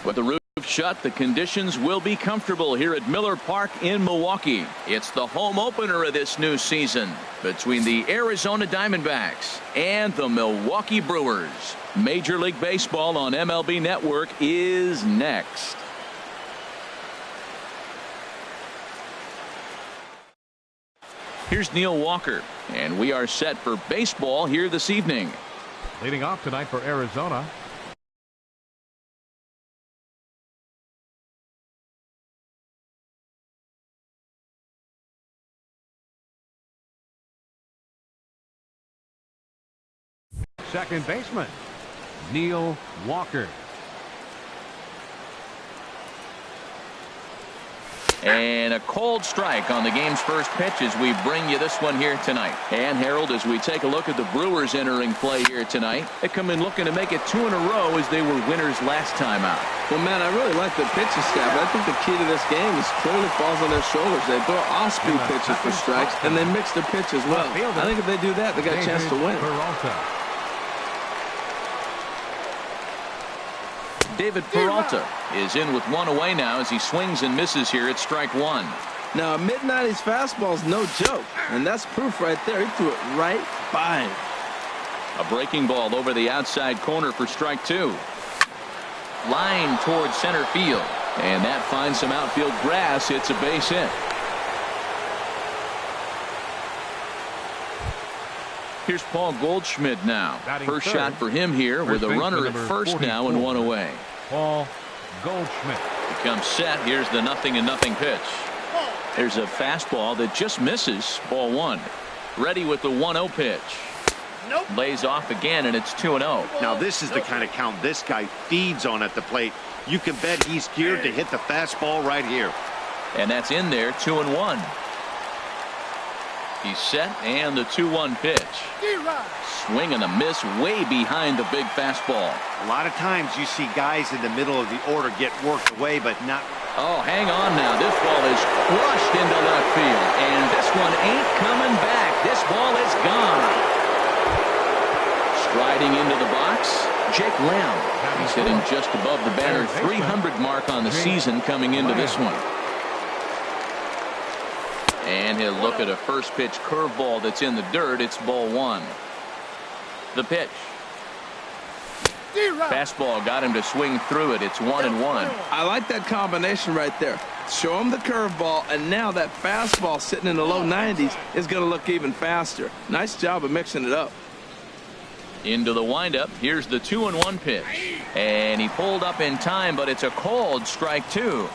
With the roof shut, the conditions will be comfortable here at Miller Park in Milwaukee. It's the home opener of this new season between the Arizona Diamondbacks and the Milwaukee Brewers. Major League Baseball on MLB Network is next. Here's Neil Walker, and we are set for baseball here this evening. Leading off tonight for Arizona, second baseman Neil Walker. And a cold strike on the game's first pitch as we bring you this one here tonight. And Harold, as we take a look at the Brewers entering play here tonight, they come in looking to make it 2 in a row as they were winners last time out. Well, man, I really like the pitching staff. I think the key to this game is clearly falls on their shoulders. They throw off-speed pitches for strikes, and they mix their pitch as well. I think if they do that, they got a chance to win. David Peralta is in with one away now as he swings and misses here at strike one. Now, a mid-90s fastball is no joke, and that's proof right there. He threw it right by him. A breaking ball over the outside corner for strike two. Line towards center field, and that finds some outfield grass. It's a base hit. Here's Paul Goldschmidt now. First shot for him here with a runner at first now and one away. Paul Goldschmidt. He comes set. Here's the 0-0 pitch. There's a fastball that just misses. Ball one. Ready with the 1-0 pitch. Lays off again, and it's 2-0. Now this is the kind of count this guy feeds on at the plate. You can bet he's geared to hit the fastball right here. And that's in there, 2-1. He's set, and the 2-1 pitch. Swing and a miss way behind the big fastball. A lot of times you see guys in the middle of the order get worked away, but not. Oh, hang on now. This ball is crushed into left field, and this one ain't coming back. This ball is gone. Striding into the box, Jake Lamb. He's hitting just above the banner 300 mark on the season coming into this one. And he'll look at a first pitch curveball that's in the dirt. It's ball one. The pitch. Fastball got him to swing through it. It's 1-1. I like that combination right there. Show him the curveball, and now that fastball sitting in the low 90s is going to look even faster. Nice job of mixing it up. Into the windup. Here's the 2-1 pitch. And he pulled up in time, but it's a called strike two.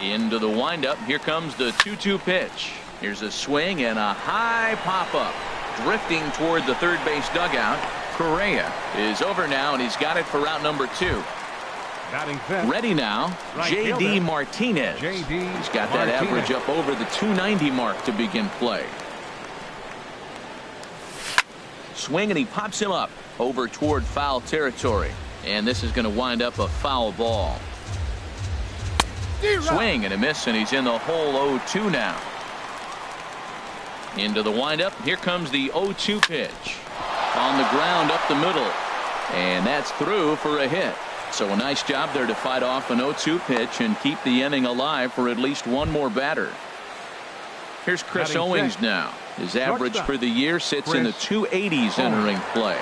Into the windup. Here comes the 2-2 pitch. Here's a swing and a high pop-up. Drifting toward the third base dugout. Correa is over now, and he's got it for route number 2. Ready now, J.D. Martinez. He's got that average up over the 290 mark to begin play. Swing, and he pops him up over toward foul territory. And this is going to wind up a foul ball. Swing and a miss, and he's in the hole 0-2 now. Into the windup. Here comes the 0-2 pitch. On the ground up the middle. And that's through for a hit. So a nice job there to fight off an 0-2 pitch and keep the inning alive for at least one more batter. Here's Chris Owings now. His average for the year sits in the 280s entering play.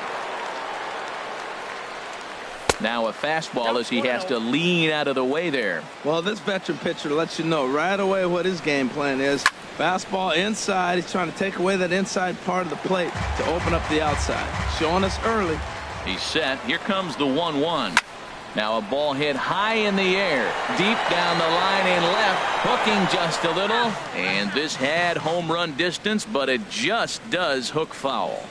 Now a fastball as he has to lean out of the way there. Well, this veteran pitcher lets you know right away what his game plan is. Fastball inside. He's trying to take away that inside part of the plate to open up the outside. Showing us early. He's set. Here comes the 1-1. Now a ball hit high in the air. Deep down the line in left. Hooking just a little. And this had home run distance, but it just does hook foul.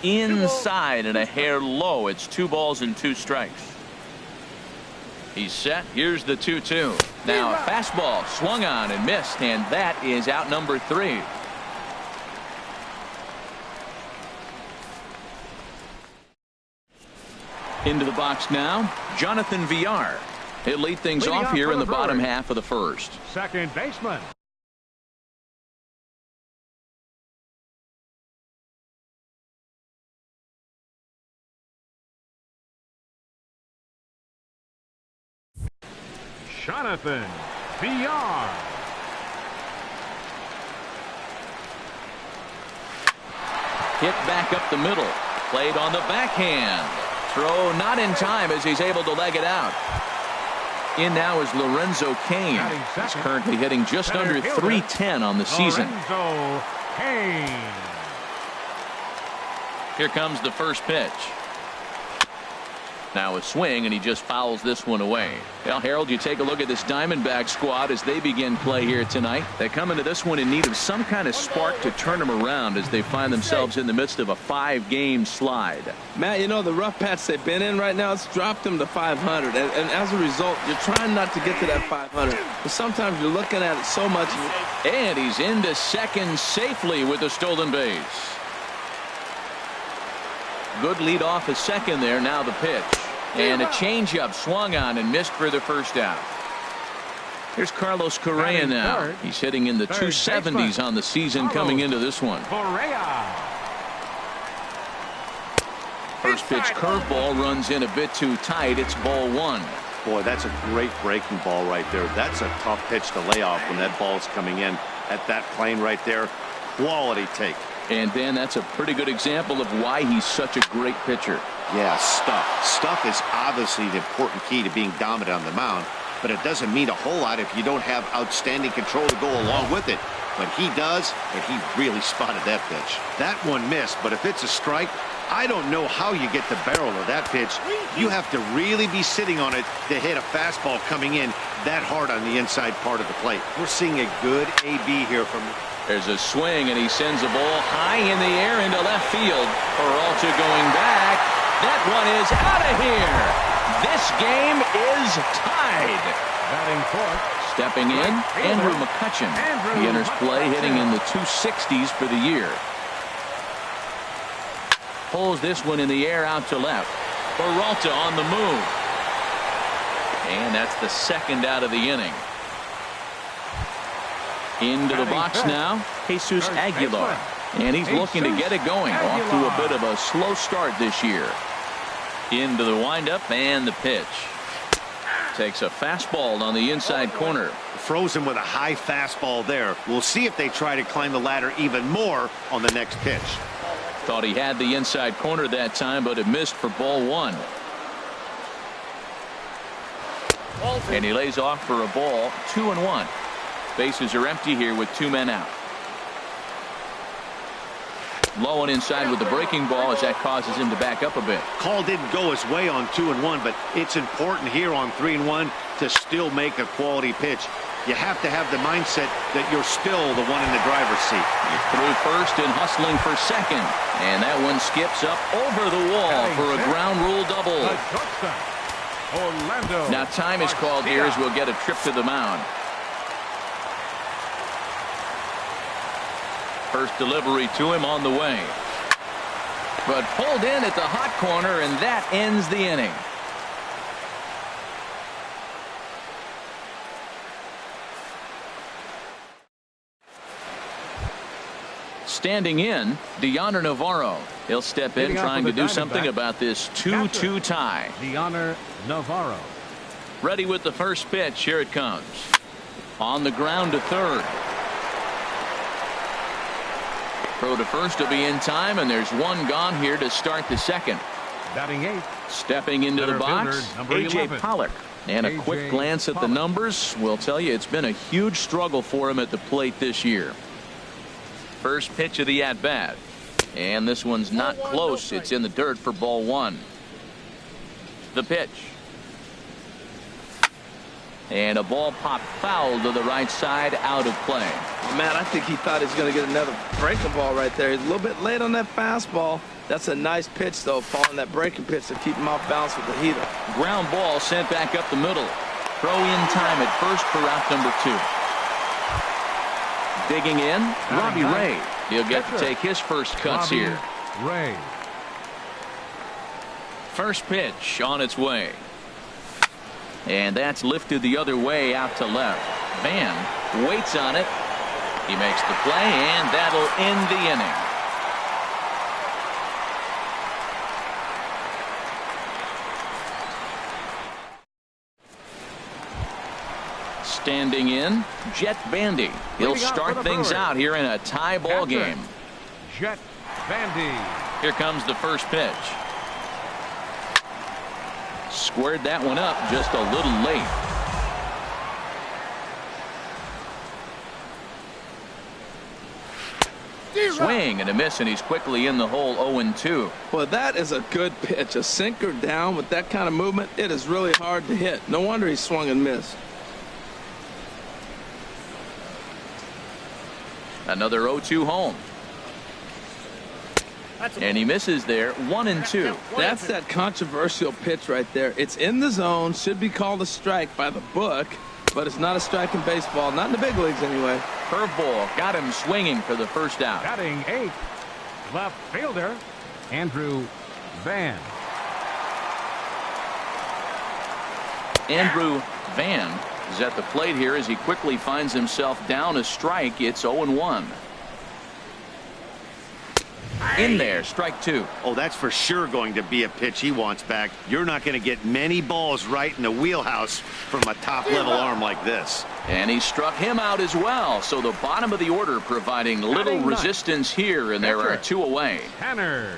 Inside and a hair low. It's 2 balls and 2 strikes. He's set. Here's the 2-2. Now a fastball swung on and missed, and that is out number 3. Into the box now, Jonathan Villar. He'll lead things off here in the bottom half of the first. Second baseman Jonathan VR. Hit back up the middle. Played on the backhand. Throw not in time as he's able to leg it out. In now is Lorenzo Cain. He's currently hitting just under .310 on the season. Lorenzo Cain. Here comes the first pitch. Now a swing, and he just fouls this one away. Well, Harold, you take a look at this Diamondback squad as they begin play here tonight. They come into this one in need of some kind of spark to turn them around as they find themselves in the midst of a 5-game slide. Matt, you know, the rough patch they've been in right now, it's dropped them to 500. And as a result, you're trying not to get to that 500. But sometimes you're looking at it so much. And he's into second safely with a stolen base. Good lead off at second there. Now the pitch. And a changeup swung on and missed for the first out. Here's Carlos Correa now. He's hitting in the 270s on the season coming into this one. First pitch curveball runs in a bit too tight. It's ball one. Boy, that's a great breaking ball right there. That's a tough pitch to lay off when that ball's coming in at that plane right there. Quality take. And Ben, that's a pretty good example of why he's such a great pitcher. Yeah, stuff. Stuff is obviously the important key to being dominant on the mound, but it doesn't mean a whole lot if you don't have outstanding control to go along with it. But he does, and he really spotted that pitch. That one missed, but if it's a strike, I don't know how you get the barrel of that pitch. You have to really be sitting on it to hit a fastball coming in that hard on the inside part of the plate. We're seeing a good AB here from... There's a swing, and he sends a ball high in the air into left field. Peralta going back. That one is out of here. This game is tied. Batting fourth. Stepping in, Andrew McCutchen. He enters play hitting in the 260s for the year. Pulls this one in the air out to left. Peralta on the move. And that's the second out of the inning. Into the box now, Jesus Aguilar. And he's looking to get it going. Off to a bit of a slow start this year. Into the windup and the pitch. Takes a fastball on the inside corner. Frozen with a high fastball there. We'll see if they try to climb the ladder even more on the next pitch. Thought he had the inside corner that time, but it missed for ball one. And he lays off for a ball, 2-1. Bases are empty here with 2 men out. Low and inside with the breaking ball as that causes him to back up a bit. Call didn't go his way on 2-1, but it's important here on 3-1 to still make a quality pitch. You have to have the mindset that you're still the one in the driver's seat. He's through first and hustling for second. And that one skips up over the wall for a ground rule double. Now time is called here as we'll get a trip to the mound. First delivery to him on the way. But pulled in at the hot corner, and that ends the inning. Standing in, Dioner Navarro. He'll step in trying to do something about this 2-2 tie. Dioner Navarro. Ready with the first pitch. Here it comes. On the ground to third. Throw to first will be in time, and there's one gone here to start the second. Batting eighth. Stepping into the box, A.J. Pollock. And a quick glance at the numbers will tell you it's been a huge struggle for him at the plate this year. First pitch of the at-bat. And this one's not close. It's in the dirt for ball one. The pitch. And a ball popped foul to the right side, out of play. Matt, I think he thought he was going to get another breaking ball right there. He's a little bit late on that fastball. That's a nice pitch, though, following that breaking pitch to keep him off balance with the heater. Ground ball sent back up the middle. Throw in time at first for out number 2. Digging in, Robbie Ray. He'll get to take his first cuts here. Ray. First pitch on its way. And that's lifted the other way out to left. Van waits on it. He makes the play, and that'll end the inning. Standing in, Jet Bandy. He'll start things out here in a tie ball game. Jet Bandy. Here comes the first pitch. Squared that one up just a little late. Swing and a miss, and he's quickly in the hole. 0-2. Well, that is a good pitch. A sinker down with that kind of movement, it is really hard to hit. No wonder he swung and missed. Another 0-2 home. And he misses there. 1-2. That's that controversial pitch right there. It's in the zone, should be called a strike by the book, but it's not a strike in baseball, not in the big leagues anyway. Curveball got him swinging for the first out. Batting 8th, left fielder Andrew Van. Andrew Van is at the plate here as he quickly finds himself down a strike. It's 0-1. In there, strike 2. Oh, that's for sure going to be a pitch he wants back. You're not going to get many balls right in the wheelhouse from a top-level arm like this. And he struck him out as well. So the bottom of the order providing little resistance here, and there are 2 away. Tanner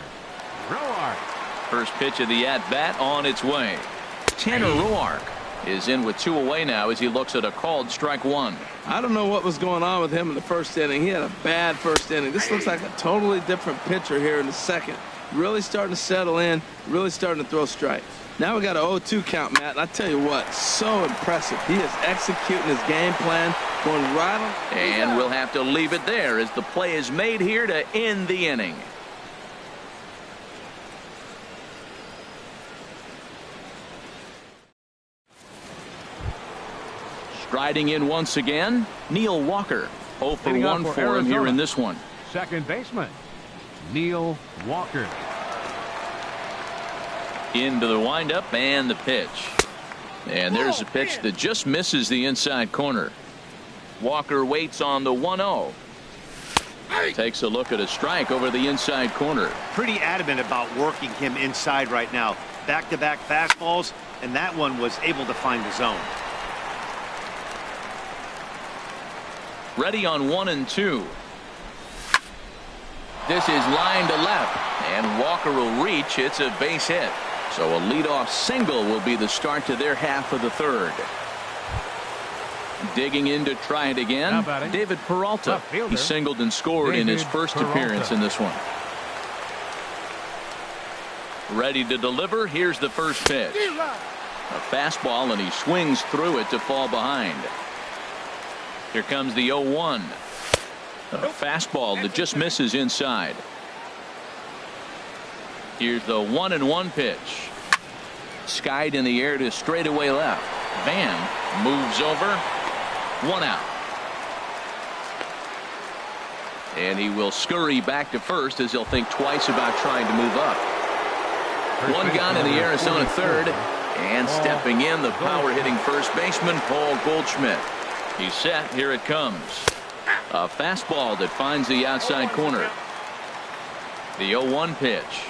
Roark. First pitch of the at-bat on its way. Tanner Roark is in with 2 away now as he looks at a called strike 1. I don't know what was going on with him in the first inning. He had a bad first inning. This looks like a totally different pitcher here in the second. Really starting to settle in, really starting to throw strikes. Now we got an 0-2 count, Matt, and I tell you what, so impressive. He is executing his game plan, going right on. And we'll have to leave it there as the play is made here to end the inning. Striding in once again, Neil Walker. 0 for 1 for him here in this one. Second baseman, Neil Walker. Into the windup and the pitch. And there's a pitch that just misses the inside corner. Walker waits on the 1-0. Takes a look at a strike over the inside corner. Pretty adamant about working him inside right now. Back-to-back fastballs, and that one was able to find the zone. Ready on 1-2. This is line to left, and Walker will reach. It's a base hit. So a leadoff single will be the start to their half of the third. Digging in to try it again, David Peralta. He singled and scored in his first appearance in this one. Ready to deliver. Here's the first pitch. A fastball, and he swings through it to fall behind. Here comes the 0-1. A fastball that just misses inside. Here's the 1-1 pitch. Skied in the air to straightaway left. Van moves over. 1 out. And he will scurry back to first as he'll think twice about trying to move up. 1 gone in the Arizona third. And stepping in, the power-hitting first baseman, Paul Goldschmidt. He's set. Here it comes. A fastball that finds the outside corner. The 0-1 pitch.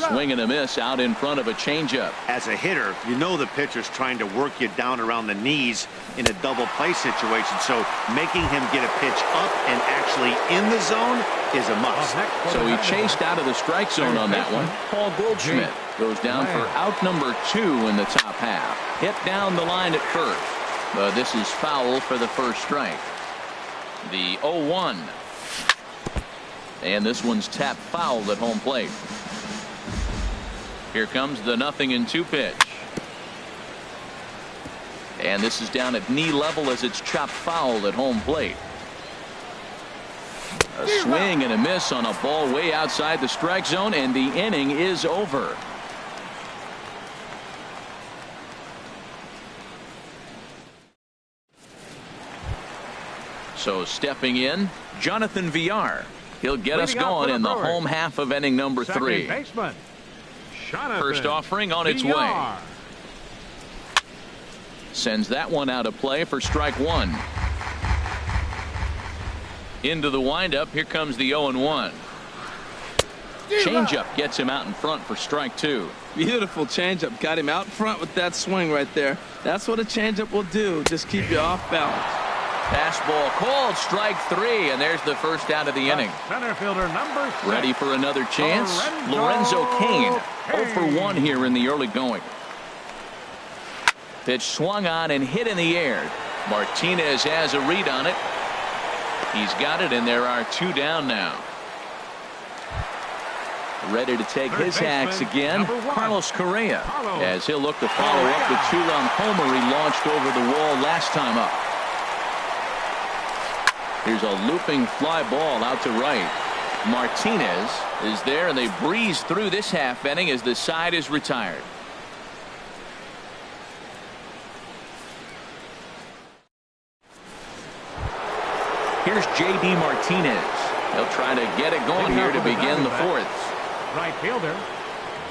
Swing and a miss out in front of a changeup. As a hitter, you know the pitcher's trying to work you down around the knees in a double play situation. So making him get a pitch up and actually in the zone is a must. So he chased out of the strike zone on that one. Paul Goldschmidt goes down for out number 2 in the top half. Hit down the line at first. But this is foul for the first strike. The 0-1. And this one's tapped foul at home plate. Here comes the 0-2 pitch. And this is down at knee level as it's chopped foul at home plate. A swing and a miss on a ball way outside the strike zone, and the inning is over. So stepping in, Jonathan Villar. He'll get us going in the home half of inning number 3. Baseman, first offering on its way. Sends that one out of play for strike 1. Into the windup. Here comes the 0-1. Changeup gets him out in front for strike 2. Beautiful changeup. Got him out in front with that swing right there. That's what a changeup will do. Just keep you off balance. Fastball called, strike 3, and there's the first out of the inning. Center fielder number 6. Ready for another chance. Lorenzo Cain, 0 for 1 here in the early going. Pitch swung on and hit in the air. Martinez has a read on it. He's got it, and there are 2 down now. Ready to take his hacks again, Carlos Correa, as he'll look to follow up the 2-run homer he launched over the wall last time up. Here's a looping fly ball out to right. Martinez is there, and they breeze through this half inning as the side is retired. Here's J.D. Martinez. He'll try to get it going here to begin the 4th. Right fielder,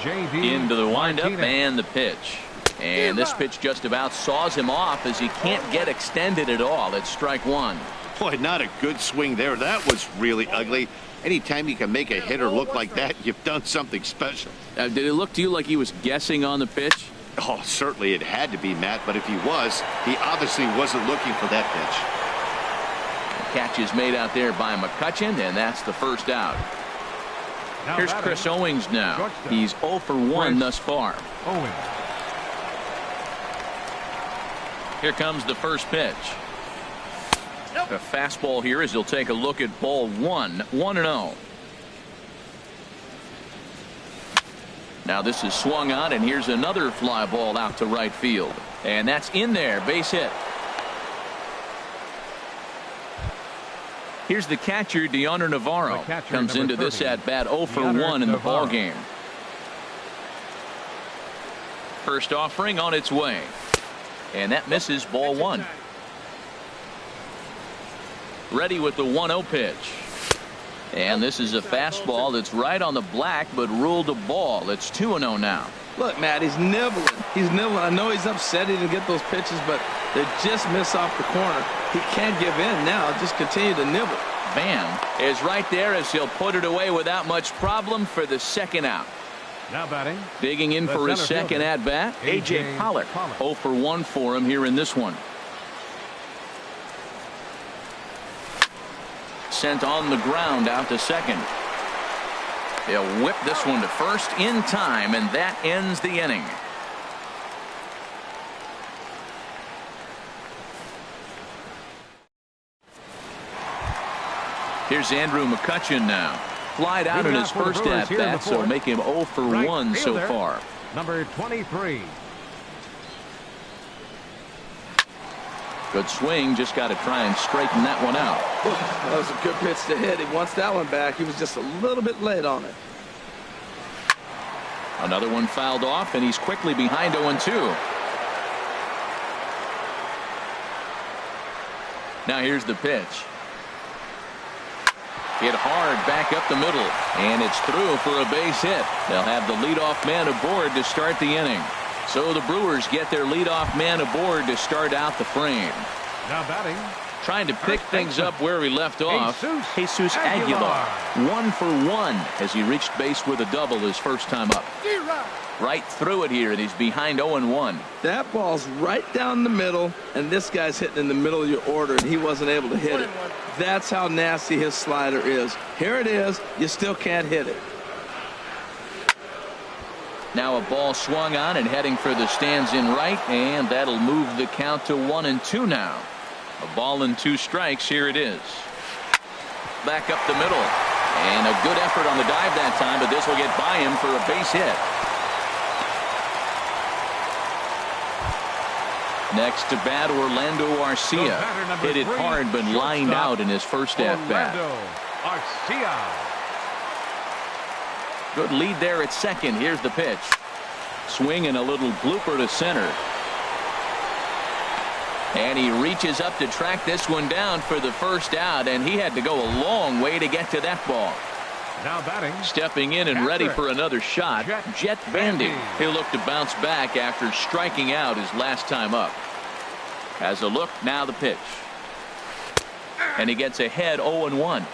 J.D. Into the windup Martinez. and the pitch. And this pitch just about saws him off as he can't get extended at all. It's strike 1. Boy, not a good swing there. That was really ugly. Anytime you can make a hitter look like that, you've done something special. Did it look to you like he was guessing on the pitch? Oh, certainly it had to be, Matt, but if he was, he obviously wasn't looking for that pitch. The catch is made out there by McCutchen, and that's the first out. Here's Chris Owings now. He's 0 for 1 thus far. Owings. Here comes the first pitch. A fastball here as he'll take a look at ball 1. 1-0. Now this is swung on, and here's another fly ball out to right field. And that's in there. Base hit. Here's the catcher, Deoner Navarro. Comes into this at bat 0 for 1 in the ball game. First offering on its way. And that misses ball 1. Ready with the 1-0 pitch. And this is a fastball that's right on the black, but ruled a ball. It's 2-0 now. Look, Matt, he's nibbling. He's nibbling. I know he's upset he didn't get those pitches, but they just miss off the corner. He can't give in now. Just continue to nibble. Bam is right there as he'll put it away without much problem for the second out. Now batting. Digging in for his second at bat, A.J. Pollock. 0 for 1 for him here in this one. Sent on the ground out to second. They'll whip this one to first in time, and that ends the inning. Here's Andrew McCutchen now. Flied out in his first at bat, so make him 0 for 1 so far. Number 23. Good swing, just got to try and straighten that one out. That was a good pitch to hit. He wants that one back. He was just a little bit late on it. Another one fouled off, and he's quickly behind 0-2. Now here's the pitch. Hit hard back up the middle, and it's through for a base hit. They'll have the leadoff man aboard to start the inning. So the Brewers get their leadoff man aboard to start out the frame. Now batting. Trying to pick things up where he left off. Jesus Aguilar. 1 for 1 as he reached base with a double his first time up. Right through it here, and he's behind 0-1. That ball's right down the middle, and this guy's hitting in the middle of your order, and he wasn't able to hit it. That's how nasty his slider is. Here it is. You still can't hit it. Now a ball swung on and heading for the stands in right, and that'll move the count to 1-2 now. A ball and 2 strikes. Here it is. Back up the middle, and a good effort on the dive that time, but this will get by him for a base hit. Next to bat, Orlando Arcia. Hit it hard, but lined out in his first at bat. Good lead there at second. Here's the pitch. Swing and a little blooper to center. And he reaches up to track this one down for the first out, and he had to go a long way to get to that ball. Now batting. Stepping in and ready for another shot, Jet Bandy. He'll look to bounce back after striking out his last time up. Has a look, now the pitch. And he gets ahead 0-1.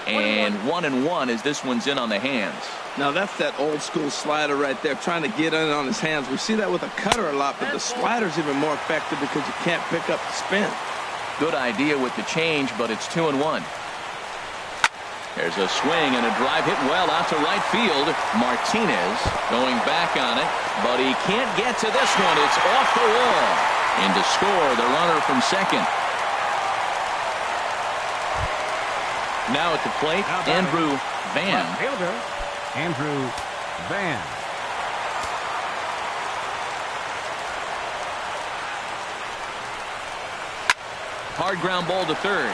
And 1-1 as this one's in on the hands. Now that's that old school slider right there, trying to get in on his hands. We see that with a cutter a lot, but the slider's even more effective because you can't pick up the spin. Good idea with the change, but it's 2-1. There's a swing and a drive hit well out to right field. Martinez going back on it, but he can't get to this one. It's off the wall. And to score, the runner from second. Now at the plate, Andrew Van. Fielder, Andrew Van. Hard ground ball to third.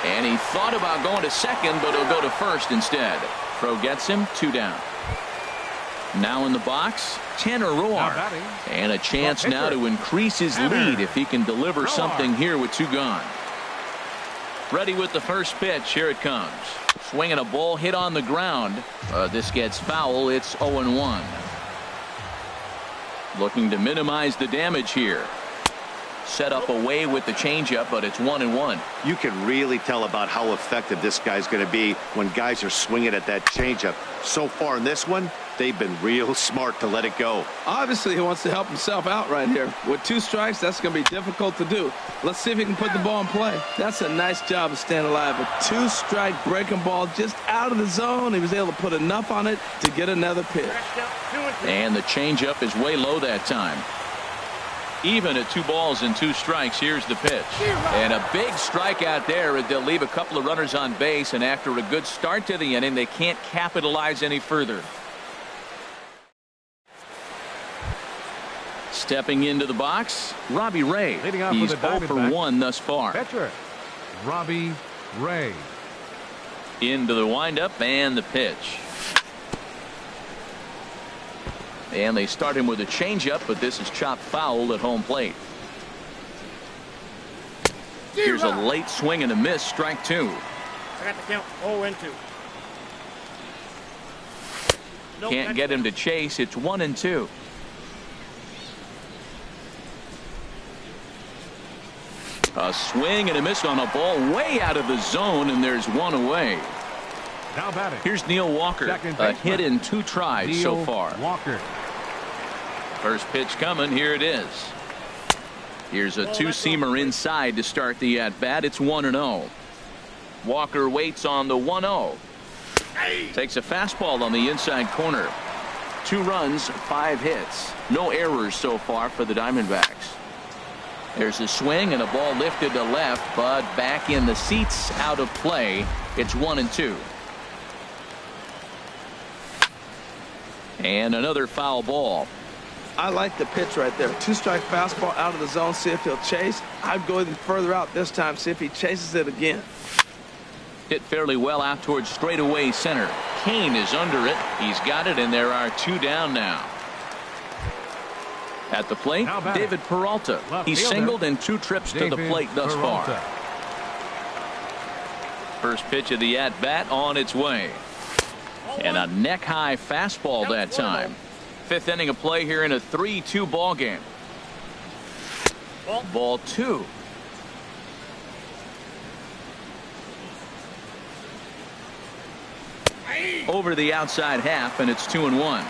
And he thought about going to second, but he'll go to first instead. Throw gets him, 2 down. Now in the box, Tanner Roar. And a chance now to increase his lead if he can deliver something here with 2 gone. Ready with the first pitch. Here it comes. Swinging a ball hit on the ground. This gets foul. It's 0-1. Looking to minimize the damage here. Set up away with the changeup, but it's 1-1. You can really tell about how effective this guy's going to be when guys are swinging at that changeup. So far in this one, they've been real smart to let it go. Obviously, he wants to help himself out right here. With 2 strikes, that's going to be difficult to do. Let's see if he can put the ball in play. That's a nice job of staying alive. A 2-strike breaking ball just out of the zone. He was able to put enough on it to get another pitch. And the changeup is way low that time. Even at 2 balls and 2 strikes. Here's the pitch. And a big strikeout there. They'll leave a couple of runners on base, and after a good start to the inning, they can't capitalize any further. Stepping into the box, Robbie Ray. He's 0 for 1 thus far. Pitcher, Robbie Ray. Into the windup and the pitch. And they start him with a changeup, but this is chopped foul at home plate. Here's a late swing and a miss, strike 2. I got the count 0-2. Can't get him to chase. It's 1-2. A swing and a miss on a ball way out of the zone, and there's 1 away. Now batting. Here's Neil Walker. A hit in 2 tries so far. Walker. First pitch coming. Here it is. Here's a 2-seamer inside to start the at-bat. It's 1-0. Walker waits on the 1-0. Takes a fastball on the inside corner. 2 runs, 5 hits. No errors so far for the Diamondbacks. There's a swing and a ball lifted to left, but back in the seats, out of play. It's 1-2. And another foul ball. I like the pitch right there. 2-strike fastball out of the zone. See if he'll chase. I'd go even further out this time. See if he chases it again. Hit fairly well out towards straightaway center. Kane is under it. He's got it, and there are 2 down now. At the plate, David Peralta. He's singled in 2 trips to the plate thus far. First pitch of the at-bat on its way. And a neck-high fastball that time. 5th inning of play here in a 3-2 ball game. Ball 2. Over the outside half, and it's 2-1.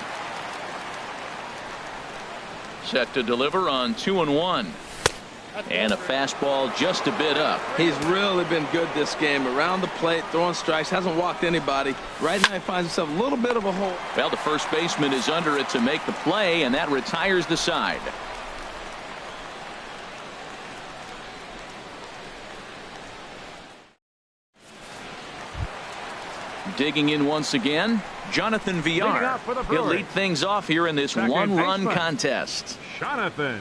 Set to deliver on 2-1. And a fastball just a bit up. He's really been good this game. Around the plate, throwing strikes, hasn't walked anybody. Right now he finds himself a little bit of a hole. Well, the first baseman is under it to make the play, and that retires the side. Digging in once again, Jonathan Villar. He'll lead things off here in this 1-run contest. Jonathan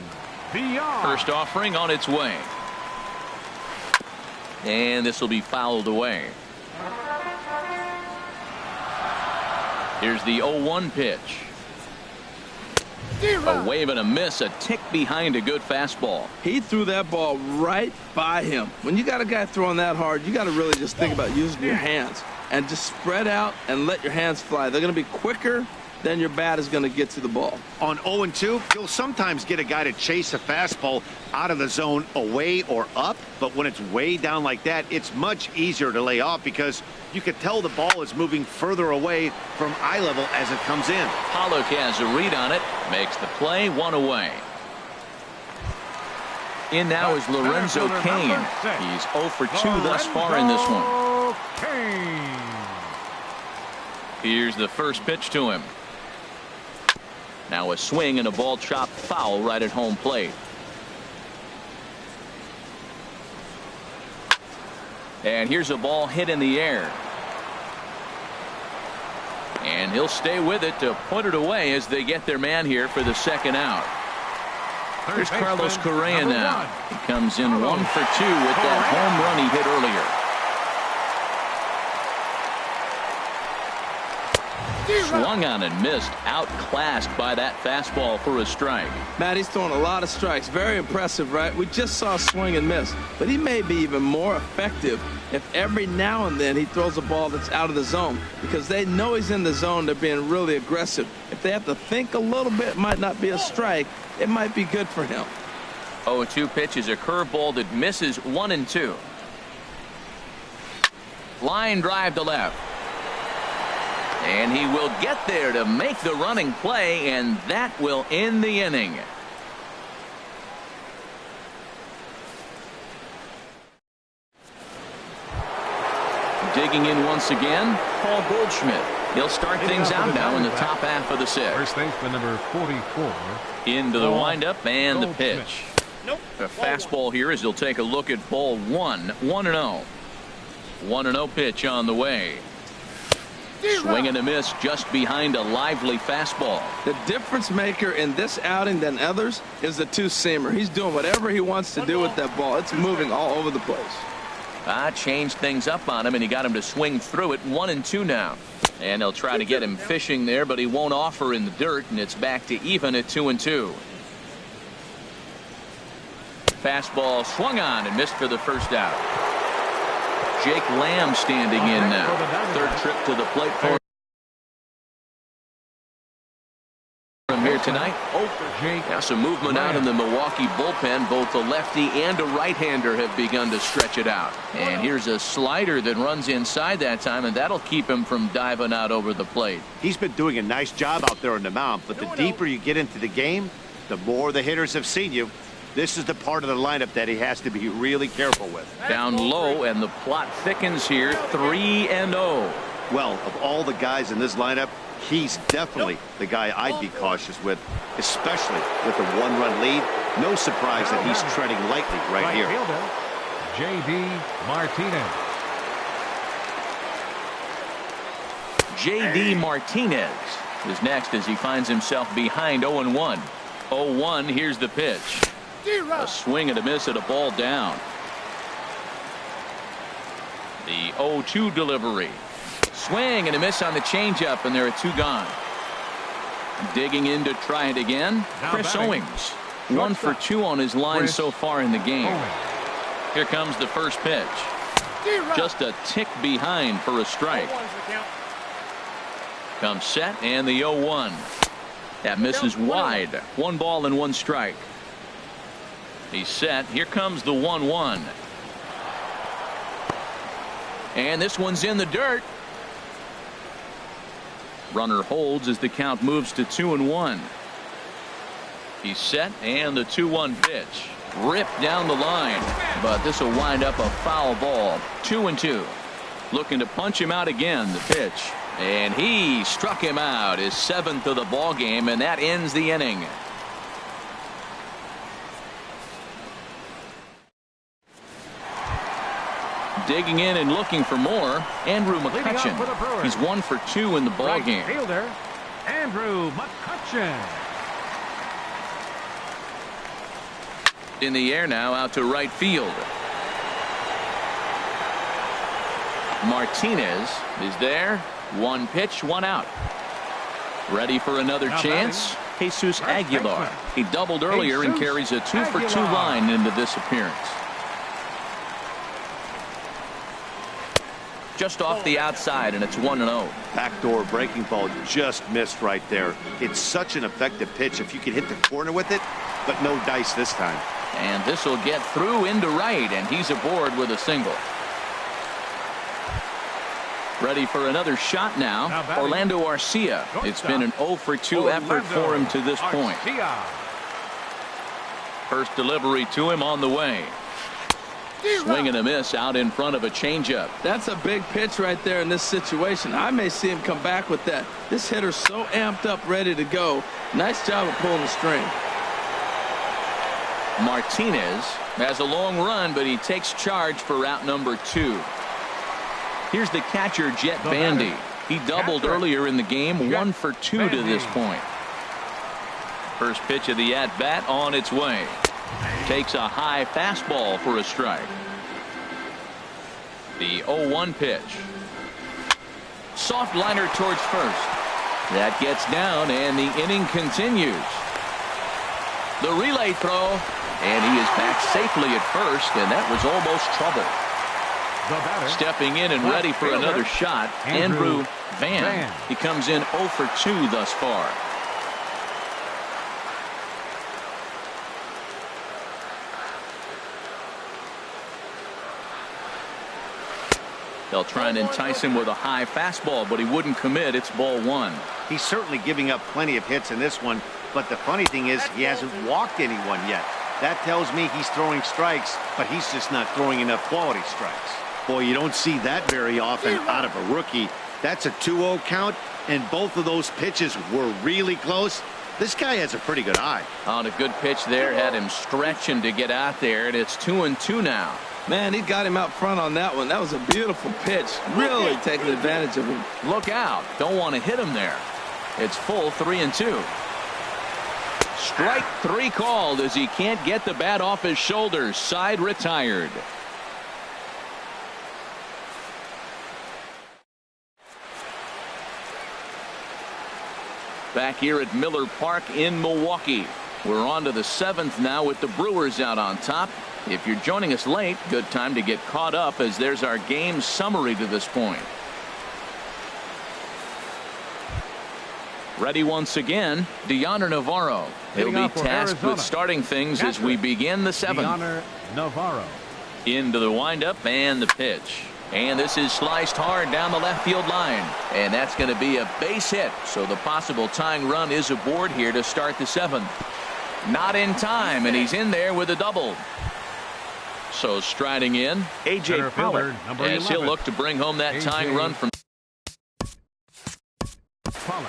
Villar. First offering on its way. And this will be fouled away. Here's the 0-1 pitch. A wave and a miss, a tick behind a good fastball. He threw that ball right by him. When you got a guy throwing that hard, you got to really just think about using your hands and just spread out and let your hands fly. They're going to be quicker then your bat is going to get to the ball. On 0-2, you'll sometimes get a guy to chase a fastball out of the zone away or up, but when it's way down like that, it's much easier to lay off because you can tell the ball is moving further away from eye level as it comes in. Pollock has a read on it, makes the play, 1 away. In now is Lorenzo Cain. He's 0 for 2 thus far in this one. Here's the first pitch to him. Now a swing and a ball chopped foul right at home plate. And here's a ball hit in the air. And he'll stay with it to put it away as they get their man here for the second out. Here's Carlos Correa now. He comes in 1 for 2 with that home run he hit earlier. Swung on and missed, outclassed by that fastball for a strike. Matt, he's throwing a lot of strikes. Very impressive, right? We just saw swing and miss, but he may be even more effective if every now and then he throws a ball that's out of the zone, because they know he's in the zone. They're being really aggressive. If they have to think a little bit, it might not be a strike. It might be good for him. 0-2 pitch is a curveball that misses 1-2. Line drive to left. And he will get there to make the running play, and that will end the inning. Digging in once again, Paul Goldschmidt. He'll start things out now in the top half of the sixth. First baseman number 44. Into the windup and the pitch. Nope. The fastball here as he'll take a look at ball 1. 1-0. 1-0 pitch on the way. Swing and a miss just behind a lively fastball. The difference maker in this outing than others is the two-seamer. He's doing whatever he wants to do with that ball. It's moving all over the place. Changed things up on him, and he got him to swing through it. 1-2 now. And they'll try to get him fishing there, but he won't offer in the dirt, and it's back to even at 2-2. Fastball swung on and missed for the first out. Jake Lamb standing in now. Third trip to the plate for him here tonight. Now some movement out in the Milwaukee bullpen. Both a lefty and a right-hander have begun to stretch it out. And here's a slider that runs inside that time, and that'll keep him from diving out over the plate. He's been doing a nice job out there on the mound, but the deeper you get into the game, the more the hitters have seen you. This is the part of the lineup that he has to be really careful with. Down low, and the plot thickens here. 3-0. Well, of all the guys in this lineup, he's definitely the guy I'd be cautious with, especially with a 1-run lead. No surprise that he's treading lightly right here. J.D. Martinez. J.D. Martinez is next as he finds himself behind 0-1. 0-1, here's the pitch. A swing and a miss at a ball down. The 0-2 delivery. Swing and a miss on the changeup, and there are 2 gone. Digging in to try it again, Chris Owings. 1 for 2 on his line so far in the game. Here comes the first pitch. Just a tick behind for a strike. Comes set, and the 0-1. That misses wide. 1 ball and 1 strike. He's set. Here comes the 1-1. And this one's in the dirt. Runner holds as the count moves to 2-1. He's set, and the 2-1 pitch. Ripped down the line, but this will wind up a foul ball. 2-2. Looking to punch him out again. The pitch. And he struck him out, his 7th of the ball game, and that ends the inning. Digging in and looking for more, Andrew McCutchen. He's 1 for 2 in the ball game. Fielder, Andrew McCutchen. In the air now, out to right field. Martinez is there. 1 pitch, 1 out. Ready for another chance? Jesus Aguilar. He doubled earlier and carries a 2 for 2 line into this appearance. just off the outside, and it's 1-0. Backdoor breaking ball just missed right there. It's such an effective pitch if you can hit the corner with it, but no dice this time. And this will get through into right, and he's aboard with a single. Ready for another shot now. Orlando Arcia. It's been an 0 for 2 effort for him to this point. First delivery to him on the way. Swing and a miss out in front of a changeup. That's a big pitch right there in this situation. I may see him come back with that. This hitter's so amped up, ready to go. Nice job of pulling the string. Martinez has a long run, but he takes charge for route number 2. Here's the catcher, Jet Bandy. He doubled earlier in the game, 1 for 2 to this point. First pitch of the at-bat on its way. Takes a high fastball for a strike. The 0-1 pitch. Soft liner towards first. That gets down, and the inning continues. The relay throw, and he is back safely at first, and that was almost trouble. Stepping in and ready for another shot, Andrew Van. He comes in 0 for 2 thus far. They'll try and entice him with a high fastball, but he wouldn't commit. It's ball 1. He's certainly giving up plenty of hits in this one, but the funny thing is he hasn't walked anyone yet. That tells me he's throwing strikes, but he's just not throwing enough quality strikes. Boy, you don't see that very often out of a rookie. That's a 2-0 count, and both of those pitches were really close. This guy has a pretty good eye. On a good pitch there, had him stretching to get out there, and it's 2-2 now. Man, he got him out front on that one. That was a beautiful pitch. Really taking advantage of him. Look out. Don't want to hit him there. It's full 3-2. Strike 3 called as he can't get the bat off his shoulders. Side retired. Back here at Miller Park in Milwaukee. We're on to the 7th now with the Brewers out on top. If you're joining us late, good time to get caught up as there's our game summary to this point. Ready once again, Deoner Navarro. He'll be tasked with starting things as we begin the 7th. Deoner Navarro. Into the windup and the pitch. And this is sliced hard down the left field line. And that's going to be a base hit. So the possible tying run is aboard here to start the 7th. Not in time, and he's in there with a double. So striding in, A.J. Pollard, as he'll look to bring home that tying run from Pollard.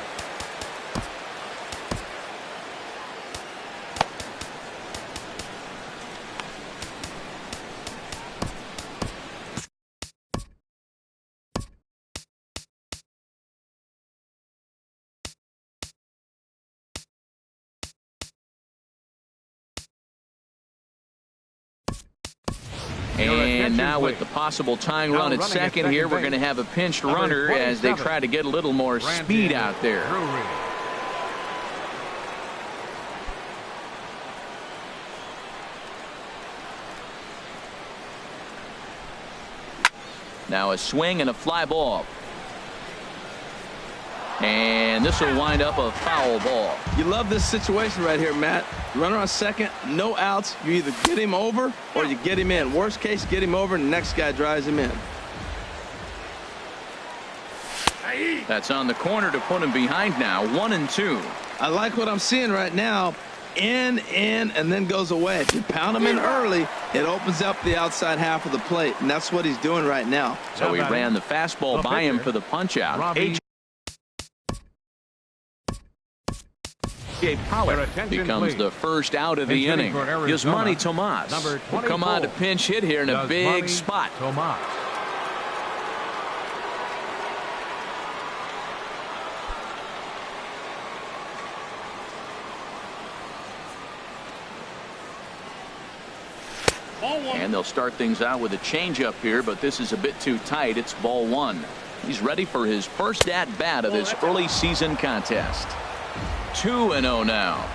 And now with the possible tying run at second here, we're going to have a pinched runner as they try to get a little more speed out there. Now a swing and a fly ball. And this will wind up a foul ball. You love this situation right here, Matt. Runner on second, no outs. You either get him over or you get him in. Worst case, get him over and the next guy drives him in. That's on the corner to put him behind now. 1-2. I like what I'm seeing right now. In, and then goes away. If you pound him in early, it opens up the outside half of the plate, and that's what he's doing right now. So he ran the fastball by him for the punch out. A.J. Pollard becomes the first out of the inning. Yasmani Tomas will come on to pinch hit here in a big spot. And they'll start things out with a changeup here, but this is a bit too tight. It's ball 1. He's ready for his first at-bat of this early season contest. 2-0 now.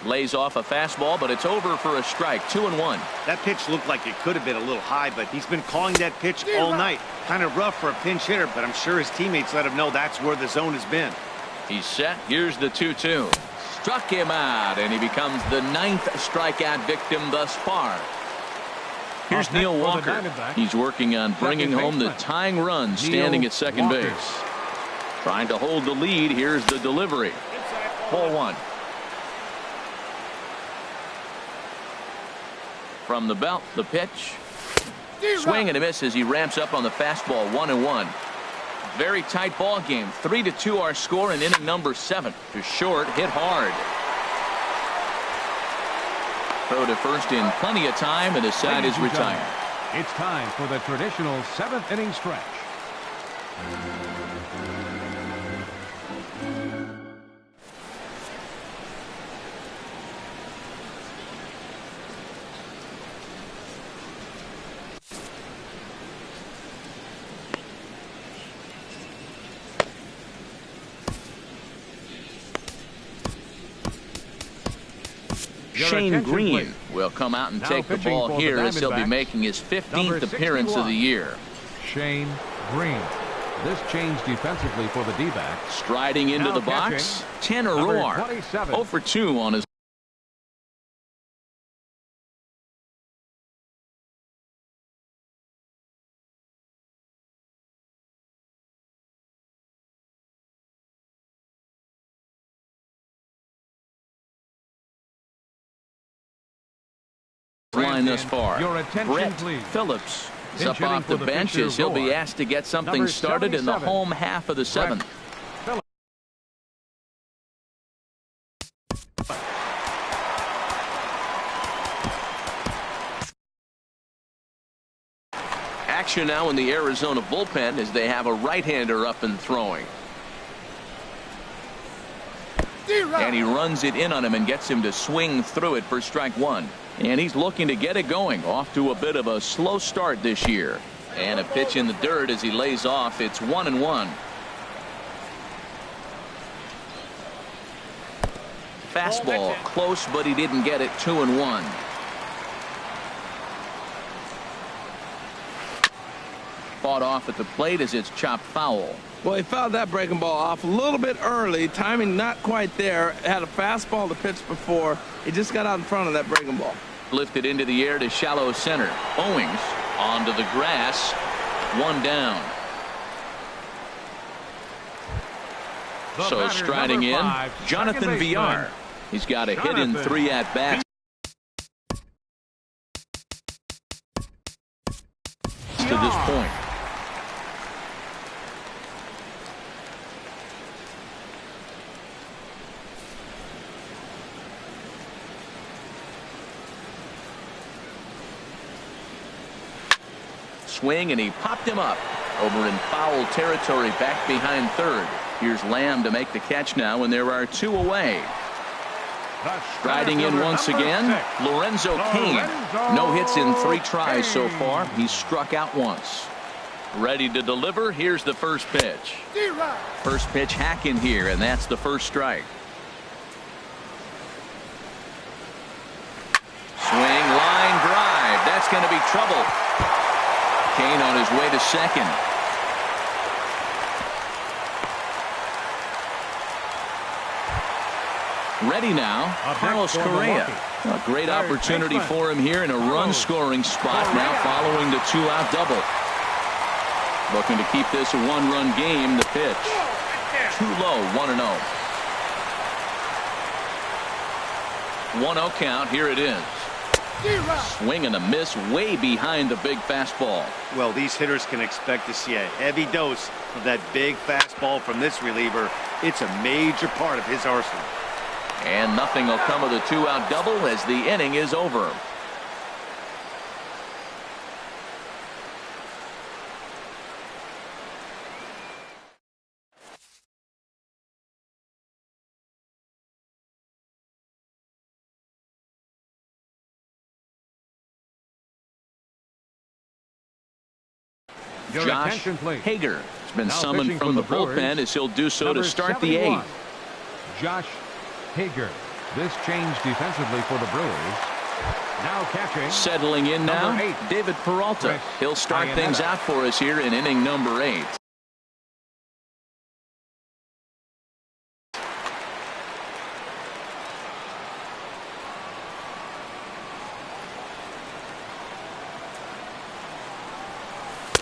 Lays off a fastball, but it's over for a strike. 2-1. That pitch looked like it could have been a little high, but he's been calling that pitch all night. Kind of rough for a pinch hitter, but I'm sure his teammates let him know that's where the zone has been. He's set. Here's the 2-2. Struck him out, and he becomes the 9th strikeout victim thus far. Here's Neil Walker. He's working on bringing home the tying run, standing at second base. Trying to hold the lead. Here's the delivery. Ball 1. From the belt, the pitch. Swing and a miss as he ramps up on the fastball. 1-1. Very tight ball game. 3-2 our score in inning number 7. To short, hit hard. Throw to first in plenty of time, and the side is retired. It's time for the traditional 7th inning stretch. Shane Green will come out and take the ball here as he'll be making his 15th appearance of the year. Shane Green. This change defensively for the D-back. Striding into the box, Tanner Roar. 0 for 2 on his line thus far. Brett Phillips is up off the bench as he'll be asked to get something started in the home half of the 7th. Action now in the Arizona bullpen as they have a right-hander up and throwing. And he runs it in on him and gets him to swing through it for strike 1. And he's looking to get it going. Off to a bit of a slow start this year. And a pitch in the dirt as he lays off. It's 1-1. Fastball close, but he didn't get it. 2-1. Fought off at the plate as it's chopped foul. Well, he fouled that breaking ball off a little bit early. Timing not quite there. Had a fastball to pitch before. He just got out in front of that breaking ball. Lifted into the air to shallow center. Owings onto the grass. 1 down. So striding in, Jonathan Villar. He's got a hit in 3 at-bats to this point. Swing, and he popped him up over in foul territory back behind third. Here's Lamb to make the catch now, and there are 2 away. Striding in once again, Lorenzo Cain. No hits in 3 tries so far. He's struck out once. Ready to deliver. Here's the first pitch. First pitch hacking here, and that's the first strike. Swing, line drive. That's going to be trouble. Cain on his way to second. Ready now, Carlos Correa. A great opportunity for him here in a run-scoring spot now following the 2-out double. Looking to keep this a 1-run game. The pitch. Too low, 1-0. 1-0 count. Here it is. Swing and a miss way behind the big fastball. Well, these hitters can expect to see a heavy dose of that big fastball from this reliever. It's a major part of his arsenal. And nothing will come of the 2-out double as the inning is over. Josh Hager has been summoned from the bullpen as he'll do so to start the 8th. Josh Hager. This change defensively for the Brewers. Now catching. Settling in now, Number 8. David Peralta. He'll start things out for us here in inning number 8.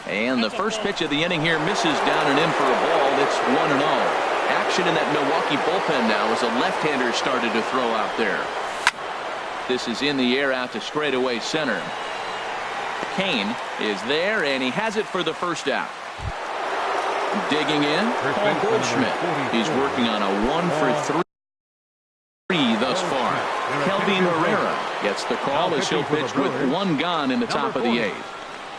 And the first pitch of the inning here misses down and in for a ball. It's 1-0. Action in that Milwaukee bullpen now as a left-hander started to throw out there. This is in the air out to straightaway center. Kane is there, and he has it for the first out. Digging in, Paul Goldschmidt. He's working on a 1-for-3 thus far. Kelvin Herrera gets the call as he'll pitch with one gone in the top of the 8th.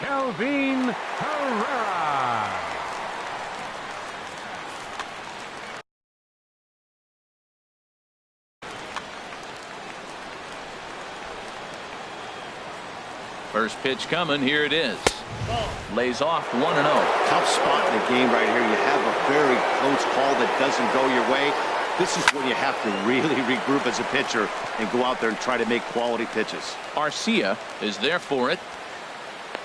Kelvin Herrera. First pitch coming. Here it is. Lays off 1-0. Tough spot in the game right here. You have a very close call that doesn't go your way. This is when you have to really regroup as a pitcher and go out there and try to make quality pitches. Arcia is there for it.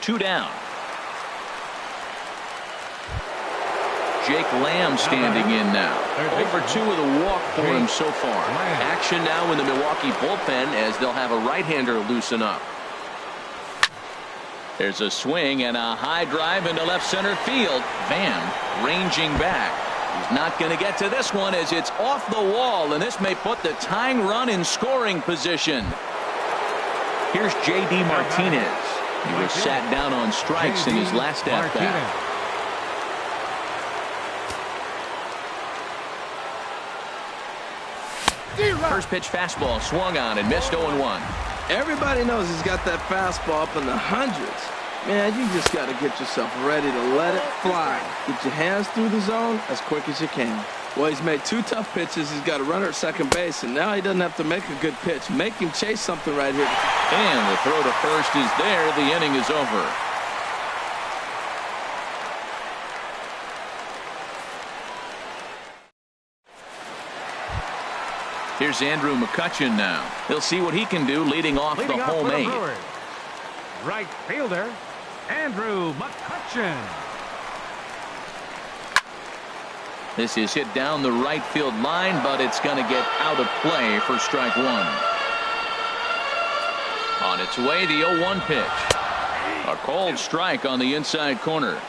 2 down. Jake Lamb standing in now. 0-for-2 with a walk for him so far. Action now in the Milwaukee bullpen as they'll have a right-hander loosen up. There's a swing and a high drive into left center field. Van ranging back. He's not going to get to this one as it's off the wall, and this may put the tying run in scoring position. Here's J.D. Martinez. He was sat down on strikes in his last at-bat. First pitch fastball swung on and missed 0-1. Everybody knows he's got that fastball up in the hundreds. Man, you just got to get yourself ready to let it fly. Get your hands through the zone as quick as you can. Well, he's made 2 tough pitches. He's got a runner at second base, and now he doesn't have to make a good pitch. Make him chase something right here. And the throw to first is there. The inning is over. Here's Andrew McCutchen now. He'll see what he can do leading off the home 8. Right fielder, Andrew McCutchen. This is hit down the right field line, but it's going to get out of play for strike 1. On its way, the 0-1 pitch. A called strike on the inside corner.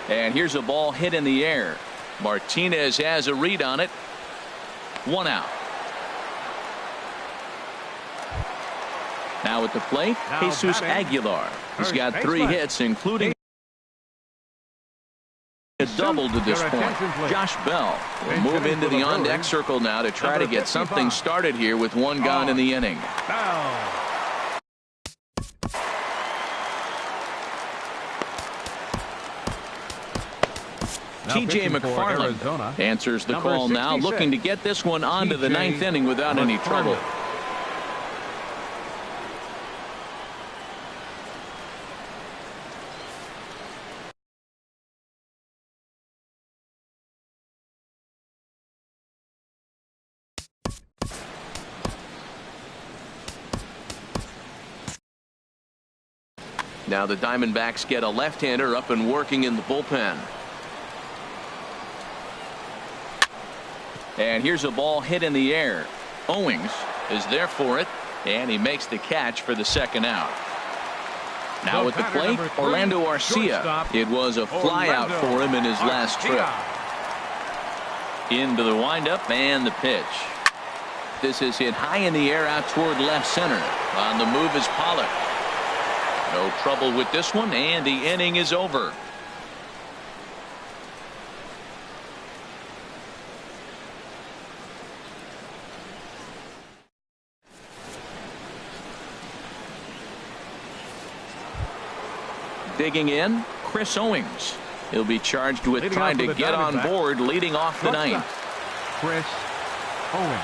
And here's a ball hit in the air. Martinez has a read on it. 1 out. Now at the plate, Jesus Aguilar. He's got 3 hits, including a double to this point. Josh Bell will move into the on-deck circle now to try to get something started here with 1 gone in the inning. T.J. McFarland answers the call now, looking to get this one onto the 9th inning without any trouble. Now the Diamondbacks get a left-hander up and working in the bullpen. And here's a ball hit in the air. Owings is there for it, and he makes the catch for the 2nd out. Now at the plate, Orlando Arcia. It was a flyout for him in his last trip. Into the windup and the pitch. This is hit high in the air out toward left center. On the move is Pollock. No trouble with this one, and the inning is over. Digging in, Chris Owings. He'll be charged with trying to get on board leading off the 9th. Chris Owings.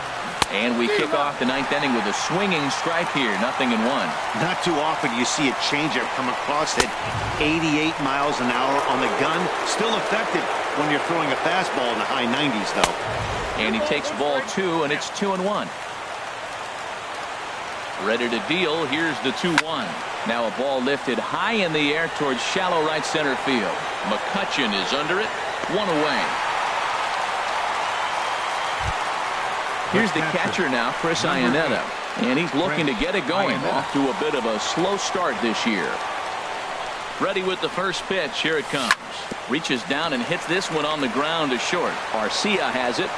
And we kick off the 9th inning with a swinging strike here. 0-1. Not too often you see a changeup come across at 88 miles an hour on the gun. Still effective. when you're throwing a fastball in the high 90s, though. And he takes ball 2, and it's 2-1. Ready to deal. Here's the 2-1. Now a ball lifted high in the air towards shallow right center field. McCutchen is under it. 1 away. Here's the catcher now, Chris Iannetta. And he's looking to get it going. Off to a bit of a slow start this year. Ready with the first pitch. Here it comes. Reaches down and hits this one on the ground to short. Arcia has it.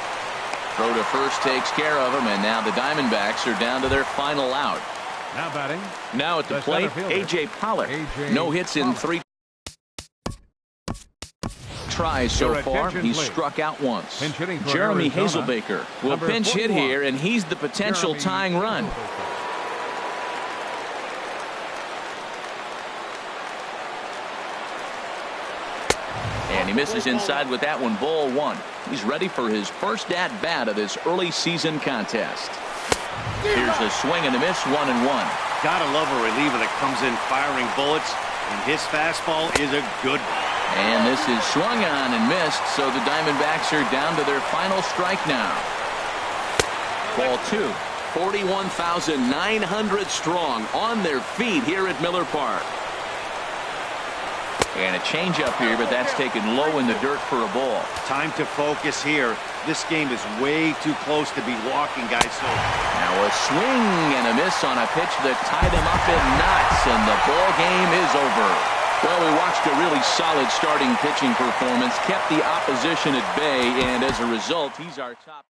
Throw to first takes care of him, and now the Diamondbacks are down to their final out. Now batting. Now at the plate, A.J. Pollock. No hits in 3 tries so far. He's struck out once. Jeremy Hazelbaker will pinch hit here, and he's the potential tying run. And he misses inside with that one, ball 1. He's ready for his first at-bat of this early season contest. Here's a swing and a miss, 1-1. Gotta love a reliever that comes in firing bullets, and his fastball is a good one. And this is swung on and missed, so the Diamondbacks are down to their final strike now. Ball 2. 41,900 strong on their feet here at Miller Park. And a changeup here, but that's taken low in the dirt for a ball. Time to focus here. This game is way too close to be walking, guys. So now a swing and a miss on a pitch that tied him up in knots, and the ball game is over. Well, we watched a really solid starting pitching performance, kept the opposition at bay, and as a result, he's our top.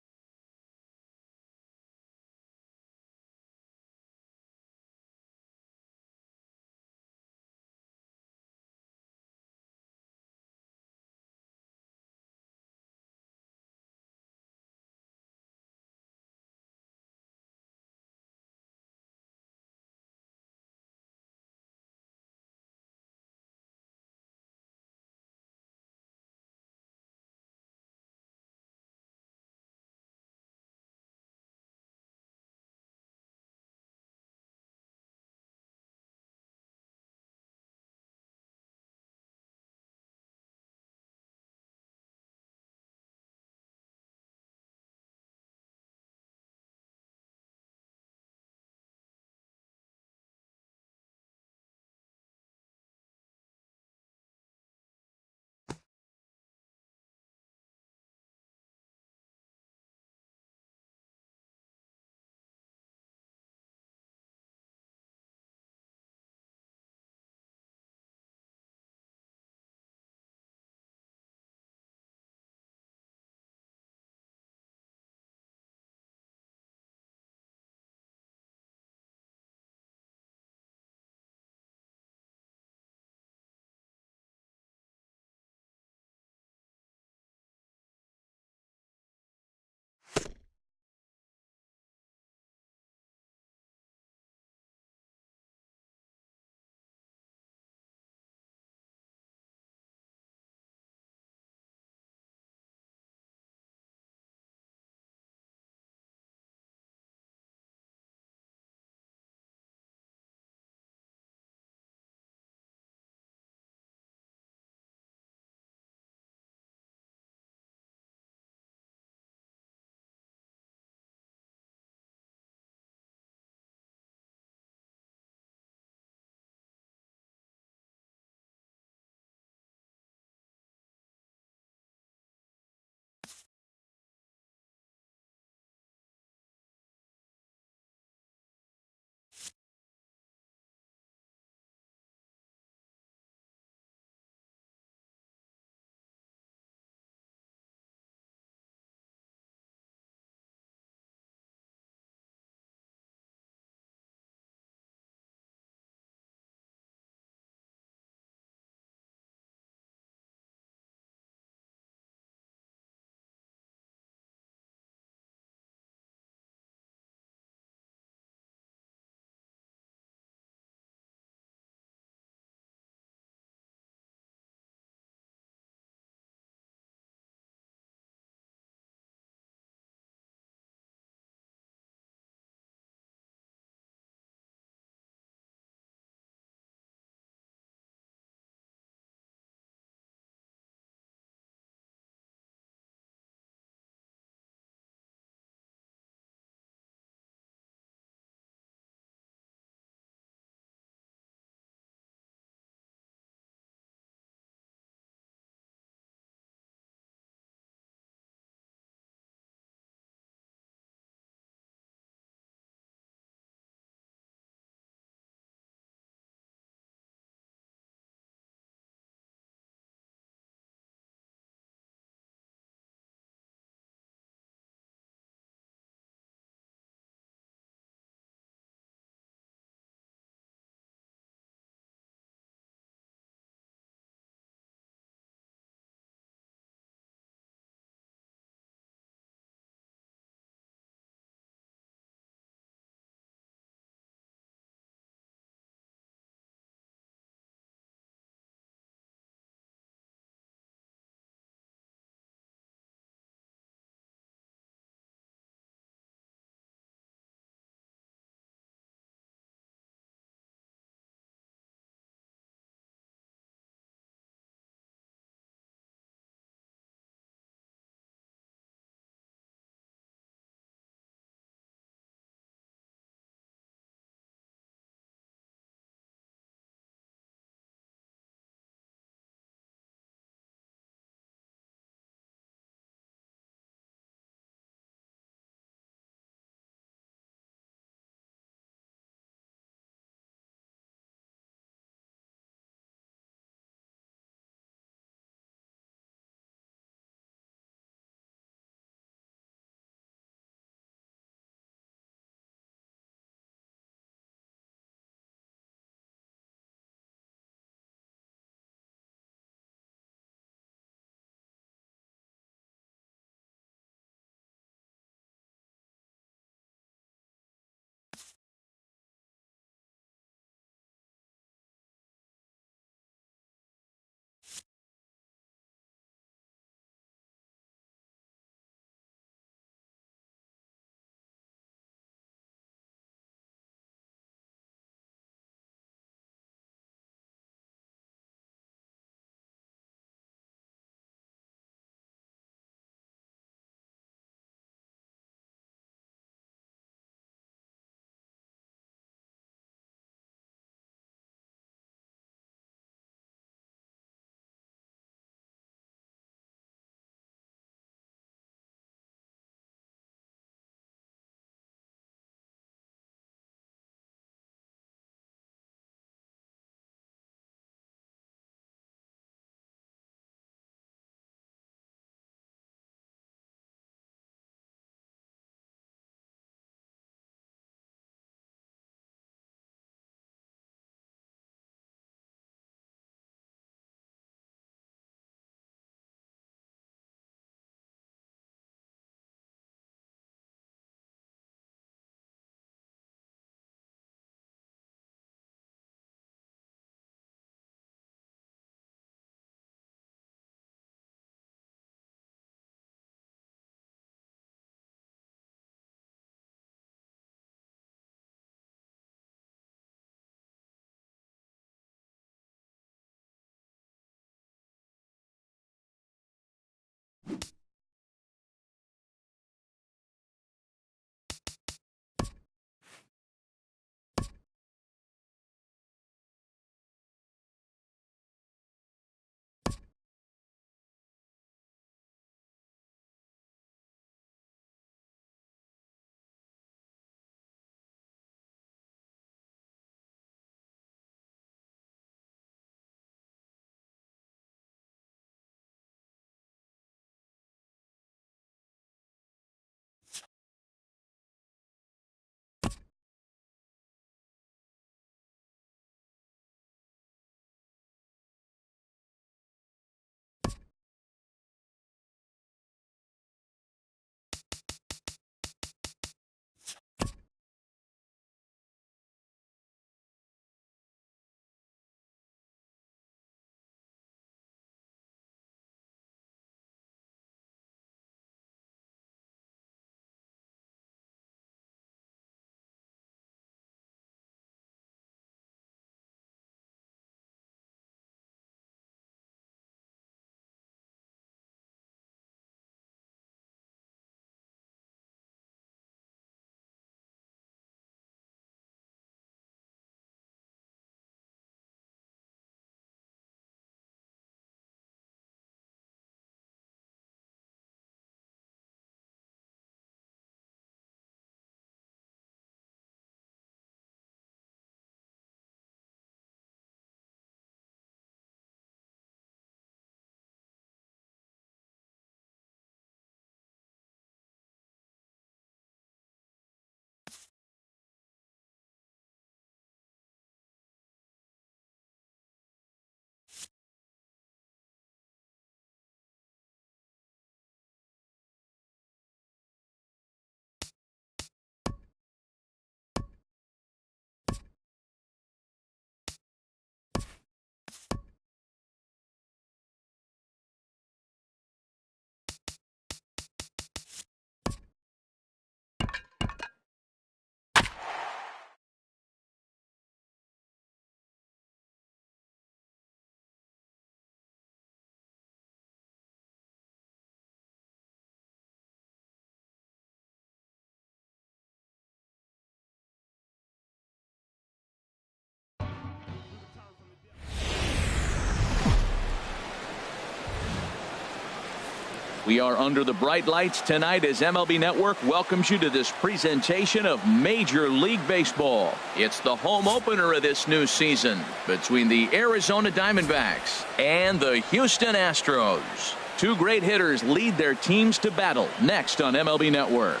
We are under the bright lights tonight as MLB Network welcomes you to this presentation of Major League Baseball. It's the home opener of this new season between the Arizona Diamondbacks and the Houston Astros. Two great hitters lead their teams to battle next on MLB Network.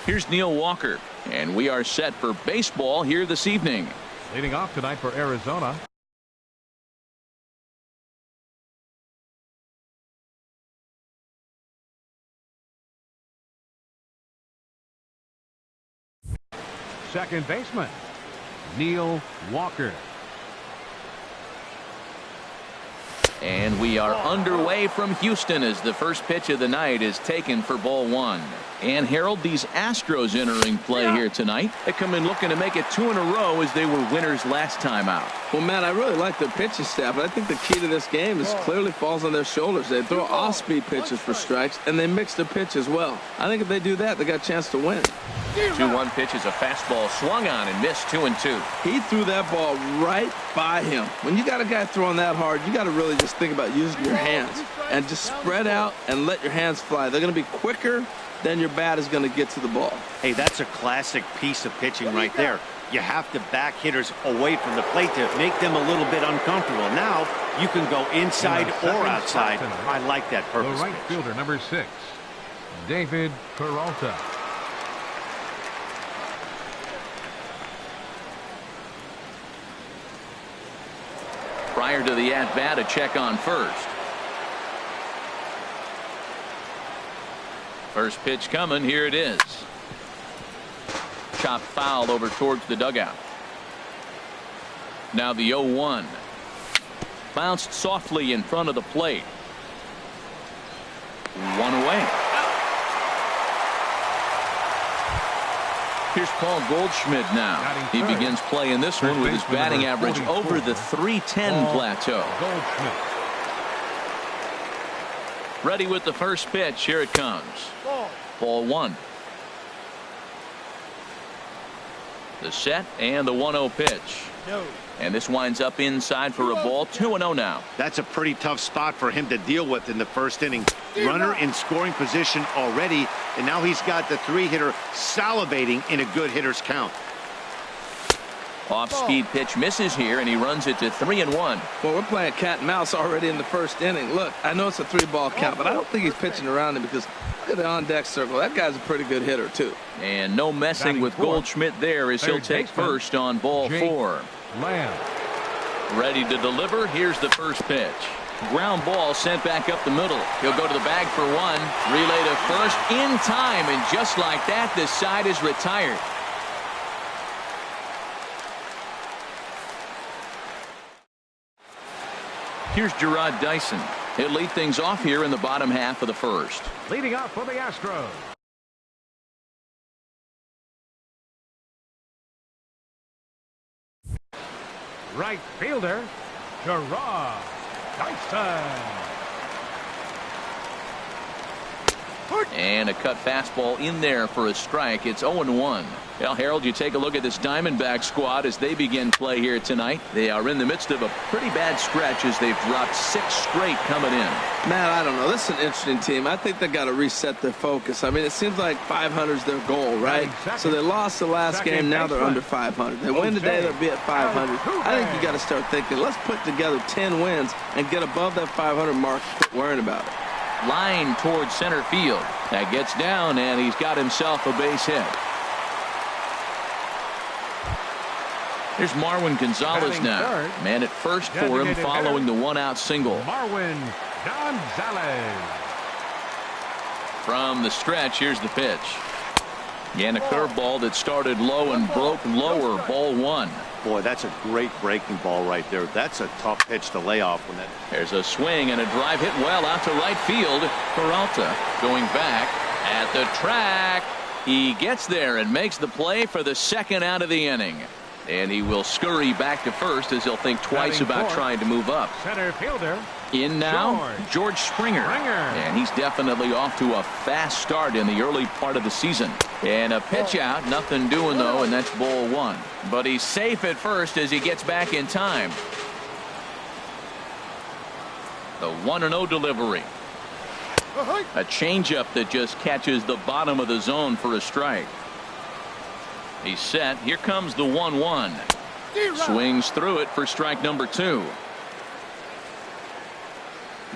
Here's Neil Walker, and we are set for baseball here this evening. Leading off tonight for Arizona. Second baseman, Neil Walker. And we are underway from Houston as the first pitch of the night is taken for ball one. And Harold, these Astros entering play here tonight. They come in looking to make it 2 in a row as they were winners last time out. Well, Matt, I really like their pitching staff, but I think the key to this game is clearly falls on their shoulders. They throw off-speed pitches for strikes, and they mix the pitch as well. I think if they do that, they got a chance to win. 2-1 pitch is a fastball swung on and missed 2-2. He threw that ball right by him. When you got a guy throwing that hard, you got to really just think about using your hands and just spread out and let your hands fly. They're going to be quicker than your bat is going to get to the ball. Hey, that's a classic piece of pitching right there. You have to back hitters away from the plate to make them a little bit uncomfortable. Now you can go inside or outside. I like that purpose. The right fielder, number 6, David Peralta. Prior to the at-bat, a check on first. First pitch coming. Here it is. Chopped foul over towards the dugout. Now the 0-1. Bounced softly in front of the plate. One away. Here's Paul Goldschmidt now. He begins playing this one with his batting average over the .310 plateau. Goldschmidt. Ready with the first pitch. Here it comes. Ball 1. The set and the 1-0 pitch. And this winds up inside for a ball. 2-0 now. That's a pretty tough spot for him to deal with in the first inning. Runner in scoring position already, and now he's got the 3-hitter salivating in a good hitter's count. Off-speed pitch misses here, and he runs it to 3-1. Well, we're playing cat and mouse already in the first inning. Look, I know it's a 3-ball count, but I don't think he's pitching around him because look at the on-deck circle. That guy's a pretty good hitter, too. And no messing with Goldschmidt there as he'll take first on ball 4. Ready to deliver. Here's the first pitch. Ground ball sent back up the middle. He'll go to the bag for 1. Relay to first in time, and just like that, the side is retired. Here's Gerard Dyson. He'll lead things off here in the bottom half of the first. Leading off for the Astros, right fielder, Gerard Dyson. And a cut fastball in there for a strike. It's 0-1. Well, Harold, you take a look at this Diamondback squad as they begin play here tonight. They are in the midst of a pretty bad stretch as they've dropped 6 straight coming in. Man, I don't know. This is an interesting team. I think they got to reset their focus. I mean, it seems like 500 is their goal, right? So they lost the last game. Now they're under 500. They win today, they'll be at 500. I think you got to start thinking, let's put together 10 wins and get above that 500 mark. Quit worrying about it. Line towards center field. That gets down, and he's got himself a base hit. Here's Marwin Gonzalez now. Man at first for him following the 1-out single. Marwin Gonzalez. From the stretch, here's the pitch. And a curveball that started low and broke lower. Ball 1. Boy, that's a great breaking ball right there. That's a tough pitch to lay off when that. There's a swing and a drive hit well out to right field. Peralta going back at the track. He gets there and makes the play for the 2nd out of the inning. And he will scurry back to first as he'll think twice about trying to move up. Center fielder. In now, George Springer. And he's definitely off to a fast start in the early part of the season. And a pitch out, nothing doing though, and that's ball 1. But he's safe at first as he gets back in time. The 1-0 delivery. A changeup that just catches the bottom of the zone for a strike. He's set. Here comes the 1-1. Swings through it for strike number 2.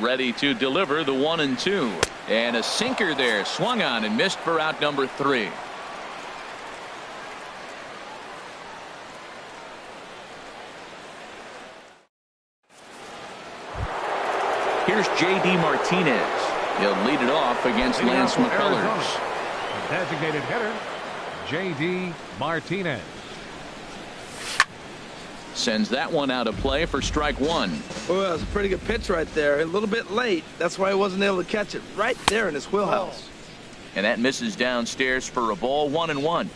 Ready to deliver the 1-2. And a sinker there. Swung on and missed for out number 3. Here's J.D. Martinez. He'll lead it off against Lance McCullers. The designated hitter, J.D. Martinez. Sends that one out of play for strike 1. Oh, that was a pretty good pitch right there. A little bit late. That's why he wasn't able to catch it right there in his wheelhouse. And that misses downstairs for a ball. 1-1.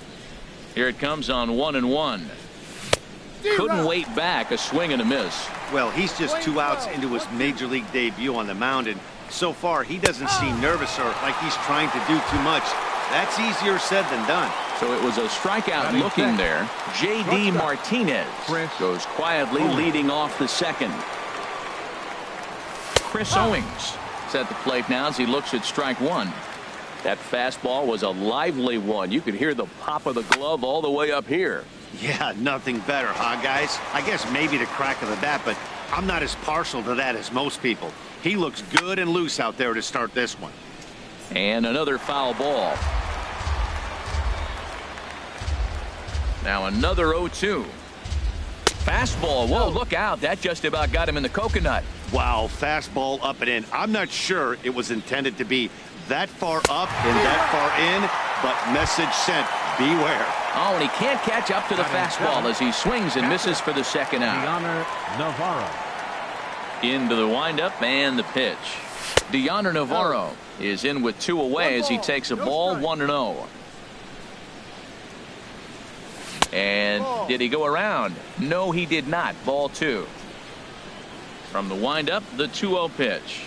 Here it comes on 1-1. Couldn't wait back. A swing and a miss. Well, he's just 2 outs into his major league debut on the mound, and so far he doesn't seem nervous or like he's trying to do too much. That's easier said than done. So it was a strikeout looking there. J.D. Martinez goes quietly leading off the second. Chris Owings is at the plate now as he looks at strike 1. That fastball was a lively one. You could hear the pop of the glove all the way up here. Yeah, nothing better, huh, guys? I guess maybe the crack of the bat, but I'm not as partial to that as most people. He looks good and loose out there to start this one. And another foul ball. Now another 0-2. Fastball. Whoa, look out. That just about got him in the coconut. Wow, fastball up and in. I'm not sure it was intended to be that far up and that far in, but message sent. Beware. Oh, and he can't catch up to the fastball as he swings and misses for the second out. Dioner Navarro. Into the windup and the pitch. Dioner Navarro is in with 2 away as he takes a ball. 1-0. And did he go around? No, he did not. Ball 2. From the windup, the 2-0 pitch.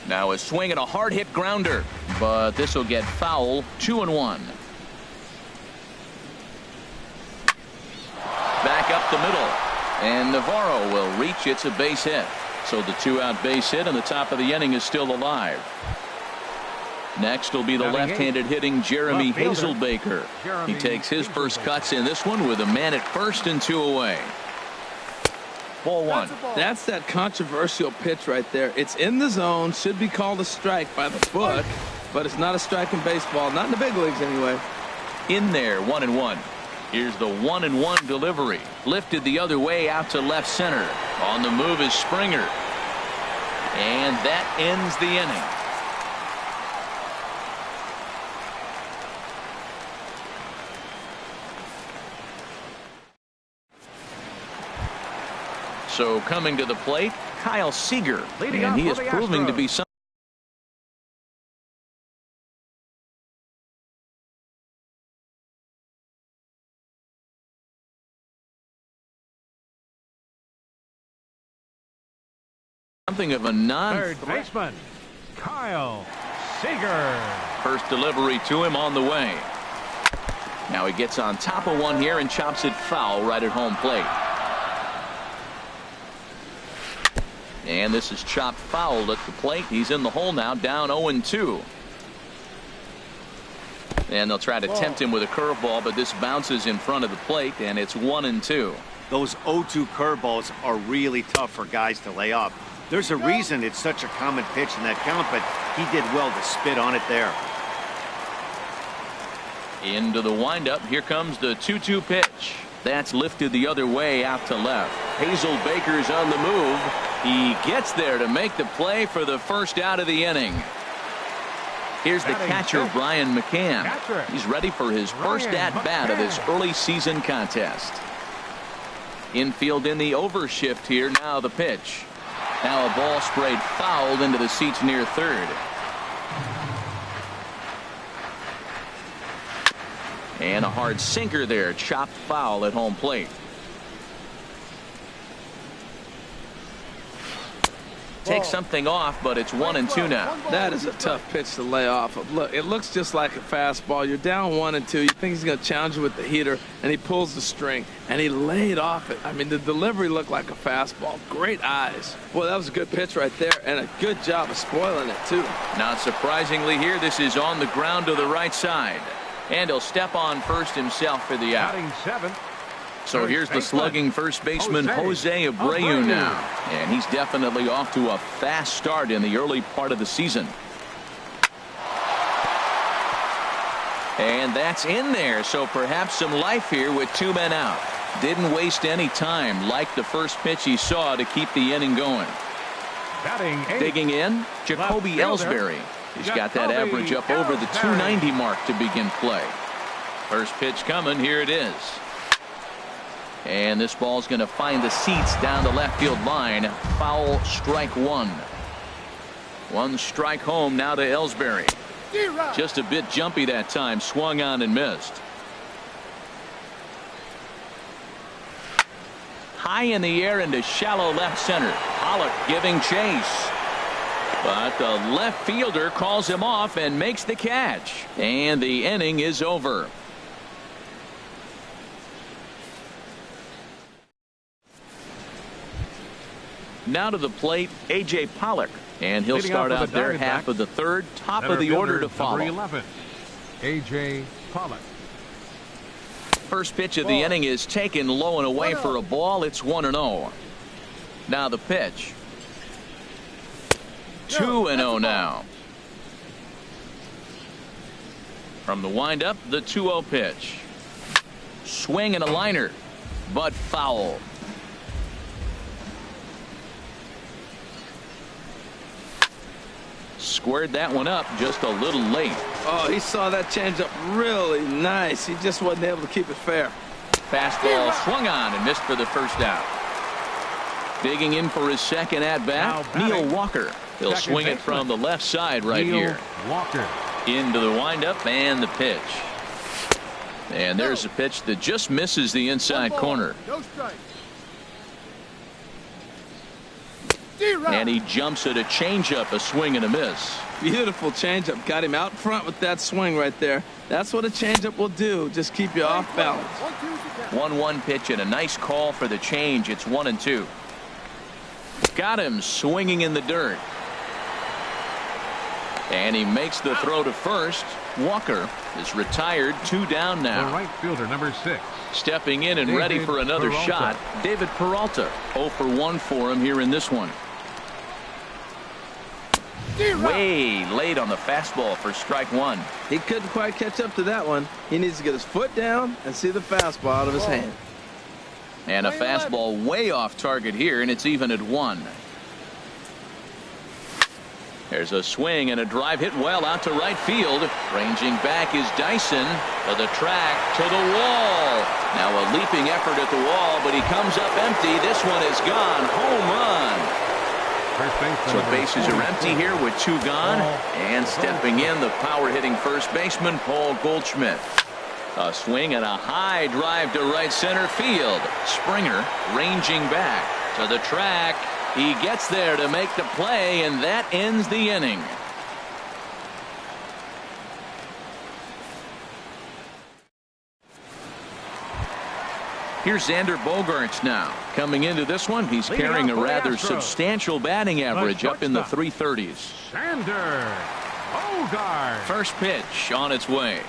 Now a swing and a hard hit grounder, but this will get foul. 2-1. Back up the middle, and Navarro will reach. It's a base hit. So the 2-out base hit and the top of the inning is still alive. Next will be the left-handed hitting Jeremy Hazelbaker. He takes his first cuts in this one with a man at first and 2 away. Ball 1. That's that controversial pitch right there. It's in the zone, should be called a strike by the book, but it's not a strike in baseball, not in the big leagues anyway. In there, 1-1. Here's the 1-1 delivery. Lifted the other way out to left center. On the move is Springer. And that ends the inning. So coming to the plate, Kyle Seager. And he is proving to be something of a Third baseman, Kyle Seager. First delivery to him on the way. Now he gets on top of one here and chops it foul right at home plate. And this is chopped foul at the plate. He's in the hole now, down 0-2. And they'll try to tempt him with a curveball, but this bounces in front of the plate, and it's 1-2. Those 0-2 curveballs are really tough for guys to lay off. There's a reason it's such a common pitch in that count, but he did well to spit on it there. Into the windup. Here comes the 2-2 pitch. That's lifted the other way out to left. Hazelbaker's on the move. He gets there to make the play for the first out of the inning. Here's the catcher, Brian McCann. He's ready for his first at-bat of this early season contest. Infield in the overshift here. Now the pitch. Now a ball sprayed fouled into the seats near third. And a hard sinker there, chopped foul at home plate. take something off, but it's 1-2 now. That is a tough pitch to lay off of. Look, it looks just like a fastball. You're down 1-2. You think he's going to challenge you with the heater, and he pulls the string, and he laid off it. I mean, the delivery looked like a fastball. Great eyes. Boy, that was a good pitch right there, and a good job of spoiling it, too. Not surprisingly here, this is on the ground to the right side. And he'll step on first himself for the out. Batting seventh. So here's the slugging first baseman Jose Abreu now. And he's definitely off to a fast start in the early part of the season. And that's in there, so perhaps some life here with 2 men out. Didn't waste any time, like the first pitch he saw, to keep the inning going. Batting eighth. Digging in, Jacoby Ellsbury. He's got that average up over the 290 mark to begin play. First pitch coming, here it is. And this ball's going to find the seats down the left field line. Foul, strike 1. 1 strike home now to Ellsbury. Just a bit jumpy that time, swung on and missed. High in the air into shallow left center. Pollock giving chase. But the left fielder calls him off and makes the catch. And the inning is over. Now to the plate, A.J. Pollock. And he'll start out their half of the third. Top of the order to follow. Number 11, A.J. Pollock. First pitch of the inning is taken low and away for a ball. It's 1-0. Now the pitch. 2-0 now. From the windup, the 2-0 pitch. Swing and a liner, but foul. Squared that one up just a little late. Oh, he saw that changeup really nice. He just wasn't able to keep it fair. Fastball swung on and missed for the first out. Digging in for his second at-bat, Neil Walker. He'll swing it from the left side right here. Walker. Into the windup and the pitch. And there's a pitch that just misses the inside corner. No strike. And he jumps at a changeup, a swing and a miss. Beautiful changeup. Got him out front with that swing right there. That's what a changeup will do. Just keep you off balance. 1-1 pitch and a nice call for the change. It's 1-2. Got him swinging in the dirt. And he makes the throw to first. Walker is retired, 2 down now. The right fielder, number 6. Stepping in and ready for another shot, David Peralta. 0 for 1 for him here in this one. Way late on the fastball for strike 1. He couldn't quite catch up to that one. He needs to get his foot down and see the fastball out of his hand. And a fastball way off target here, and it's even at 1. There's a swing and a drive hit well out to right field. Ranging back is Dyson to the track, to the wall. Now a leaping effort at the wall, but he comes up empty. This one is gone. Home run. So bases are empty here with 2 gone. And stepping in, the power hitting first baseman, Paul Goldschmidt. A swing and a high drive to right center field. Springer ranging back to the track. He gets there to make the play, and that ends the inning. Here's Xander Bogaerts now. Coming into this one, he's carrying a rather substantial batting average up in the 330s. Xander Bogaerts. First pitch on its way.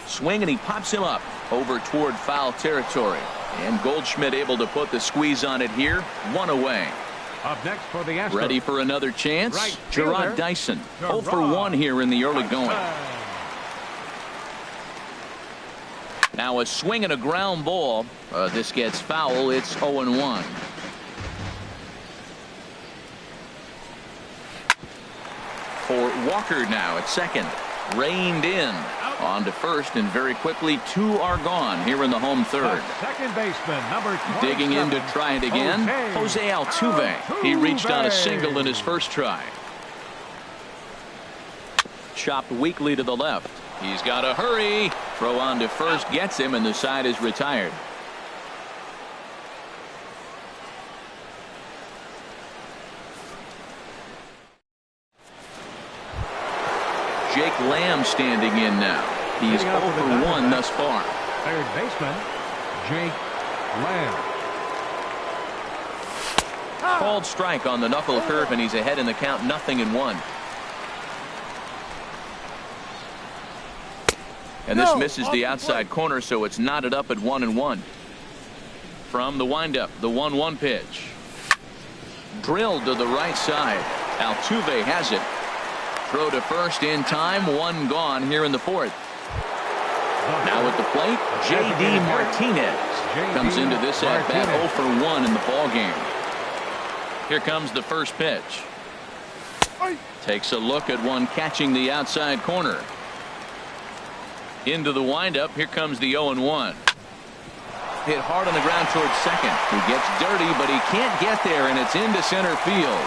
Swing, and he pops him up over toward foul territory. And Goldschmidt able to put the squeeze on it here. 1 away. Up next for the Astros. Ready for another chance. Right Gerard Dyson. 0 for 1 here in the early going. Now a swing and a ground ball. This gets foul. It's 0-1. For Walker now at second. Reined in. On to first, and very quickly 2 are gone here in the home third. Second baseman, number 27. Digging in to try it again. Jose Altuve. He reached on a single in his first try. Chopped weakly to the left. He's got to hurry. Throw on to first gets him, and the side is retired. Lamb standing in now. He's 0 for 1 thus far. Third baseman, Jake Lamb. Called strike on the knuckle curve, and he's ahead in the count, 0-1. And this misses the outside corner, so it's knotted up at 1-1. From the windup, the 1-1 pitch. Drilled to the right side. Altuve has it. Throw to first in time. One gone here in the fourth. Now at the plate, J.D. Martinez comes into this at bat 0 for 1 in the ball game. Here comes the first pitch. Takes a look at one catching the outside corner. Into the windup. Here comes the 0-1. Hit hard on the ground towards second. He gets dirty, but he can't get there, and it's into center field.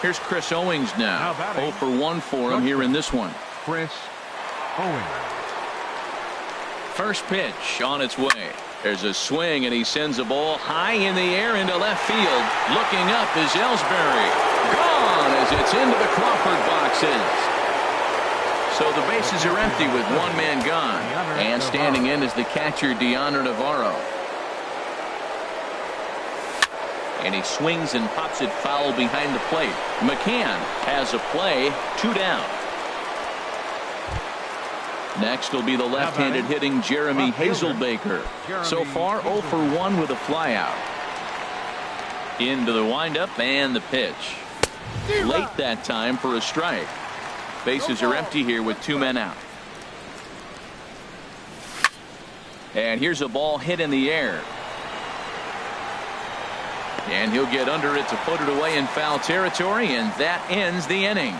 Here's Chris Owings now. 0 for 1 for him here in this one. Chris Owings. First pitch on its way. There's a swing, and he sends a ball high in the air into left field. Looking up is Ellsbury. Gone as it's into the Crawford boxes. So the bases are empty with one man gone. And standing in is the catcher, Deoner Navarro. And he swings and pops it foul behind the plate. McCann has a play, 2 down. Next will be the left-handed hitting Jeremy Hazelbaker. So far 0 for 1 with a flyout. Into the windup and the pitch. Late that time for a strike. Bases are empty here with 2 men out. And here's a ball hit in the air. And he'll get under it to put it away in foul territory, and that ends the inning.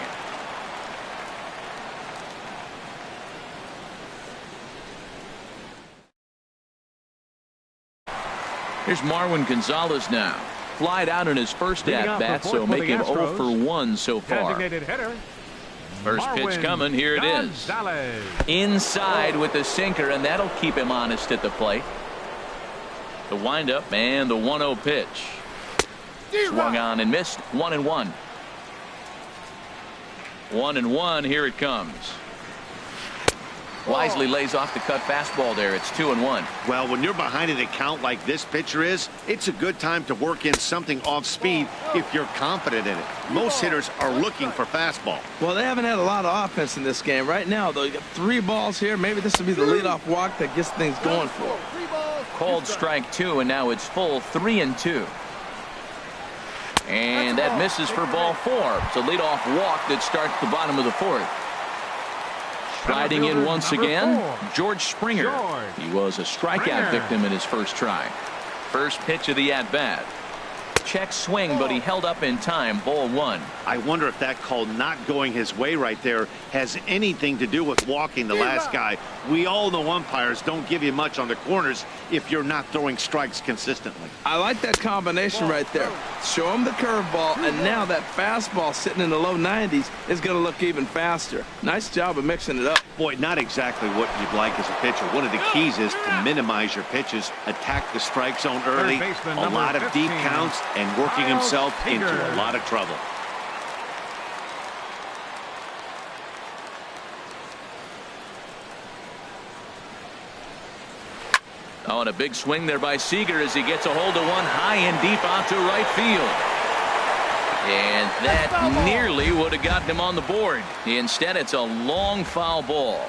Here's Marwin Gonzalez now. Flied out in his first at-bat, so making 0 for 1 so far. First pitch coming. Here it is. Inside with the sinker, and that'll keep him honest at the plate. The windup and the 1-0 pitch. Swung on and missed. 1-1. 1-1. Here it comes. Wisely lays off the cut fastball there. It's 2-1. Well, when you're behind an account like this pitcher is, it's a good time to work in something off speed if you're confident in it. Most hitters are looking for fastball. Well, they haven't had a lot of offense in this game. Right now, though, you got 3 balls here. Maybe this will be the leadoff walk that gets things going for them. Called strike 2, and now it's full 3-2. And that misses for ball 4. It's a leadoff walk that starts the bottom of the fourth. Riding in once again, George Springer. He was a strikeout victim in his first try. First pitch of the at-bat. Check swing, but he held up in time. Ball 1. I wonder if that call not going his way right there has anything to do with walking the last guy. We all know umpires don't give you much on the corners if you're not throwing strikes consistently. I like that combination right there. Show him the curveball, and now that fastball sitting in the low 90s is going to look even faster. Nice job of mixing it up. Boy, not exactly what you'd like as a pitcher. One of the keys is to minimize your pitches, attack the strike zone early, a lot of deep counts, and working himself into a lot of trouble. Oh, and a big swing there by Seager as he gets a hold of one high and deep out to right field. And that nearly would have gotten him on the board. Instead, it's a long foul ball.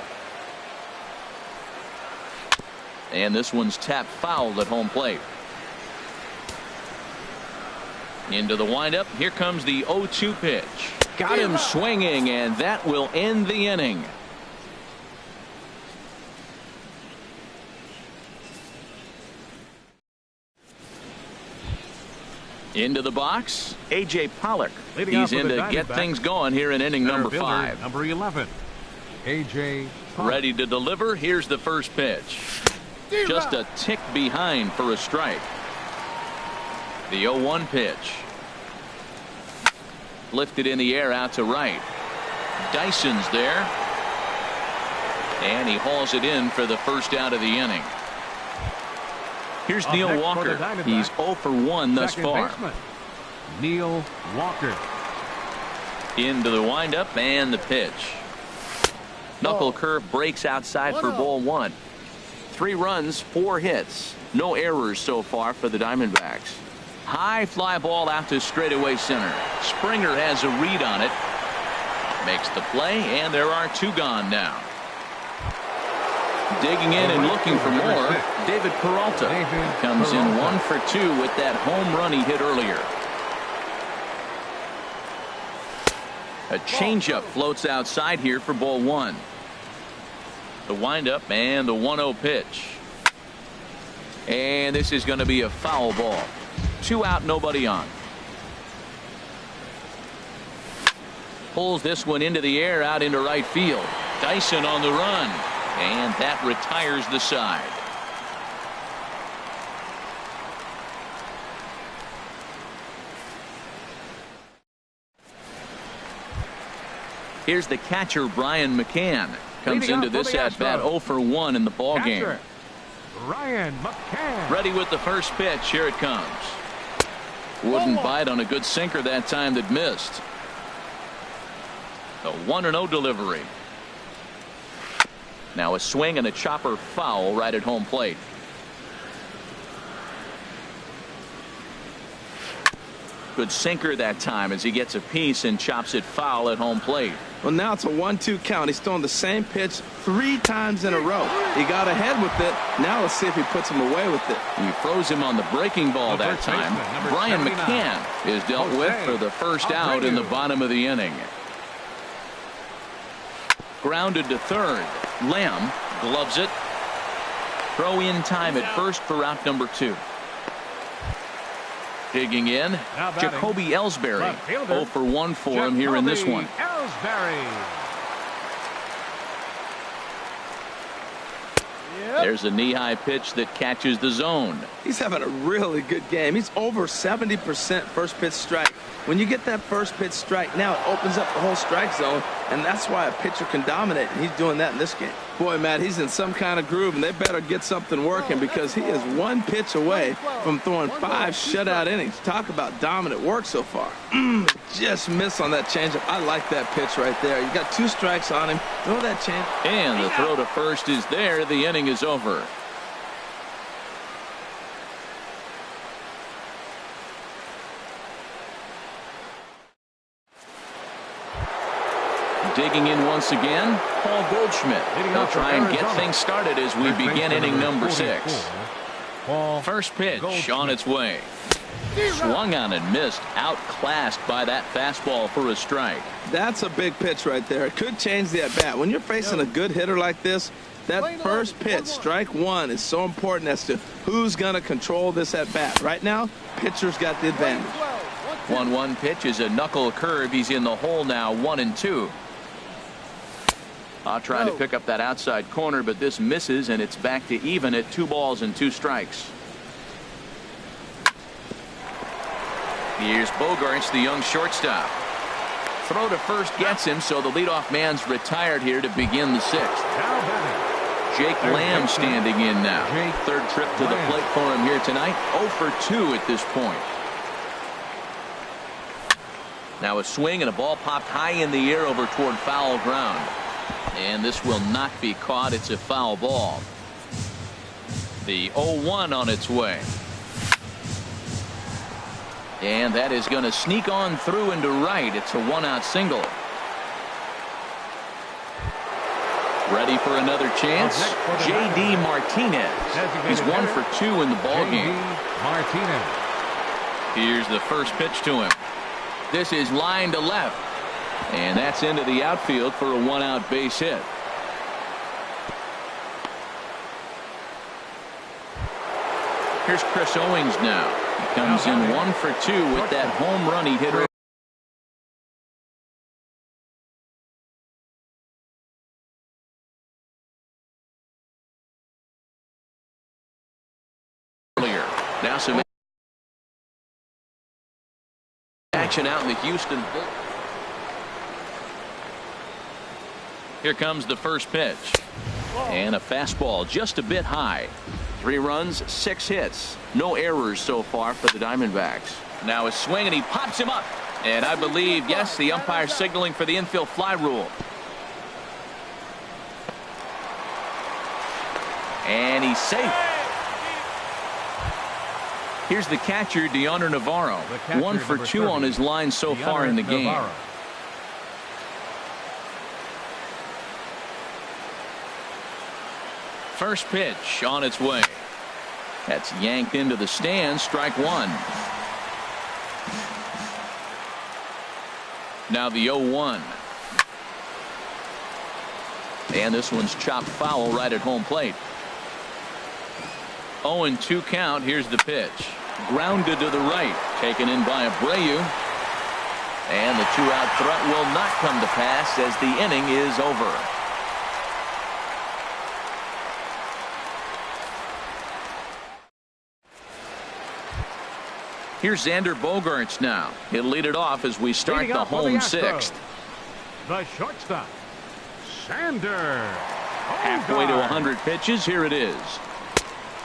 And this one's tapped foul at home plate. Into the windup. Here comes the 0-2 pitch. Got him swinging, and that will end the inning. Into the box, A.J. Pollock. He's in to get things going here in inning number 5. Number 11, A.J. Pollock. Ready to deliver. Here's the first pitch. Just a tick behind for a strike. The 0-1 pitch. Lifted in the air out to right. Dyson's there. And he hauls it in for the first out of the inning. Here's Neil Walker. He's 0 for 1 thus far. Neil Walker. Into the windup and the pitch. Knuckle curve breaks outside for ball 1. 3 runs, 4 hits. No errors so far for the Diamondbacks. High fly ball out to straightaway center. Springer has a read on it. Makes the play, and there are 2 gone now. Digging in and looking for more, David Peralta. Comes in 1 for 2 with that home run he hit earlier. A changeup floats outside here for ball 1. The windup and the 1-0 pitch. And this is going to be a foul ball. 2 out, nobody on. Pulls this one into the air out into right field. Dyson on the run. And that retires the side. Here's the catcher, Brian McCann. Comes into this at-bat 0 for 1 in the ballgame. Ryan McCann. Ready with the first pitch. Here it comes. Wouldn't bite on a good sinker that time that missed. A 1-0 delivery. Now a swing and a chopper foul right at home plate. Good sinker that time as he gets a piece and chops it foul at home plate. Well, now it's a 1-2 count. He's throwing the same pitch 3 times in a row. He got ahead with it. Now let's see if he puts him away with it. He throws him on the breaking ball that time. Brian McCann is dealt with for the first out in the bottom of the inning. Grounded to third. Lamb gloves it. Throw in time at first for out number 2. Digging in, Jacoby Ellsbury. 0 for 1 for him here in this one. There's a knee-high pitch that catches the zone. He's having a really good game. He's over 70% first pitch strike. When you get that first pitch strike, now it opens up the whole strike zone, and that's why a pitcher can dominate, and he's doing that in this game. Boy, Matt, he's in some kind of groove, and they better get something working because he is 1 pitch away from throwing 5 shutout innings. Talk about dominant work so far. Just missed on that changeup. I like that pitch right there. You got 2 strikes on him. Throw that change. And the throw to first is there. The inning is over. Digging in once again, Paul Goldschmidt. He'll try and get things started as we begin inning number 6. First pitch on its way. Swung on and missed. Outclassed by that fastball for a strike. That's a big pitch right there. It could change the at-bat. When you're facing a good hitter like this, that first pitch, strike 1, is so important as to who's going to control this at-bat. Right now, pitcher's got the advantage. 1-1 pitch is a knuckle curve. He's in the hole now, 1-2. Trying to pick up that outside corner, but this misses, and it's back to even at 2 balls and 2 strikes. Here's Bogarts, the young shortstop. Throw to first gets him, so the leadoff man's retired here to begin the 6th. Jake Lamb standing in now. 3rd trip to the plate for him here tonight. 0 for 2 at this point. Now a swing and a ball popped high in the air over toward foul ground. And this will not be caught. It's a foul ball. The 0-1 on its way. And that is going to sneak on through into right. It's a 1-out single. Ready for another chance. J.D. Martinez. He's 1 for 2 in the ballgame. Here's the first pitch to him. This is line to left. And that's into the outfield for a 1-out base hit. Here's Chris Owings now. He comes in 1 for 2 with that home run he hit earlier. Now some action out in the Houston. Here comes the first pitch. And a fastball just a bit high. 3 runs, 6 hits. No errors so far for the Diamondbacks. Now a swing, and he pops him up. And I believe, yes, the umpire signaling for the infield fly rule. And he's safe. Here's the catcher, Deoner Navarro. 1 for 2 on his line so far in the game. First pitch on its way. That's yanked into the stands. Strike 1. Now the 0-1. And this one's chopped foul right at home plate. 0-2 count. Here's the pitch. Grounded to the right. Taken in by Abreu. And the 2-out threat will not come to pass as the inning is over. Here's Xander Bogaerts now. He'll lead it off as we start the home sixth. The shortstop, Xander. Halfway to 100 pitches. Here it is.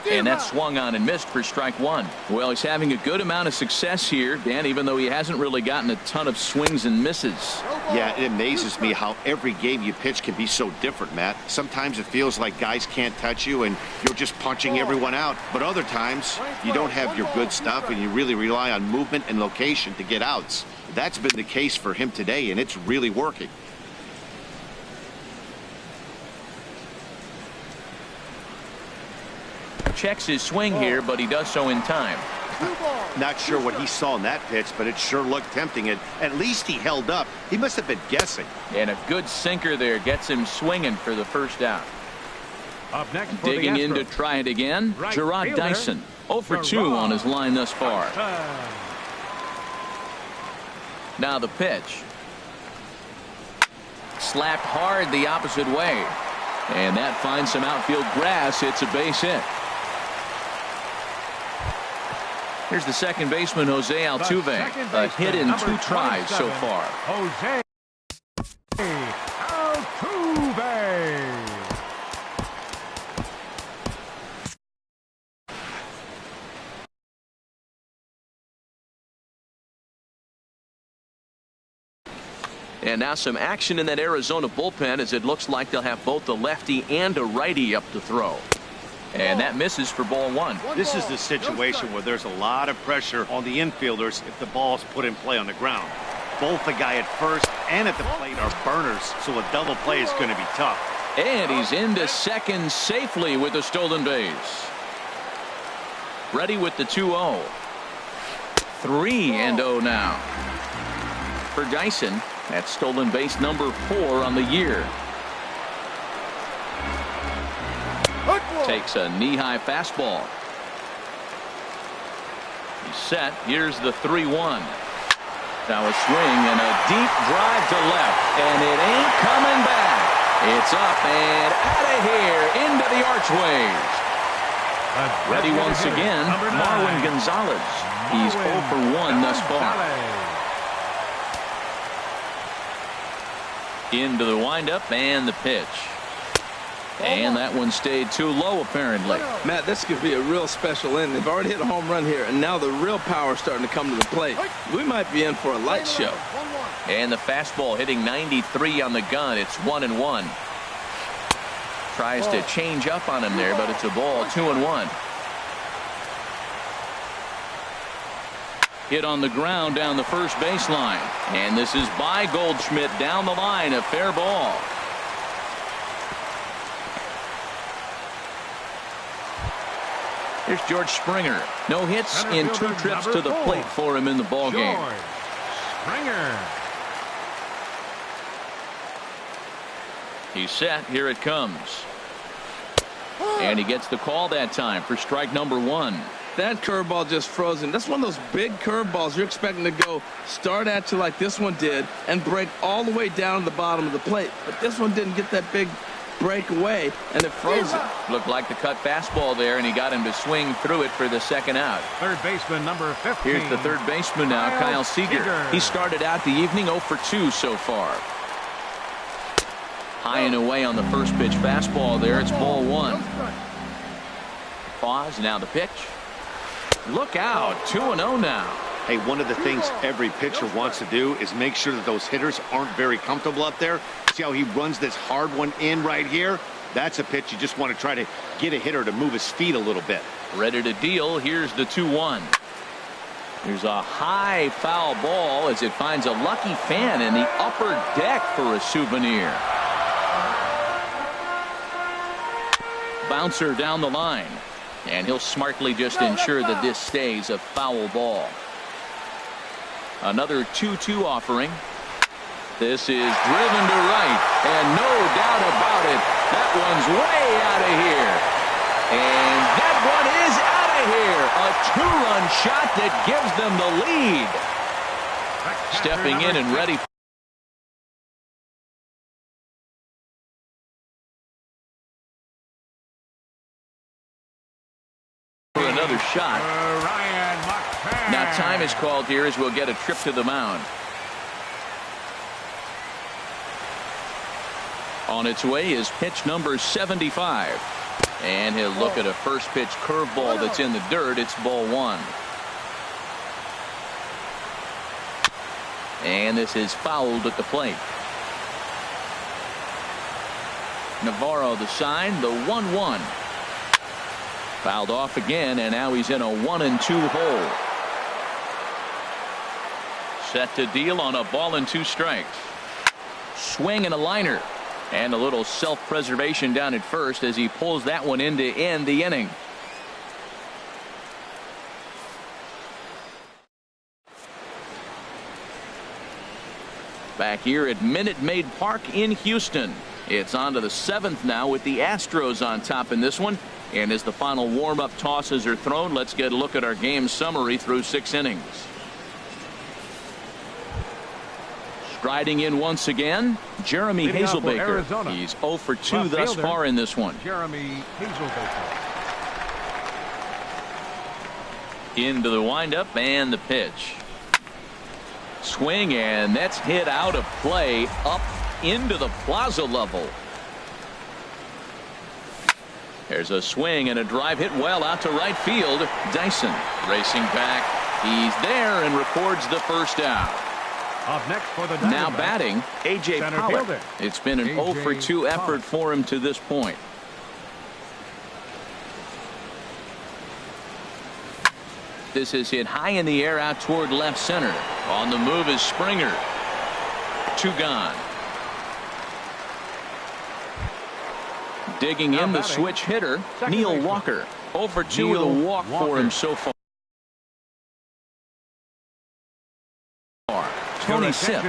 And that swung on and missed for strike 1. Well, he's having a good amount of success here, Dan, even though he hasn't really gotten a ton of swings and misses. Yeah, it amazes me how every game you pitch can be so different, Matt. Sometimes it feels like guys can't touch you and you're just punching everyone out. But other times you don't have your good stuff and you really rely on movement and location to get outs. That's been the case for him today, and it's really working. Checks his swing here, but he does so in time. Not sure what he saw in that pitch, but it sure looked tempting, and at least he held up. He must have been guessing. And a good sinker there gets him swinging for the first out. Up next for digging the in to try it again, Gerard Dyson. 0 for 2 on his line thus far. Now the pitch. Slapped hard the opposite way. And that finds some outfield grass. It's a base hit. Here's the second baseman, Jose Altuve. A hit in 2 tries so far. Jose Altuve. And now some action in that Arizona bullpen, as it looks like they'll have both a lefty and a righty up to throw. And that misses for ball 1. This is the situation where there's a lot of pressure on the infielders if the ball's put in play on the ground. Both the guy at first and at the plate are burners, so a double play is going to be tough. And he's into second safely with a stolen base. Ready with the 2-0. 3-0 now. For Dyson, that's stolen base number 4 on the year. Takes a knee-high fastball. He's set. Here's the 3-1. Now a swing and a deep drive to left, and it ain't coming back. It's up and out of here into the archways. Ready once again, Marwin Gonzalez. He's 0 for 1 thus far. Into the windup and the pitch. And that one stayed too low, apparently. Matt, this could be a real special inning. They've already hit a home run here, and now the real power is starting to come to the plate. We might be in for a light show. And the fastball hitting 93 on the gun. It's 1-1. Tries to change up on him there, but it's a ball. 2-1. Hit on the ground down the first baseline. And this is by Goldschmidt down the line. A fair ball. Here's George Springer. No hits in 2 trips to the plate for him in the ballgame. Springer. He's set. Here it comes. And he gets the call that time for strike number 1. That curveball just frozen. That's one of those big curveballs you're expecting to go start at you like this one did and break all the way down to the bottom of the plate. But this one didn't get that big break away, and it froze it. Looked like the cut fastball there, and he got him to swing through it for the second out. Third baseman number 15. Here's the third baseman now, Kyle Seager. He started out the evening 0 for 2 so far. High and away on the first pitch fastball there. It's ball 1. Pause. Now the pitch. Look out. 2-0 now. Hey, one of the things every pitcher wants to do is make sure that those hitters aren't very comfortable up there. See how he runs this hard one in right here? That's a pitch you just want to try to get a hitter to move his feet a little bit. Ready to deal. Here's the 2-1. There's a high foul ball as it finds a lucky fan in the upper deck for a souvenir. Bouncer down the line. And he'll smartly just ensure that this stays a foul ball. Another 2-2 offering. This is driven to right, and no doubt about it, that one's way out of here. And that one is out of here. A 2-run shot that gives them the lead. Stepping in and ready for another shot. Now time is called here as we'll get a trip to the mound. On its way is pitch number 75. And he'll look at a first pitch curveball that's in the dirt. It's ball 1. And this is fouled at the plate. Navarro the sign, the 1-1. Fouled off again, and now he's in a 1-2 hole. Set to deal on a ball and 2 strikes. Swing and a liner. And a little self-preservation down at first as he pulls that one in to end the inning. Back here at Minute Maid Park in Houston. It's on to the 7th now with the Astros on top in this one. And as the final warm-up tosses are thrown, let's get a look at our game summary through 6 innings. Striding in once again, Jeremy Hazelbaker. He's 0 for 2 thus far in this one. Jeremy Hazelbaker. Into the windup and the pitch. Swing, and that's hit out of play up into the plaza level. There's a swing and a drive hit well out to right field. Dyson racing back. He's there and records the first out. Up next for the now batting, A.J. Pollock. Fielder. It's been an 0 for 2 effort for him to this point. This is hit high in the air out toward left center. On the move is Springer. 2 gone. Digging in the switch hitter, Neil Walker. 0 for 2 with a walk for him so far. Tony Sipp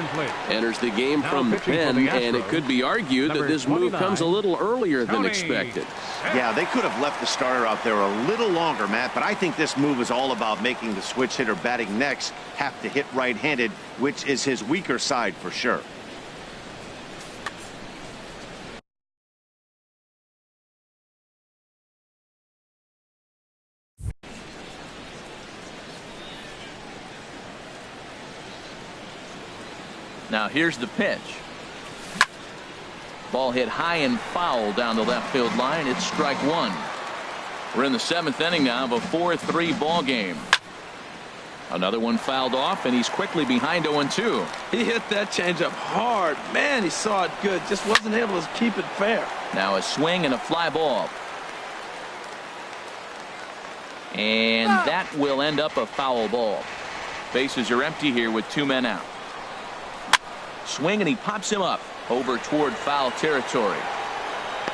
enters the game from the pen, and it could be argued that this move comes a little earlier than expected. Yeah, they could have left the starter out there a little longer, Matt, but I think this move is all about making the switch hitter batting next have to hit right-handed, which is his weaker side for sure. Now here's the pitch. Ball hit high and foul down the left field line. It's strike 1. We're in the 7th inning now of a 4-3 ball game. Another one fouled off, and he's quickly behind 0-2. He hit that changeup hard. Man, he saw it good. Just wasn't able to keep it fair. Now a swing and a fly ball. And that will end up a foul ball. Bases are empty here with 2 men out. Swing, and he pops him up over toward foul territory.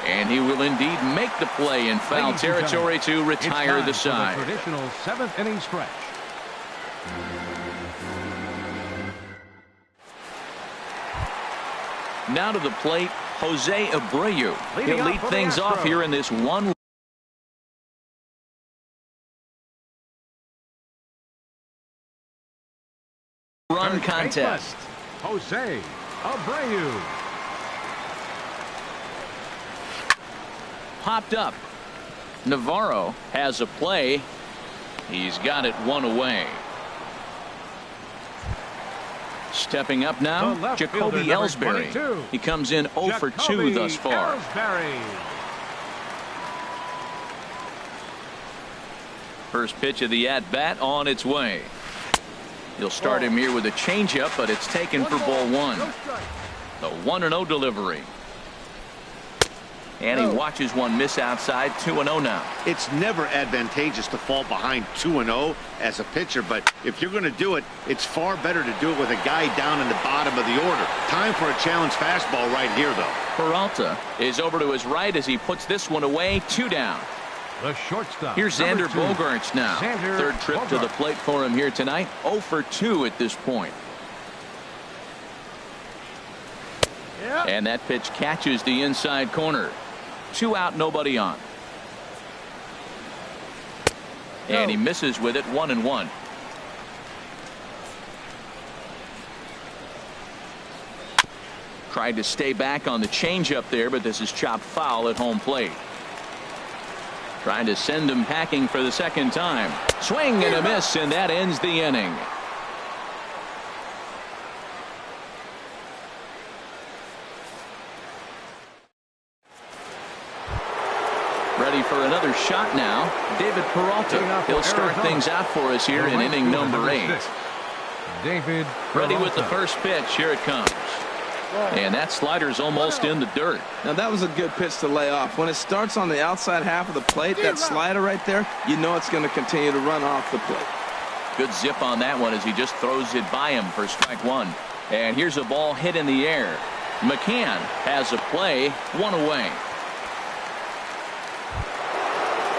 And he will indeed make the play in foul territory to retire the side. The traditional 7th inning stretch. Now to the plate, Jose Abreu. He'll lead things off here in this 1-run contest. Jose Abreu. Popped up. Navarro has a play. He's got it 1 away. Stepping up now, Jacoby Ellsbury. He comes in 0 for 2 thus far. First pitch of the at-bat on its way. He'll start him here with a changeup, but it's taken for ball one. The 1-0 delivery. And he watches one miss outside. 2-0 now. It's never advantageous to fall behind 2-0 as a pitcher, but if you're going to do it, it's far better to do it with a guy down in the bottom of the order. Time for a challenge fastball right here, though. Peralta is over to his right as he puts this one away. 2 down. The shortstop. Here's Xander Bogaerts now. Third trip to the plate for him here tonight. 0 for 2 at this point. And that pitch catches the inside corner. 2 out, nobody on. And he misses with it. 1-1. Tried to stay back on the changeup there, but this is chopped foul at home plate. Trying to send him packing for the second time. Swing and a miss, and that ends the inning. Ready for another shot now. David Peralta. He'll start things out for us here in inning number 8. David Peralta. Ready with the first pitch. Here it comes. And that slider's almost in the dirt. Now that was a good pitch to lay off. When it starts on the outside half of the plate, that slider right there, you know it's going to continue to run off the plate. Good zip on that one as he just throws it by him for strike 1. And here's a ball hit in the air. McCann has a play, 1 away.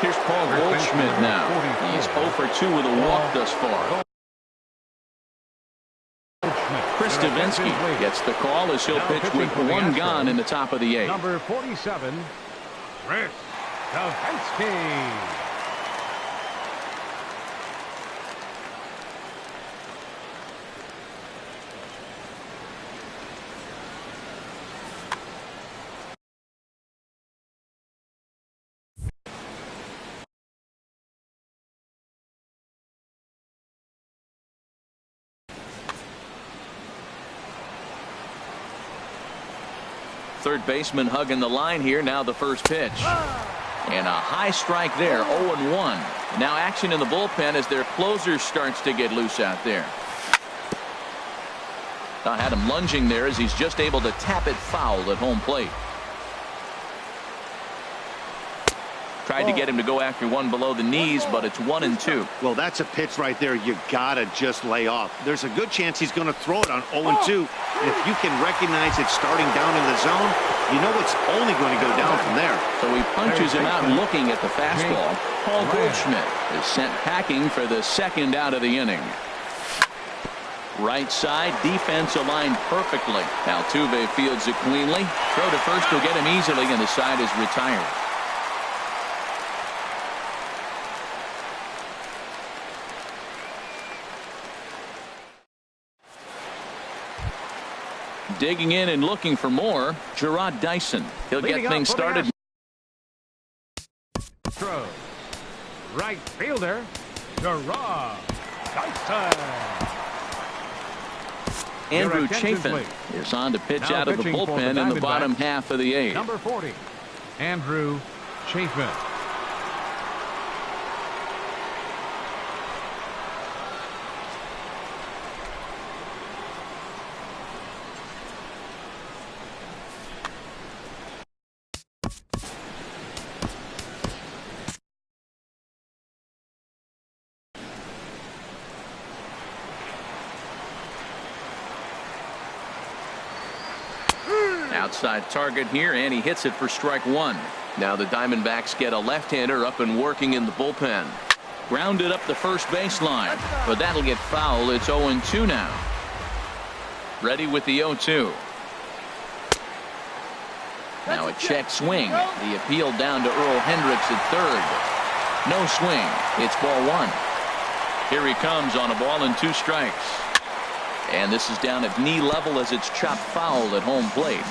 Here's Paul Goldschmidt now. He's 0 for 2 with a walk thus far. Chris Davinsky gets the call as he'll pitch with 1 gone in the top of the 8th. Number 47, Chris Davinsky. Third baseman hugging the line here. Now the first pitch. And a high strike there. 0-1. Now action in the bullpen as their closer starts to get loose out there. I had him lunging there as he's just able to tap it foul at home plate. Tried to get him to go after one below the knees, but it's 1-2. Well, that's a pitch right there you gotta just lay off. There's a good chance he's going to throw it on 0-2. And if you can recognize it starting down in the zone, you know it's only going to go down from there. So he punches him out looking at the fastball. Paul Goldschmidt is sent packing for the second out of the inning. Right side, defense aligned perfectly. Altuve fields it cleanly. Throw to first will get him easily, and the side is retired. Digging in and looking for more, Gerard Dyson. He'll get things started. Throw. Right fielder, Gerard Dyson. Andrew Chafin is on to pitch out of the bullpen in the bottom half of the 8th. Number 40, Andrew Chafin. Outside target here, and he hits it for strike 1. Now the Diamondbacks get a left-hander up and working in the bullpen. Grounded up the first baseline, but that'll get foul. It's 0-2 now. Ready with the 0-2. Now a check swing. The appeal down to Earl Hendricks at third. No swing. It's ball 1. Here he comes on a ball and 2 strikes. And this is down at knee level as it's chopped foul at home plate.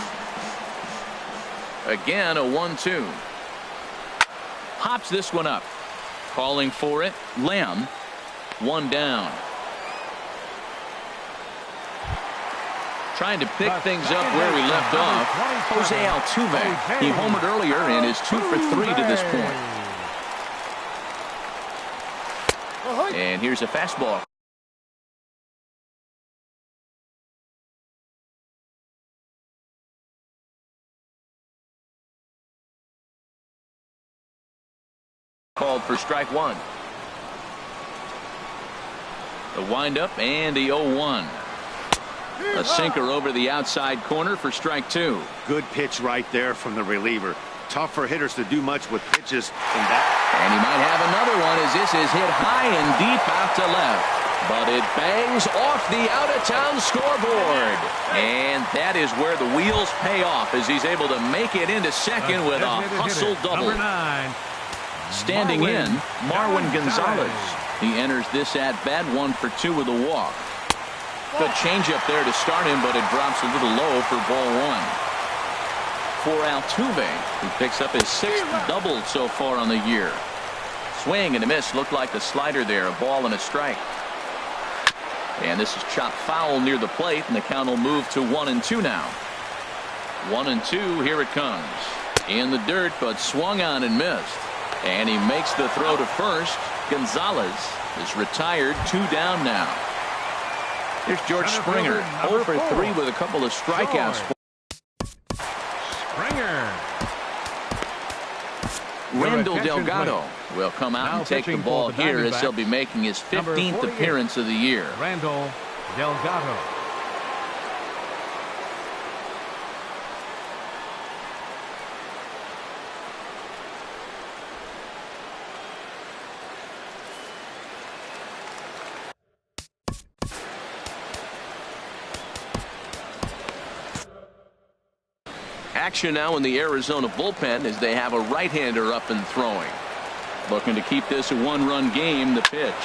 Again, a 1-2. Hops this one up. Calling for it, Lamb. 1 down. Trying to pick things up where we left off. Jose Altuve. He homered earlier and is 2 for 3 to this point. And here's a fastball. called for strike one. The windup and the 0-1. A sinker over the outside corner for strike two. Good pitch right there from the reliever. Tough for hitters to do much with pitches in that. And he might have another one as this is hit high and deep out to left. But it bangs off the out-of-town scoreboard. And that is where the wheels pay off as he's able to make it into second with a hustle double. Standing in, Marwin Gonzalez. He enters this at-bat 1 for 2 with a walk. Good changeup there to start him, but it drops a little low for ball one. For Altuve, who picks up his 6th double so far on the year. Swing and a miss, looked like the slider there, a ball and a strike. And this is chopped foul near the plate, and the count will move to 1-2 now. 1-2, here it comes. In the dirt, but swung on and missed. And he makes the throw to first. Gonzalez is retired, 2 down now. Here's George Springer, 0 for 3 with a couple of strikeouts. Springer. Randall Delgado will come out and take the ball here as he'll be making his 15th appearance of the year. Randall Delgado. Action now in the Arizona bullpen as they have a right-hander up and throwing. Looking to keep this a 1-run game. The pitch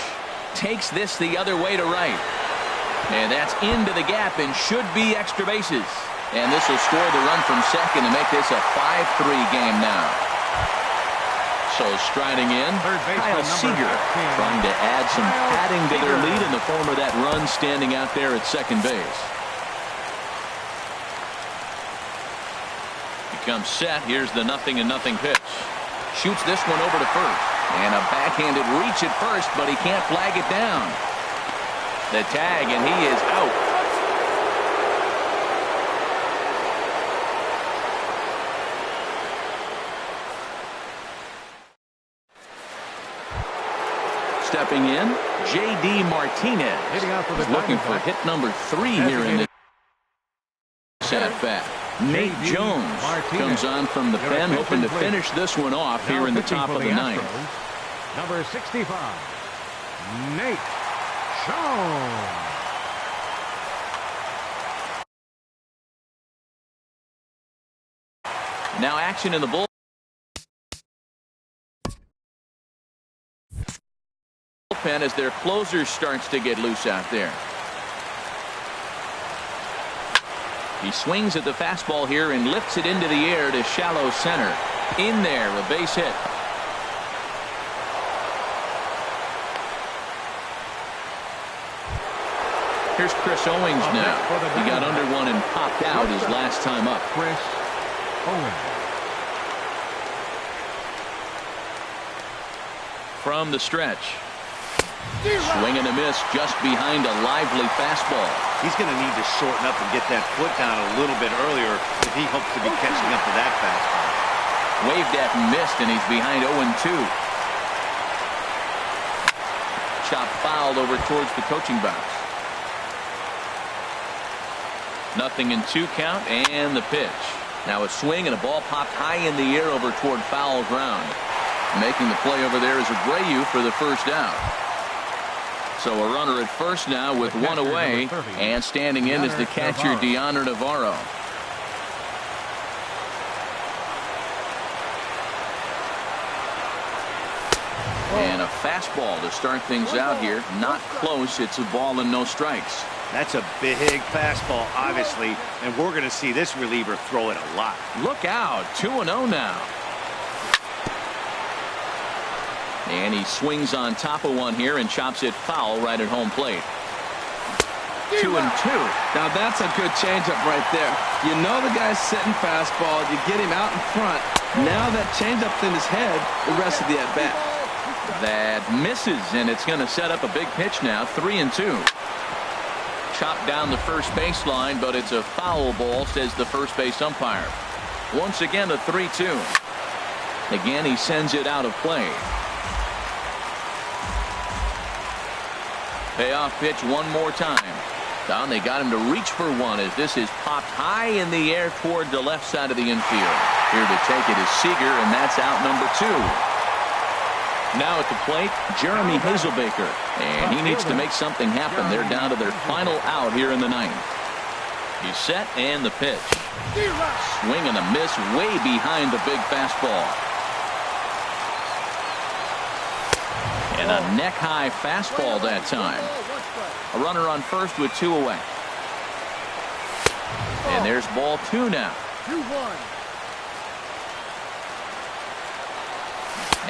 takes this the other way to right. And that's into the gap and should be extra bases. And this will score the run from second to make this a 5-3 game now. So striding in, Kyle Seager trying to add some padding to their lead in the form of that run standing out there at second base. Comes set. Here's the 0-0 pitch. Shoots this one over to first. And a backhanded reach at first, but he can't flag it down. The tag, and he is out. Stepping in, J.D. Martinez. He's looking for hit number 3 here in this at-bat. Nate Jones comes on from the pen, hoping to finish this one off here in the top of the 9th. Number 65, Nate Jones. Now action in the bullpen as their closer starts to get loose out there. He swings at the fastball here and lifts it into the air to shallow center. In there, a base hit. Here's Chris Owings now. He got under one and popped out his last time up. Chris Owings. From the stretch. Swing and a miss just behind a lively fastball. He's going to need to shorten up and get that foot down a little bit earlier if he hopes to be catching up to that fastball. Waved at and missed, and he's behind 0-2. Chop fouled over towards the coaching box. 0-2 count, and the pitch. Now a swing and a ball popped high in the air over toward foul ground. Making the play over there is Abreu for the first out. So a runner at first now with one away, and standing in is the catcher Deoner Navarro. And a fastball to start things out here. Not close. It's a ball and no strikes. That's a big fastball, obviously, and we're going to see this reliever throw it a lot. Look out, 2-0 now. And he swings on top of one here and chops it foul right at home plate. 2-2. Now that's a good changeup right there. You know the guy's sitting fastball. You get him out in front. Now that changeup's in his head the rest of the at-bat. That misses, and it's going to set up a big pitch now. 3-2. Chopped down the first baseline, but it's a foul ball, says the first base umpire. Once again, a 3-2. Again, he sends it out of play. Payoff pitch one more time. Down, they got him to reach for one as this is popped high in the air toward the left side of the infield. Here to take it is Seager, and that's out number 2. Now at the plate, Jeremy Hazelbaker. And he needs to make something happen. They're down to their final out here in the 9th. He's set, and the pitch. Swing and a miss way behind the big fastball. And a neck-high fastball that time. A runner on first with 2 away. And there's ball 2 now. 2-1.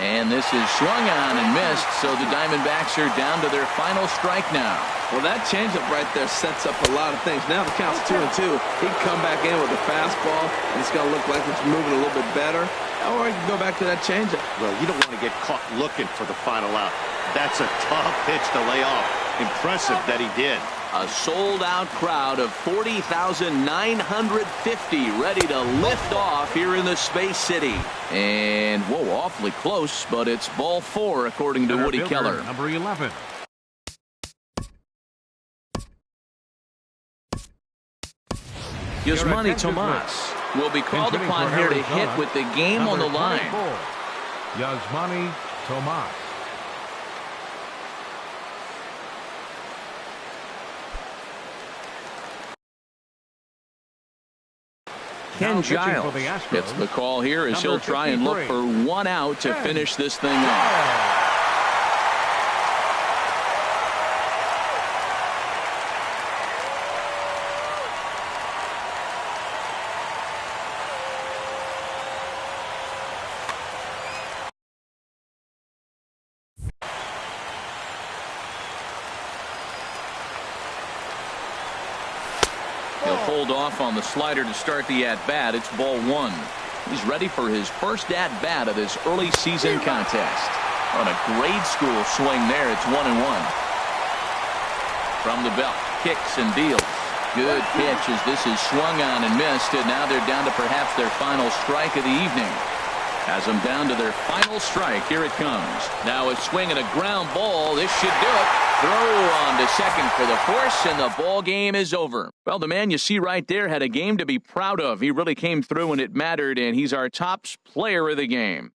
And this is swung on and missed, so the Diamondbacks are down to their final strike now. Well, that changeup right there sets up a lot of things. Now the count's 2-2. He can come back in with a fastball, and it's going to look like it's moving a little bit better. Or he can go back to that changeup. Well, you don't want to get caught looking for the final out. That's a tough pitch to lay off. Impressive that he did. A sold-out crowd of 40,950 ready to lift off here in the Space City. And, whoa, awfully close, but it's ball 4 according to Woody Keller. Number 11. Yasmani Tomas will be called upon here to hit with the game on the line. Yasmani Tomas. Ken Giles gets the call here as he'll try and look for one out to finish this thing off. Hold off on the slider to start the at-bat. It's ball 1. He's ready for his first at-bat of this early season contest. On a grade school swing there, it's 1-1. From the belt, kicks and deals. Good pitch as this is swung on and missed, and now they're down to perhaps their final strike of the evening. Has them down to their final strike. Here it comes. Now a swing and a ground ball. This should do it. Throw on to second for the force, and the ball game is over. Well, the man you see right there had a game to be proud of. He really came through when it mattered, and he's our top player of the game.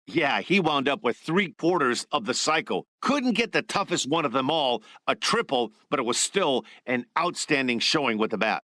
Yeah, he wound up with 3/4 of the cycle. Couldn't get the toughest one of them all, a triple, but it was still an outstanding showing with the bat.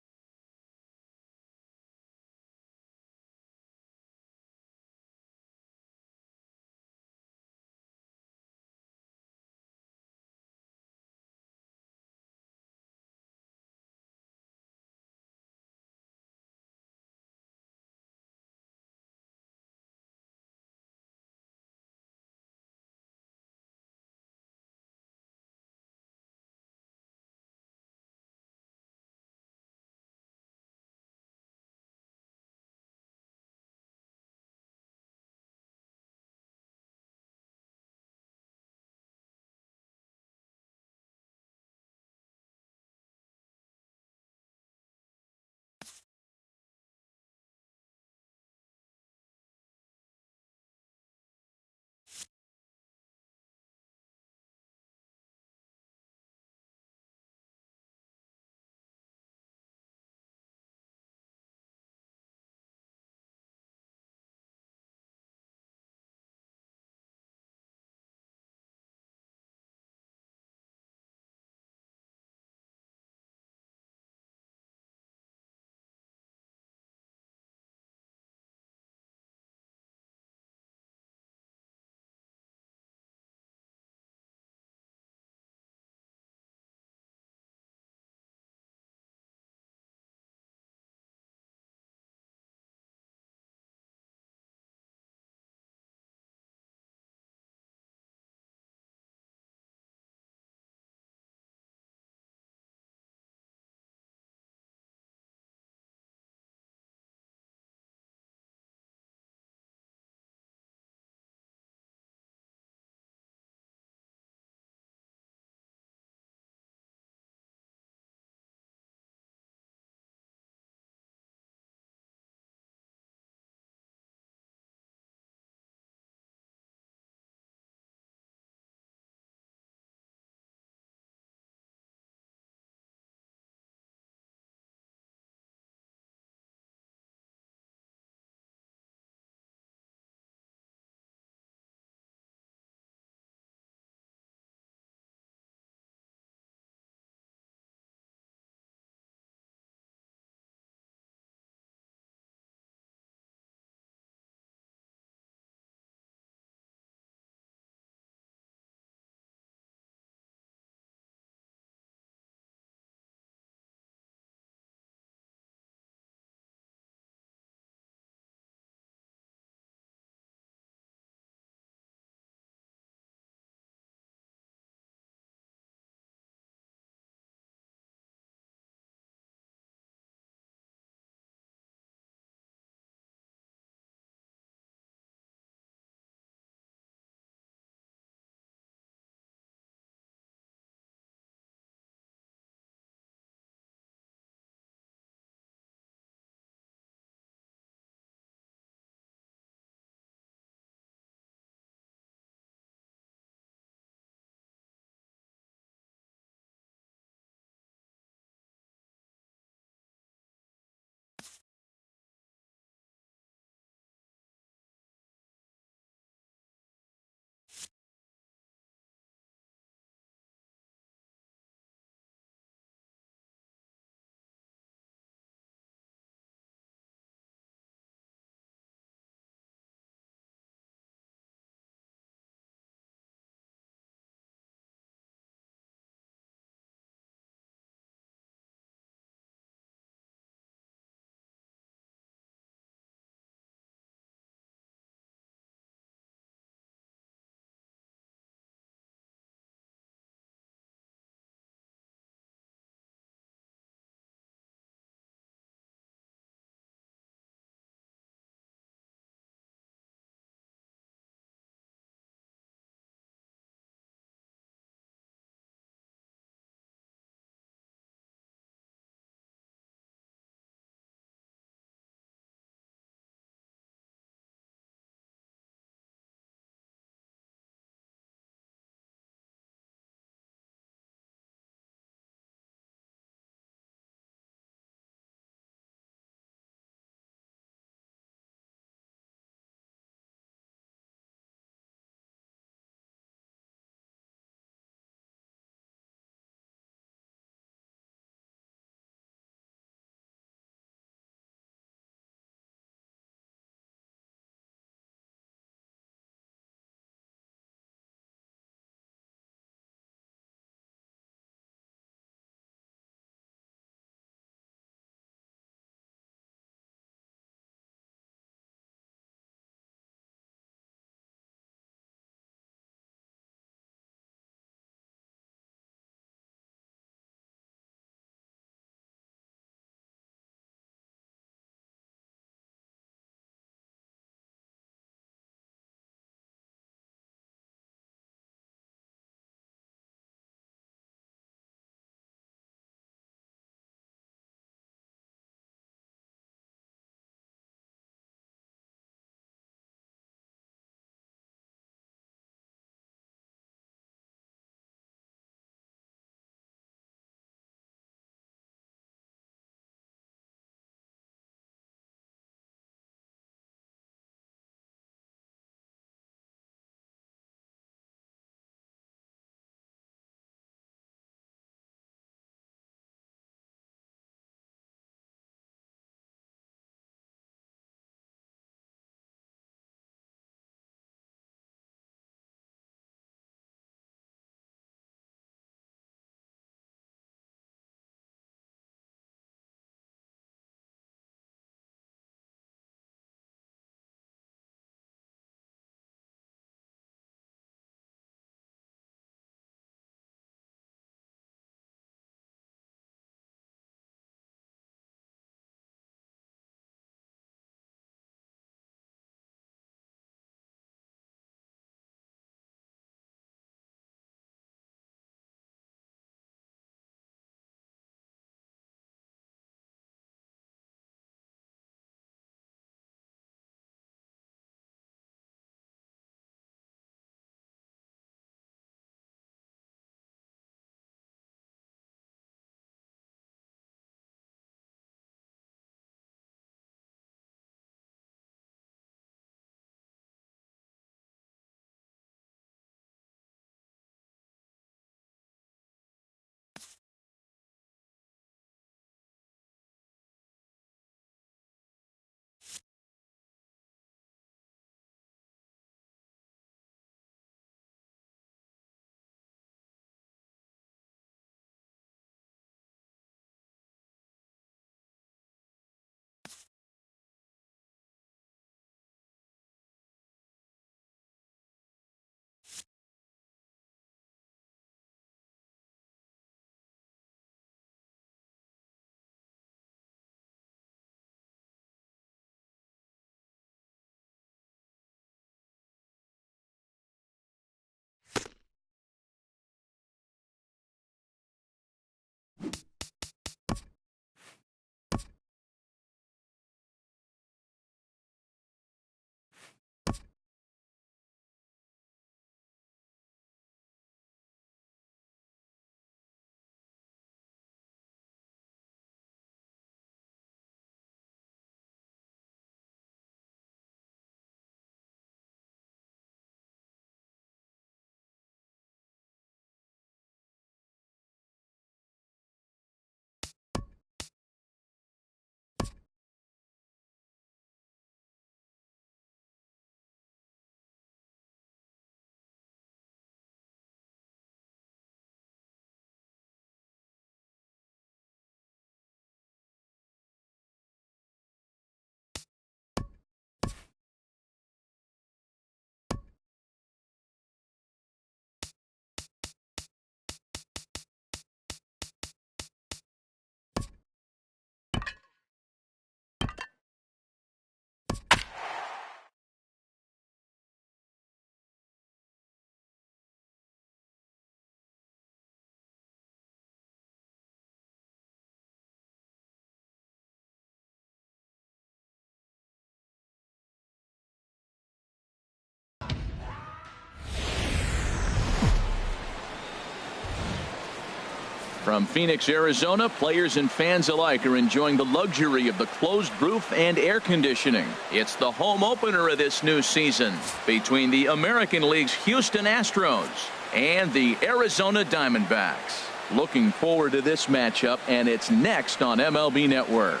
From Phoenix, Arizona, players and fans alike are enjoying the luxury of the closed roof and air conditioning. It's the home opener of this new season between the American League's Houston Astros and the Arizona Diamondbacks. Looking forward to this matchup, and it's next on MLB Network.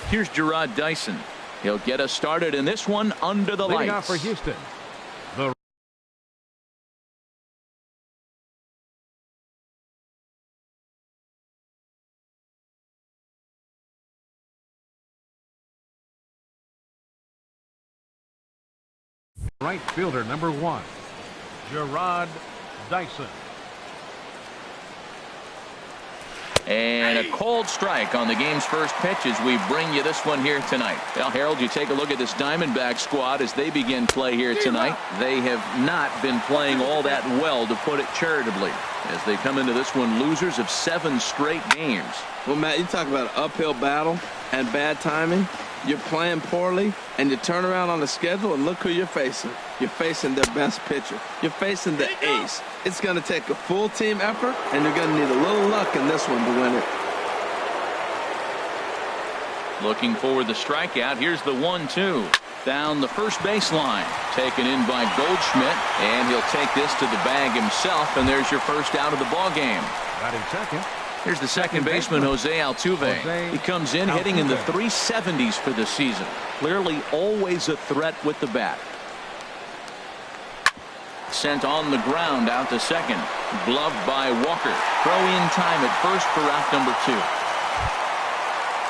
Here's Gerard Dyson. He'll get us started in this one under the lights. Leading off for Houston, the right fielder, number 1, Gerard Dyson. And a cold strike on the game's first pitch as we bring you this one here tonight. Well, Harold, you take a look at this Diamondback squad as they begin play here tonight. They have not been playing all that well, to put it charitably, as they come into this one losers of 7 straight games. Well, Matt, you talk about an uphill battle and bad timing. You're playing poorly, and you turn around on the schedule, and look who you're facing. You're facing their best pitcher. You're facing the ace. It's going to take a full team effort, and you're going to need a little luck in this one to win it. Looking for the strikeout. Here's the 1-2. Down the first baseline. Taken in by Goldschmidt, and he'll take this to the bag himself, and there's your first out of the ball game. Batting second. Here's the second baseman, Jose Altuve. He comes in hitting in the 370s for the season. Clearly always a threat with the bat. Sent on the ground out to second. Gloved by Walker. Throw in time at first for out number 2.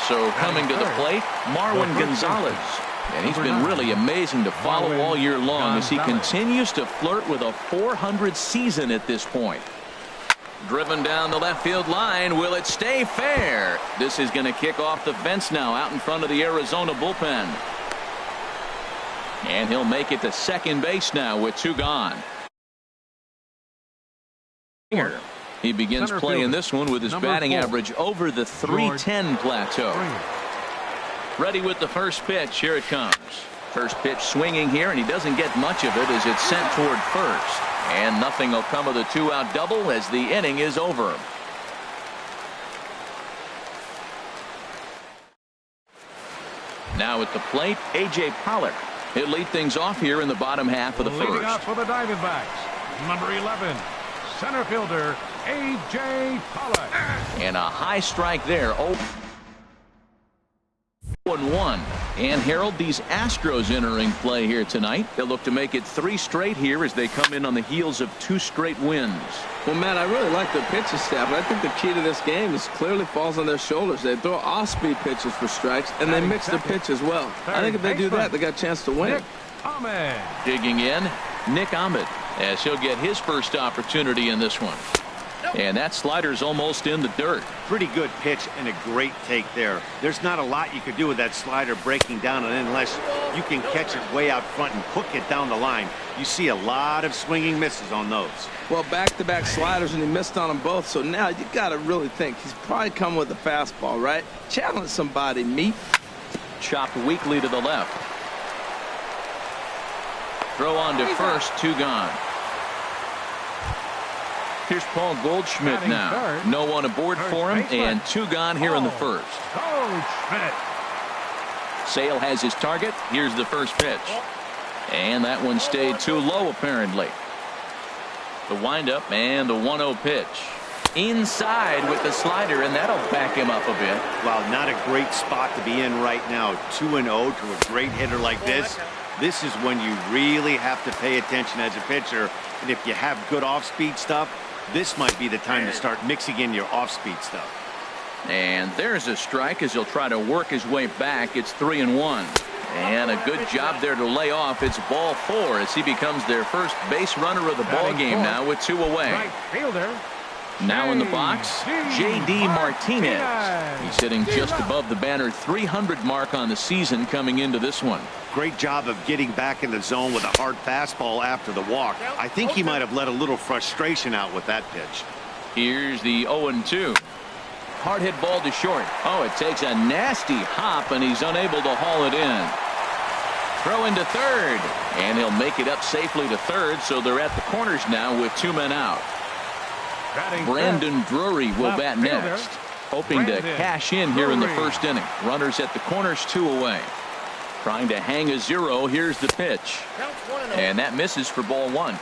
So coming to the plate, Marwin Gonzalez. And he's been really amazing to follow all year long as he continues to flirt with a .400 season at this point. Driven down the left field line. Will it stay fair? This is going to kick off the fence now out in front of the Arizona bullpen. And he'll make it to second base now with 2 gone. Here he begins playing this one with his batting average over the .310 plateau. Ready with the first pitch. Here it comes. First pitch swinging here, and he doesn't get much of it as it's sent toward first. And nothing will come of the 2-out double as the inning is over. Now at the plate, A.J. Pollock. He'll lead things off here in the bottom half of the first. Leading off for the Diamondbacks, number 11, center fielder A.J. Pollock. And a high strike there. 0-1. And Harold, these Astros entering play here tonight. They'll look to make it 3 straight here as they come in on the heels of 2 straight wins. Well, Matt, I really like their pitching staff, but I think the key to this game is clearly falls on their shoulders. They throw off-speed pitches for strikes, and they mix the pitch as well. I think if they do that, they got a chance to win. Digging in, Nick Ahmed, as he'll get his first opportunity in this one. And that slider's almost in the dirt. Pretty good pitch and a great take there. There's not a lot you could do with that slider breaking down, and unless you can catch it way out front and hook it down the line, you see a lot of swinging misses on those. Well, back-to-back sliders, and he missed on them both. So now you got to really think he's probably coming with a fastball, right? Challenge somebody, meat. Chopped weakly to the left. Throw on to first, 2 gone. Here's Paul Goldschmidt now. No one aboard for him, and 2 gone here in the first. Goldschmidt. Sale has his target. Here's the first pitch. And that one stayed too low, apparently. The windup and the 1-0 pitch. Inside with the slider, and that'll back him up a bit. Wow, not a great spot to be in right now. 2-0 to a great hitter like this. This is when you really have to pay attention as a pitcher. And if you have good off-speed stuff, this might be the time to start mixing in your off-speed stuff. And there's a strike as he'll try to work his way back. It's 3-1. And a good job there to lay off. It's ball 4 as he becomes their first base runner of the ball game now with 2 away. Right fielder. Now in the box, J.D. Martinez. He's sitting just above the banner 300 mark on the season coming into this one. Great job of getting back in the zone with a hard fastball after the walk. I think he might have let a little frustration out with that pitch. Here's the 0-2. Hard hit ball to short. Oh, it takes a nasty hop, and he's unable to haul it in. Throw into third, and he'll make it up safely to third, so they're at the corners now with 2 men out. Brandon Drury will bat next, hoping to cash in here in the first inning. Runners at the corners, 2 away. Trying to hang a 0. Here's the pitch. And that misses for ball 1.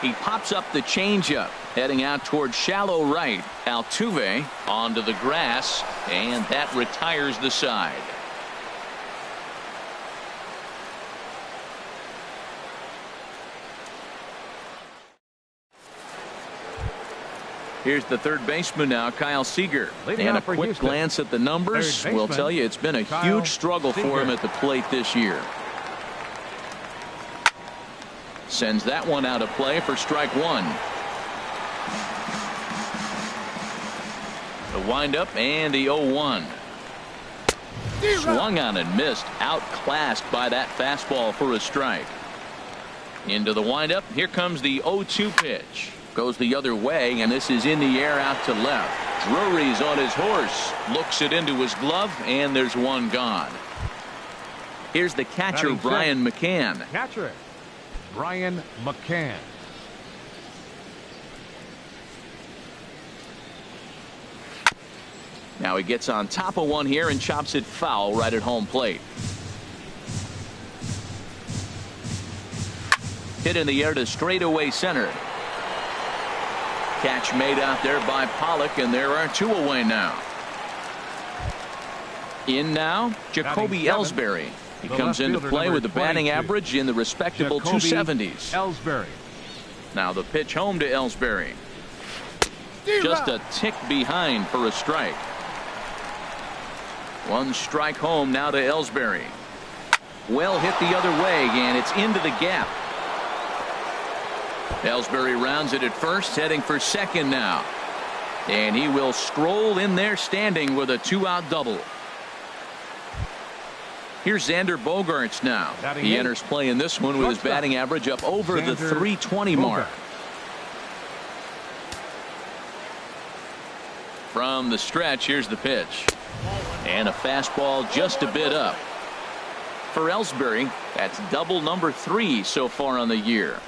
He pops up the changeup, heading out towards shallow right. Altuve onto the grass, and that retires the side. Here's the third baseman now, Kyle Seager. And a quick glance at the numbers will tell you it's been a huge struggle for him at the plate this year. Sends that one out of play for strike 1. The windup and the 0-1. Swung on and missed. Outclassed by that fastball for a strike. Into the windup. Here comes the 0-2 pitch. Goes the other way, and this is in the air out to left. Drury's on his horse. Looks it into his glove, and there's one gone. Here's the catcher, Brian McCann. Catcher, Brian McCann. Now he gets on top of one here and chops it foul right at home plate. Hit in the air to straightaway center. Catch made out there by Pollock, and there are 2 away now. In now, Jacoby Ellsbury. He comes into play with a batting average in the respectable 270s. Ellsbury. Now the pitch home to Ellsbury. Just a tick behind for a strike. 1 strike home now to Ellsbury. Well hit the other way, and it's into the gap. Ellsbury rounds it at first, heading for second now. And he will stroll in there standing with a 2-out double. Here's Xander Bogaerts now. He enters play in this one with his batting average up over the 320 mark. From the stretch, here's the pitch. And a fastball just a bit up. For Ellsbury, that's double number 3 so far on the year.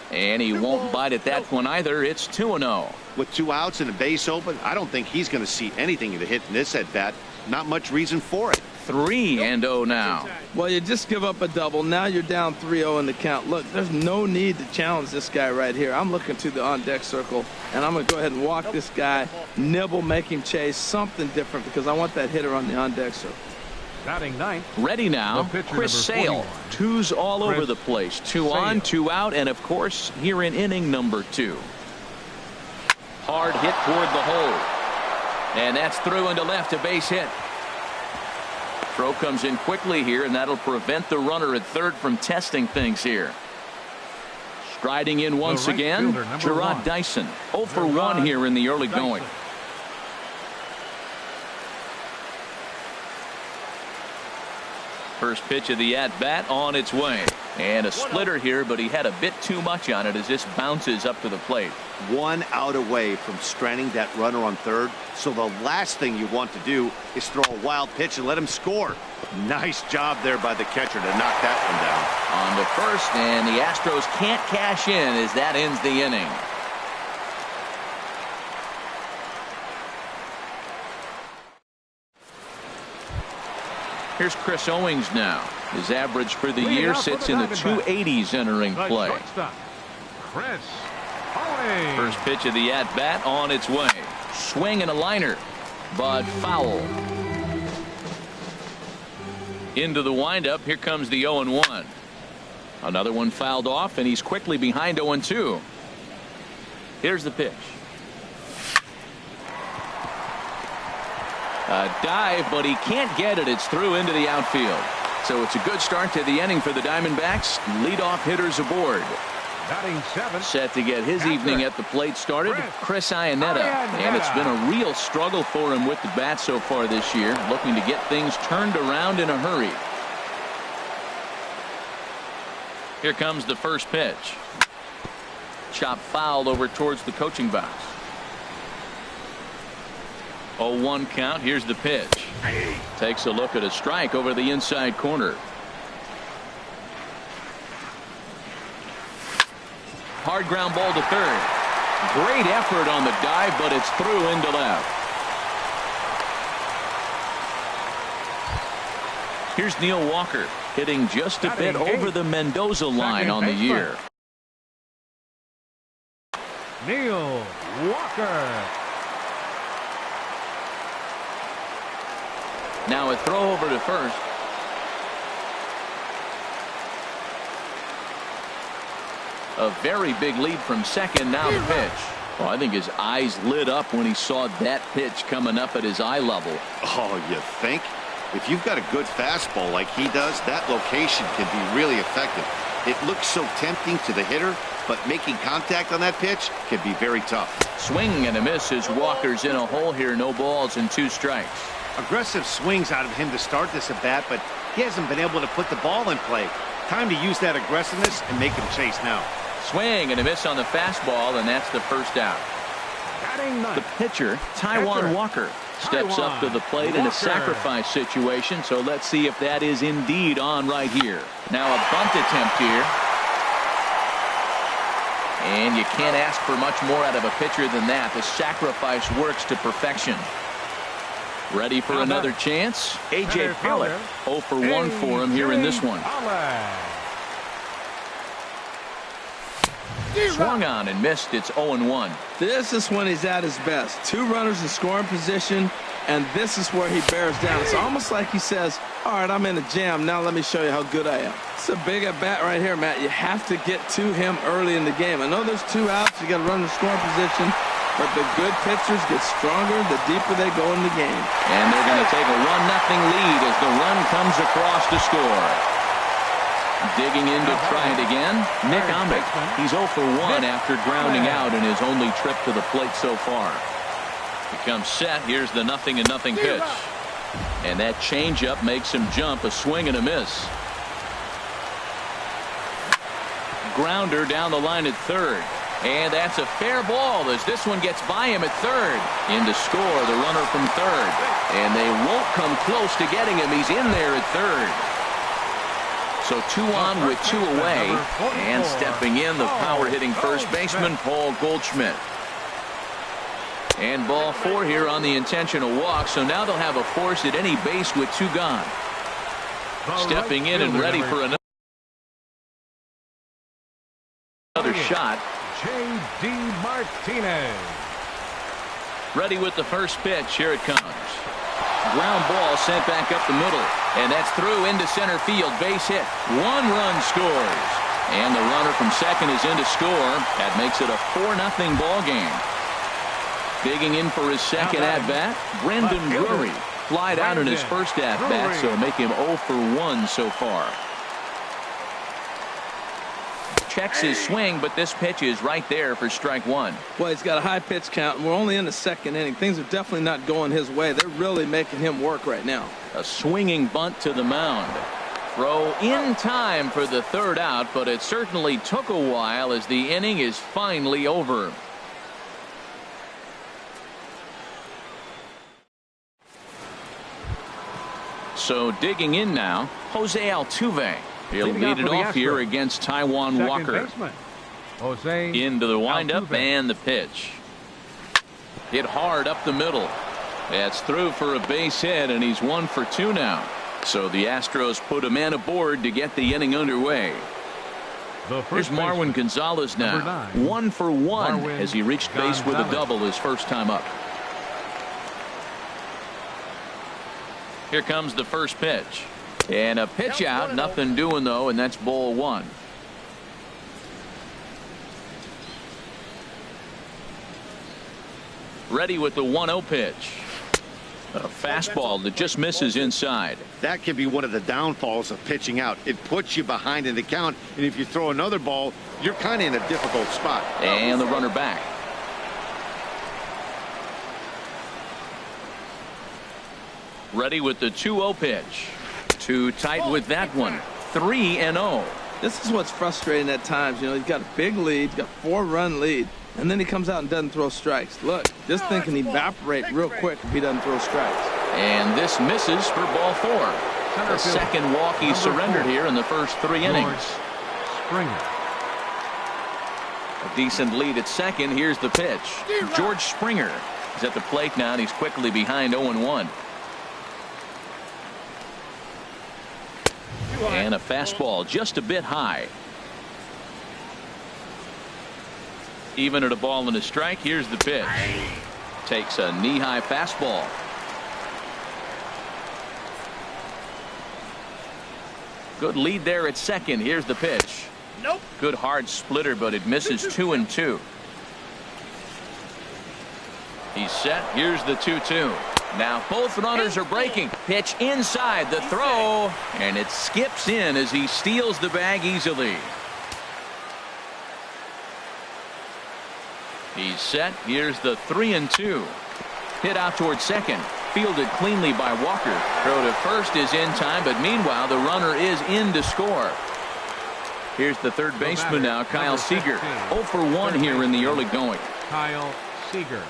And he won't bite at that one either. It's 2-0. With 2 outs and a base open, I don't think he's going to see anything to hit in this at bat. Not much reason for it. 3-0 now. Well, you just give up a double. Now you're down 3-0 in the count. Look, there's no need to challenge this guy right here. I'm looking to the on-deck circle, and I'm going to go ahead and walk this guy, nibble, make him chase, something different, because I want that hitter on the on-deck circle. Batting ninth. Ready now, Chris Sale. 2s all over the place. 2 on, 2 out, and of course, here in inning number 2. Hard hit toward the hole. And that's through into left, a base hit. Throw comes in quickly here, and that'll prevent the runner at third from testing things here. Striding in once again, Gerard Dyson. 0 for 1 here in the early going. First pitch of the at-bat on its way. And a splitter here, but he had a bit too much on it as this bounces up to the plate. 1 out away from stranding that runner on third. So the last thing you want to do is throw a wild pitch and let him score. Nice job there by the catcher to knock that one down. On to first, and the Astros can't cash in as that ends the inning. Here's Chris Owings now. His average for the year sits in the 280s entering play. Chris Owings. First pitch of the at-bat on its way. Swing and a liner, but foul. Into the windup. Here comes the 0-1. Another one fouled off, and he's quickly behind 0-2. Here's the pitch. A dive, but he can't get it. It's through into the outfield. So it's a good start to the inning for the Diamondbacks. Leadoff hitters aboard. Batting 7. Set to get his evening at the plate started, Chris Iannetta. And it's been a real struggle for him with the bat so far this year, looking to get things turned around in a hurry. Here comes the first pitch. Chop foul over towards the coaching box. 0-1 count. Here's the pitch. Takes a look at a strike over the inside corner. hard ground ball to third. Great effort on the dive, but it's through into left. Here's Neil Walker hitting just a bit over the Mendoza line on the year. Neil Walker. Now a throw over to first. A very big lead from second. Now the pitch. Well, I think his eyes lit up when he saw that pitch coming up at his eye level. Oh, you think? If you've got a good fastball like he does, that location can be really effective. It looks so tempting to the hitter, but making contact on that pitch can be very tough. Swing and a miss as Walker's in a hole here. No balls and 2 strikes. Aggressive swings out of him to start this at bat, but he hasn't been able to put the ball in play. Time to use that aggressiveness and make him chase now. Swing and a miss on the fastball, and that's the first out. The pitcher, Taijuan Walker, steps up to the plate in a sacrifice situation, so let's see if that is indeed on right here. Now a bunt attempt here. And you can't ask for much more out of a pitcher than that. The sacrifice works to perfection. Ready for another chance? A.J. Pollock. 0 for 1 for him here in this one. Swung on and missed. It's 0-1. This is when he's at his best. 2 runners in scoring position, and this is where he bears down. It's almost like he says, all right, I'm in a jam. Now let me show you how good I am. It's a big at bat right here, Matt. You have to get to him early in the game. I know there's 2 outs. You got to run in scoring position, but the good pitchers get stronger the deeper they go in the game. And they're going to take a 1-0 lead as the run comes across to score. Digging in to try it again, Nick Ahmed. He's 0 for 1 after grounding out in his only trip to the plate so far. He comes set. Here's the 0-0 pitch. And that changeup makes him jump. A swing and a miss. Grounder down the line at third. And that's a fair ball as this one gets by him at third. In to score the runner from third. And they won't come close to getting him. He's in there at third. So 2 on with 2 away, and stepping in the power-hitting first baseman, Paul Goldschmidt. And ball 4 here on the intentional walk, so now they'll have a force at any base with 2 gone. Stepping in and ready for another shot. J.D. Martinez. Ready with the first pitch. Here it comes. Ground ball sent back up the middle, and that's through into center field. Base hit. 1 run scores, and the runner from second is in to score. That makes it a 4-0 ball game. Digging in for his second at bat, Brendan Drury flied out in his first at bat, so make him 0 for 1 so far. Checks his swing, but this pitch is right there for strike 1. Well, he's got a high pitch count, and we're only in the second inning. Things are definitely not going his way. They're really making him work right now. A swinging bunt to the mound. Throw in time for the third out, but it certainly took a while as the inning is finally over. So digging in now, Jose Altuve. He'll lead it off here against Taijuan Walker. Into the windup and the pitch. Hit hard up the middle. That's through for a base hit, and he's 1 for 2 now. So the Astros put a man aboard to get the inning underway. Here's Marwin Gonzalez now. 1 for 1 as he reached base with a double his first time up. Here comes the first pitch. And a pitch out, nothing doing though, and that's ball 1. Ready with the 1-0 pitch. A fastball that just misses inside. That can be one of the downfalls of pitching out. It puts you behind in the count, and if you throw another ball, you're kind of in a difficult spot. And the runner back. Ready with the 2-0 pitch. Too tight with that one. 3-0. This is what's frustrating at times. You know, he's got a big lead, he's got a 4-run lead, and then he comes out and doesn't throw strikes. Look, this thing can evaporate real quick if he doesn't throw strikes. And this misses for ball 4. The second walk he surrendered here in the first 3 innings. Springer. A decent lead at second. Here's the pitch. George Springer is at the plate now, and he's quickly behind 0-1. And a fastball just a bit high. Even at a ball and a strike. Here's the pitch. Takes a knee-high fastball. Good lead there at second. Here's the pitch. Nope. Good hard splitter, but it misses 2-2. He's set. Here's the 2-2. Now both runners are breaking. Pitch inside the throw, and it skips in as he steals the bag easily. He's set. Here's the 3-2. Hit out towards second. Fielded cleanly by Walker. Throw to first is in time, but meanwhile the runner is in to score. Here's the third baseman now, Kyle Seager. 0 for 1 here in the early going. Kyle Seager.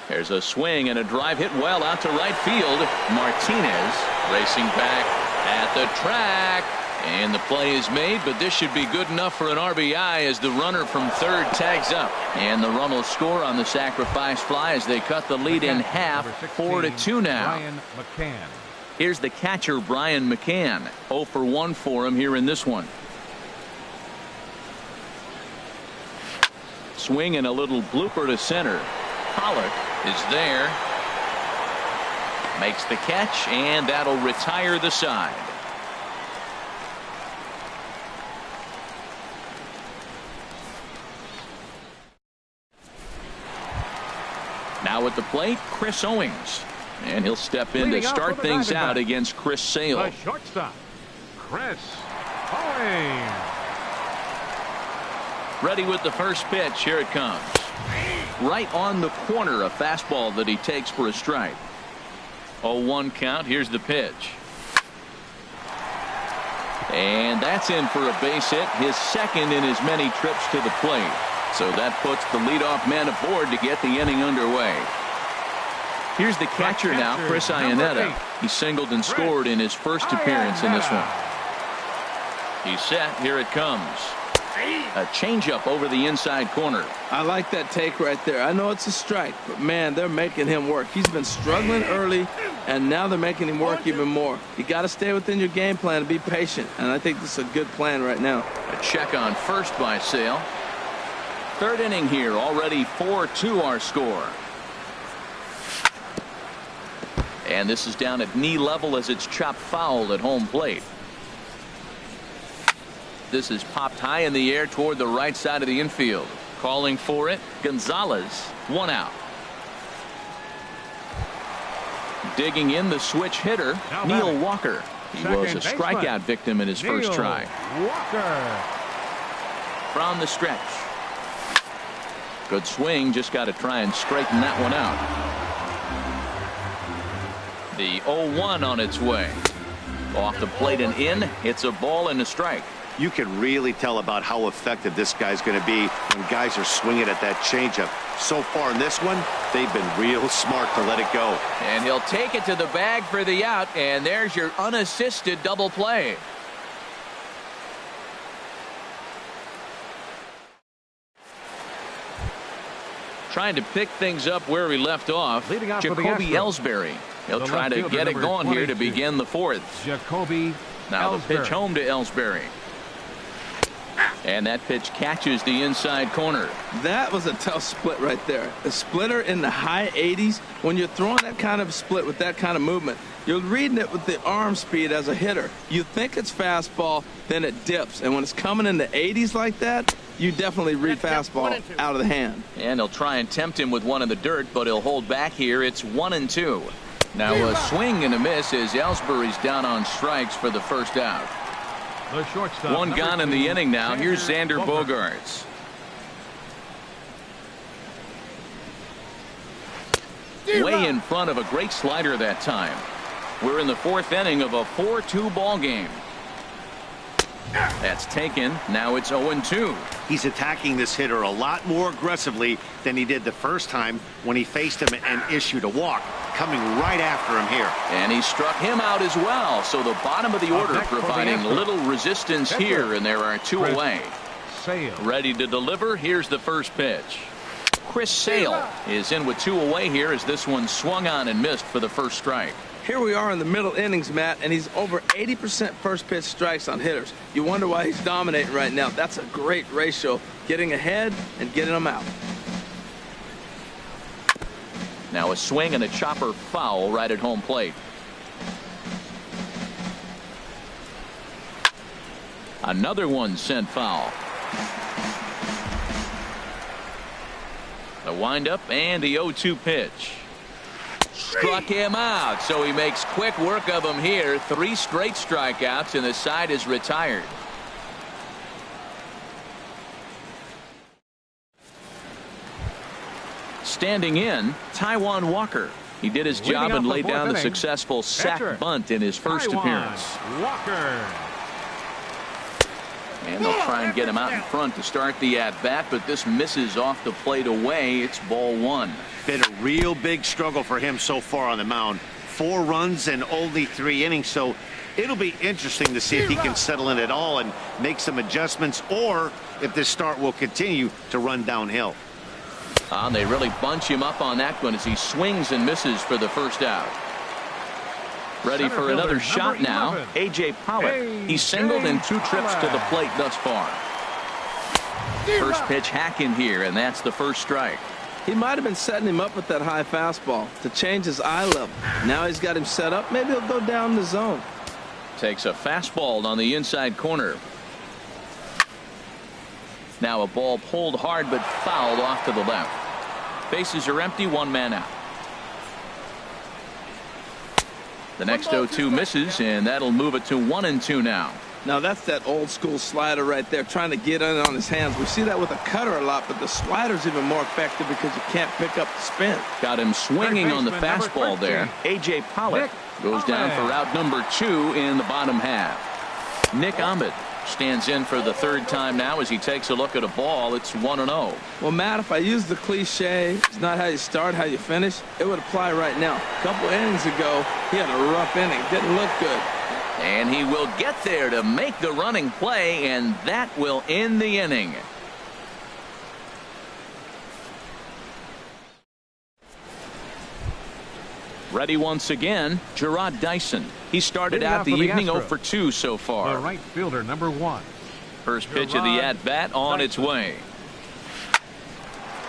There's a swing and a drive hit well out to right field. Martinez racing back at the track. And the play is made, but this should be good enough for an RBI as the runner from third tags up. And the run will score on the sacrifice fly as they cut the lead in half. 4-2 now. Brian McCann. Here's the catcher, Brian McCann. 0 for 1 for him here in this one. Swing and a little blooper to center. Pollock is there. Makes the catch, and that'll retire the side. Now at the plate, Chris Owings. And he'll step in to start things out against Chris Sale. The shortstop, Chris Owings. Ready with the first pitch. Here it comes. Right on the corner, a fastball that he takes for a strike. 0-1 count. Here's the pitch. And that's in for a base hit, his second in as many trips to the plate. So that puts the leadoff man aboard to get the inning underway. Here's the catcher now, Chris Iannetta. He singled and scored in his first appearance in this one. He's set. Here it comes. A changeup over the inside corner. I like that take right there. I know it's a strike, but man, they're making him work. He's been struggling early, and now they're making him work even more. You got to stay within your game plan and be patient, and I think this is a good plan right now. A check on first by Sale. Third inning here, already 4-2 our score. And this is down at knee level as it's chopped foul at home plate. This is popped high in the air toward the right side of the infield. Calling for it, Gonzalez, 1 out. Digging in the switch hitter, Neil Walker. He was a strikeout victim in his first try. Walker. From the stretch. Good swing, just got to try and straighten that one out. The 0-1 on its way. Off the plate and in. It's a ball and a strike. You can really tell about how effective this guy's going to be when guys are swinging at that changeup. So far in this one, they've been real smart to let it go. And he'll take it to the bag for the out, and there's your unassisted double play. Trying to pick things up where he left off. Jacoby Ellsbury. He'll try to get it going here to begin the fourth. Jacoby Now the Ellsbury. pitch home to Ellsbury. And that pitch catches the inside corner. That was a tough split right there. A splitter in the high 80s. When you're throwing that kind of split with that kind of movement, you're reading it with the arm speed as a hitter. You think it's fastball, then it dips. And when it's coming in the 80s like that, you definitely read fastball out of the hand. And he'll try and tempt him with one in the dirt, but he'll hold back here. It's 1-2. Now a swing and a miss as Ellsbury's down on strikes for the first out. The shortstop, One gone in the inning now. Here's Xander Bogaerts. Way in front of a great slider that time. We're in the fourth inning of a 4-2 ball game. That's taken. Now it's 0-2. He's attacking this hitter a lot more aggressively than he did the first time when he faced him and issued a walk, coming right after him here. And he struck him out as well. So the bottom of the order providing little resistance here, and there are 2 away. Ready to deliver. Here's the first pitch. Chris Sale is in with 2 away here as this one swung on and missed for the first strike. Here we are in the middle innings, Matt, and he's over 80% first pitch strikes on hitters. You wonder why he's dominating right now. That's a great ratio, getting ahead and getting them out. Now a swing and a chopper foul right at home plate. Another one sent foul. The windup and the 0-2 pitch. Struck him out, so he makes quick work of him here. 3 straight strikeouts, and the side is retired. Standing in, Taijuan Walker. He did his job and laid down the successful sac bunt in his first appearance. Walker. And they'll try and get him out in front to start the at-bat, but this misses off the plate away. It's ball 1. Been a real big struggle for him so far on the mound. 4 runs and only 3 innings, so it'll be interesting to see if he can settle in at all and make some adjustments, or if this start will continue to run downhill. They really bunch him up on that one as he swings and misses for the first out. Ready for another shot now. A.J. Pollock. He's singled in 2 trips to the plate thus far. First pitch hack in here, and that's the first strike. He might have been setting him up with that high fastball to change his eye level. Now he's got him set up. Maybe he'll go down the zone. Takes a fastball on the inside corner. Now a ball pulled hard but fouled off to the left. Bases are empty, 1 man out. The next 0-2 misses, and that'll move it to 1-2 now. Now that's that old school slider right there, trying to get in on his hands. We see that with a cutter a lot, but the slider's even more effective because you can't pick up the spin. Got him swinging on the fastball there. A.J. Pollock goes down for out number 2 in the bottom half. Nick Ahmed stands in for the 3rd time now as he takes a look at a ball. It's 1-0. Well, Matt, if I use the cliche, it's not how you start, how you finish, it would apply right now. A couple innings ago, he had a rough inning. Didn't look good. And he will get there to make the running play, and that will end the inning. Ready once again, Gerard Dyson. He started out the evening 0 for 2 so far. The right fielder, number 1. First pitch of the at-bat on its way.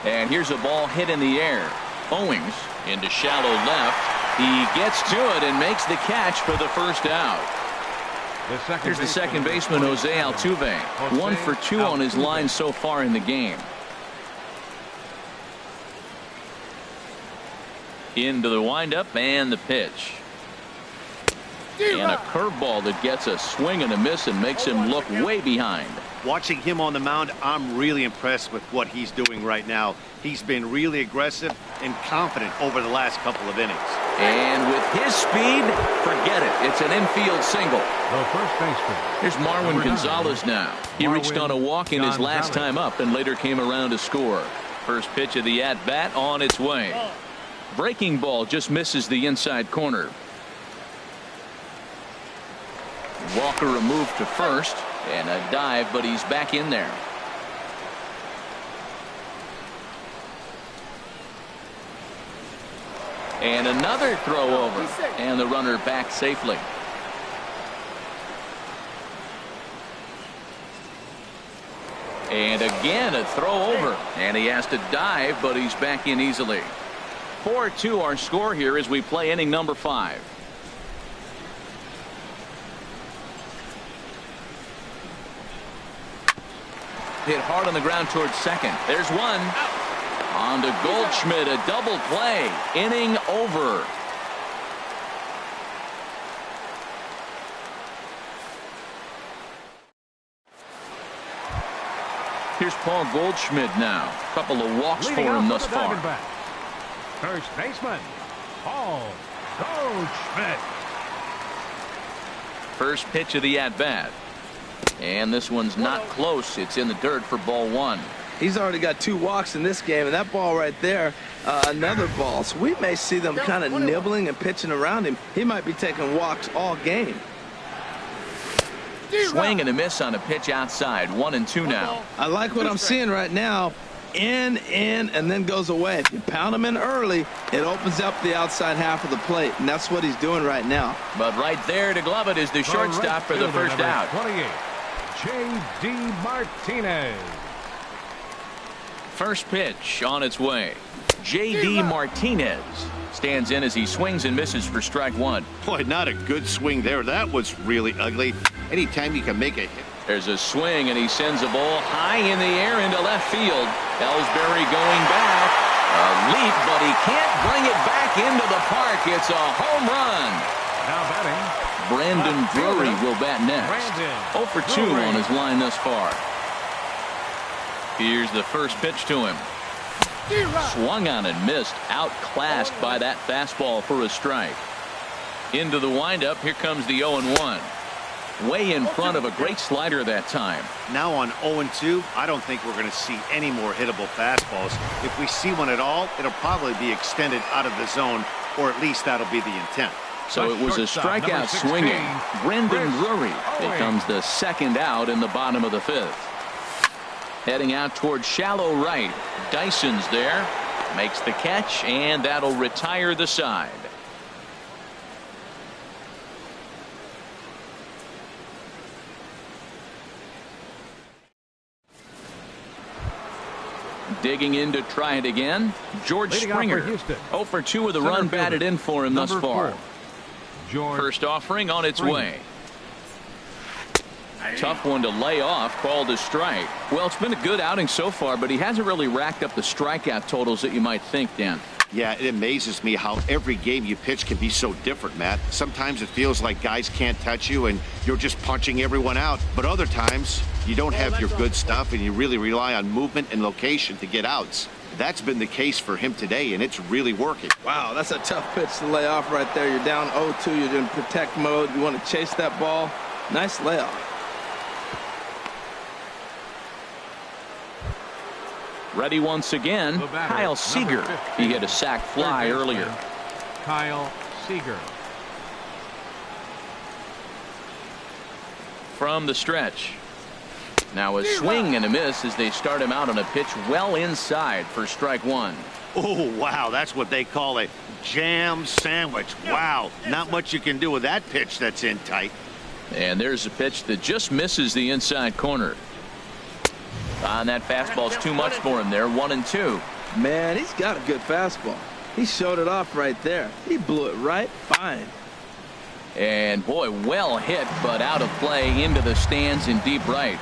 And here's a ball hit in the air. Owings into shallow left. He gets to it and makes the catch for the first out. Here's the second baseman, Jose Altuve. 1 for 2 on his line so far in the game. Into the windup and the pitch. And a curveball that gets a swing and a miss and makes him look way behind. Watching him on the mound, I'm really impressed with what he's doing right now. He's been really aggressive and confident over the last couple of innings. And with his speed, forget it. It's an infield single. The first baseman. Here's Marwin Gonzalez now. He reached on a walk in his last time up and later came around to score. First pitch of the at-bat on its way. Breaking ball just misses the inside corner. Walker removed to first, and a dive, but he's back in there. And another throw over, and the runner back safely. And again a throw over, and he has to dive, but he's back in easily. 4-2 our score here as we play inning number 5. Hit hard on the ground towards second. There's one. On to Goldschmidt, a double play. Inning over. Here's Paul Goldschmidt now. A couple of walks for him thus far. First baseman, Paul Goldschmidt. First pitch of the at-bat. And this one's not close. It's in the dirt for ball one. He's already got 2 walks in this game, and that ball right there, another ball. So we may see them kind of nibbling and pitching around him. He might be taking walks all game. Swing and a miss on a pitch outside. 1-2 now. I like what I'm seeing right now. In, and then goes away. If you pound him in early, it opens up the outside half of the plate, and that's what he's doing right now. But right there to glove it is the shortstop for the first out. 28, J.D. Martinez. First pitch on its way. J.D. Martinez stands in as he swings and misses for strike one. Boy, not a good swing there. That was really ugly. Anytime you can make a hit. There's a swing, and he sends a ball high in the air into left field. Ellsbury going back. A leap, but he can't bring it back into the park. It's a home run. Now batting, Brandon Drury will bat next. 0 for 2 on his line thus far. Here's the first pitch to him. Swung on and missed. Outclassed by that fastball for a strike. Into the windup. Here comes the 0-1. Way in front of a great slider that time. Now on 0-2, I don't think we're going to see any more hittable fastballs. If we see one at all, it'll probably be extended out of the zone, or at least that'll be the intent. So it was a strikeout swinging. Brendan Drury becomes the second out in the bottom of the 5th. Heading out towards shallow right. Dyson's there. Makes the catch, and that'll retire the side. Digging in to try it again. George Springer. 0 for 2 with a run batted in for him thus far. First offering on its way. Tough one to lay off, called a strike. Well, it's been a good outing so far, but he hasn't really racked up the strikeout totals that you might think, Dan. Yeah, it amazes me how every game you pitch can be so different, Matt. Sometimes it feels like guys can't touch you and you're just punching everyone out. But other times you don't have your good stuff and you really rely on movement and location to get outs. That's been the case for him today, and it's really working. Wow, that's a tough pitch to lay off right there. You're down 0-2. You're in protect mode. You want to chase that ball. Nice layoff. Ready once again, Kyle Seager. He hit a sac fly earlier. Kyle Seager. From the stretch. Now a swing and a miss as they start him out on a pitch well inside for strike one. Oh, wow, that's what they call a jam sandwich. Wow, not much you can do with that pitch that's in tight. And there's a pitch that just misses the inside corner. And that fastball's too much for him there. 1-2. Man, he's got a good fastball. He showed it off right there. He blew it right fine. And boy, well hit, but out of play into the stands in deep right.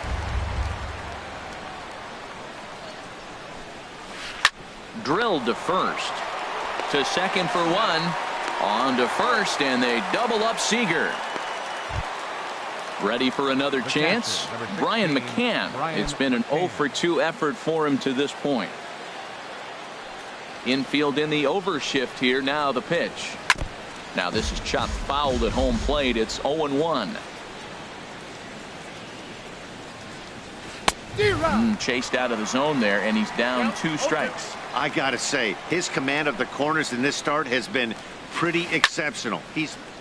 Drilled to first. To second for one. On to first, and they double up Seager. Ready for another chance? Brian McCann. It's been an 0 for 2 effort for him to this point. Infield in the overshift here. Now the pitch. Now this is chopped fouled at home plate. It's 0-1. Chased out of the zone there, and he's down 2 strikes. I gotta say, his command of the corners in this start has been pretty exceptional.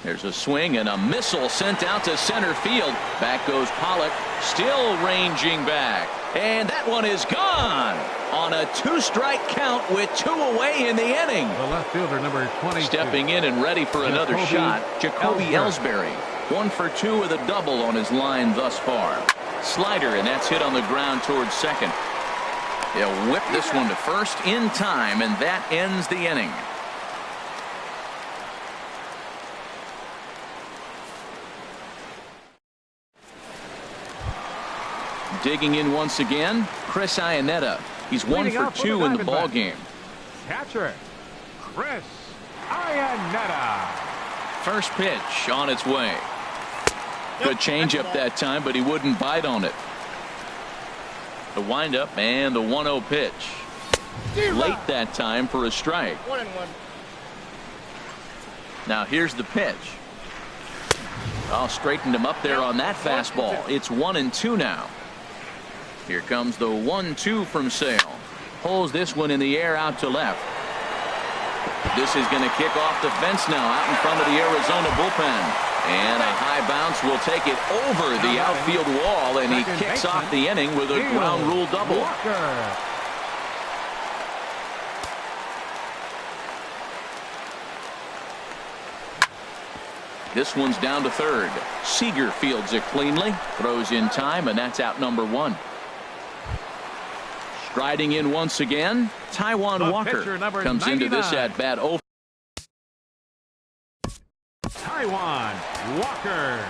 There's a swing and a missile sent out to center field. Back goes Pollock, still ranging back. And that one is gone on a 2-strike count with 2 away in the inning. The left fielder, number 22. Stepping in and ready for another shot, Jacoby Ellsbury. 1 for 2 with a double on his line thus far. Slider, and that's hit on the ground towards second. They'll whip this one to first in time, and that ends the inning. Digging in once again, Chris Iannetta. He's 1 for 2 in the ball game. Catcher, Chris Iannetta. First pitch on its way. Good changeup that time, but he wouldn't bite on it. The windup and the 1-0 pitch. Late that time for a strike. 1-1. Now here's the pitch. Oh, straightened him up there on that fastball. It's 1-2 now. Here comes the 1-2 from Sale. Pulls this one in the air out to left. This is going to kick off the fence now out in front of the Arizona bullpen. And a high bounce will take it over the outfield wall, and he kicks off the inning with a ground rule double. This one's down to third. Seager fields it cleanly, throws in time, and that's out number 1. Striding in once again, Taijuan Walker comes into this at bat. Taijuan Walker.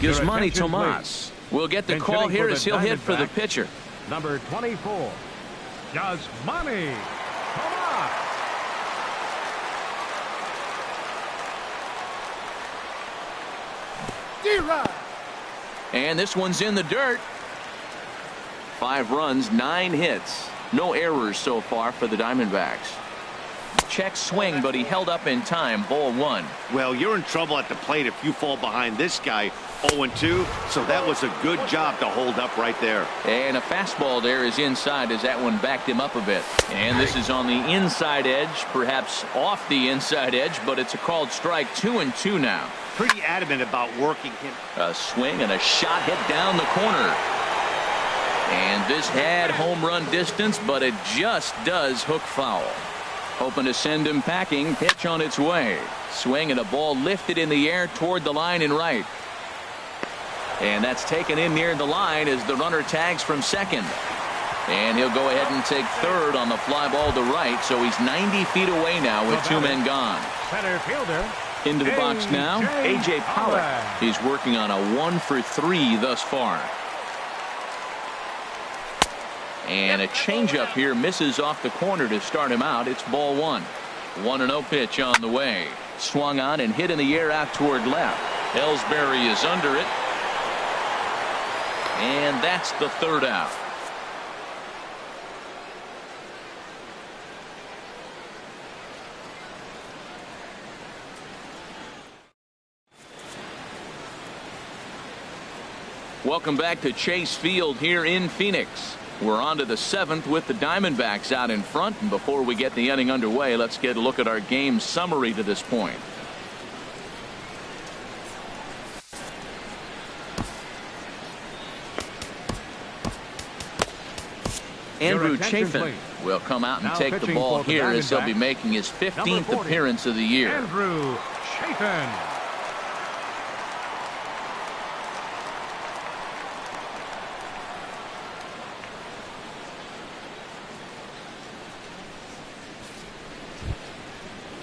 Guzmani Tomas will get the call here as he'll hit for the pitcher. Number 24, Guzmani Tomas. And this one's in the dirt. 5 runs, 9 hits. No errors so far for the Diamondbacks. Check swing, but he held up in time. Ball 1. Well, you're in trouble at the plate if you fall behind this guy 0-2, so that was a good job to hold up right there. And a fastball there is inside as that one backed him up a bit. And this is on the inside edge, perhaps off the inside edge, but it's a called strike. 2-2 now. Pretty adamant about working him. A swing and a shot hit down the corner. And this had home run distance, but it just does hook foul. Hoping to send him packing. Pitch on its way. Swing and a ball lifted in the air toward the line and right. And that's taken in near the line as the runner tags from second. And he'll go ahead and take third on the fly ball to right. So he's 90 feet away now with 2 men gone. Center fielder. Into the box now, A.J. Pollock. He's working on a 1 for 3 thus far. And a changeup here misses off the corner to start him out. It's ball 1. 1-0 pitch on the way. Swung on and hit in the air out toward left. Ellsbury is under it. And that's the third out. Welcome back to Chase Field here in Phoenix. We're on to the 7th with the Diamondbacks out in front. And before we get the inning underway, let's get a look at our game summary to this point. Andrew Chafin will come out and take the ball here as he'll be making his 15th appearance of the year. Andrew Chafin.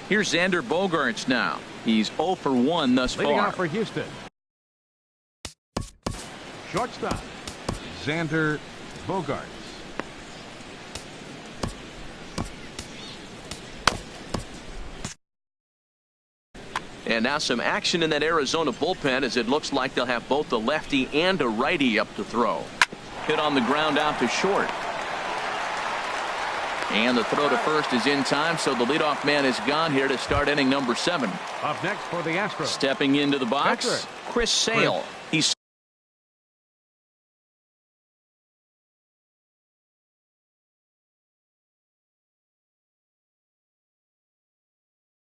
Here's Xander Bogaerts now. He's 0 for 1 thus Leading far. off for Houston. Shortstop, Xander Bogaerts. And now some action in that Arizona bullpen as it looks like they'll have both a lefty and a righty up to throw. Hit on the ground out to short. And the throw to first is in time, so the leadoff man is gone here to start inning number 7. Up next for the Astros. Stepping into the box, Chris Sale. He's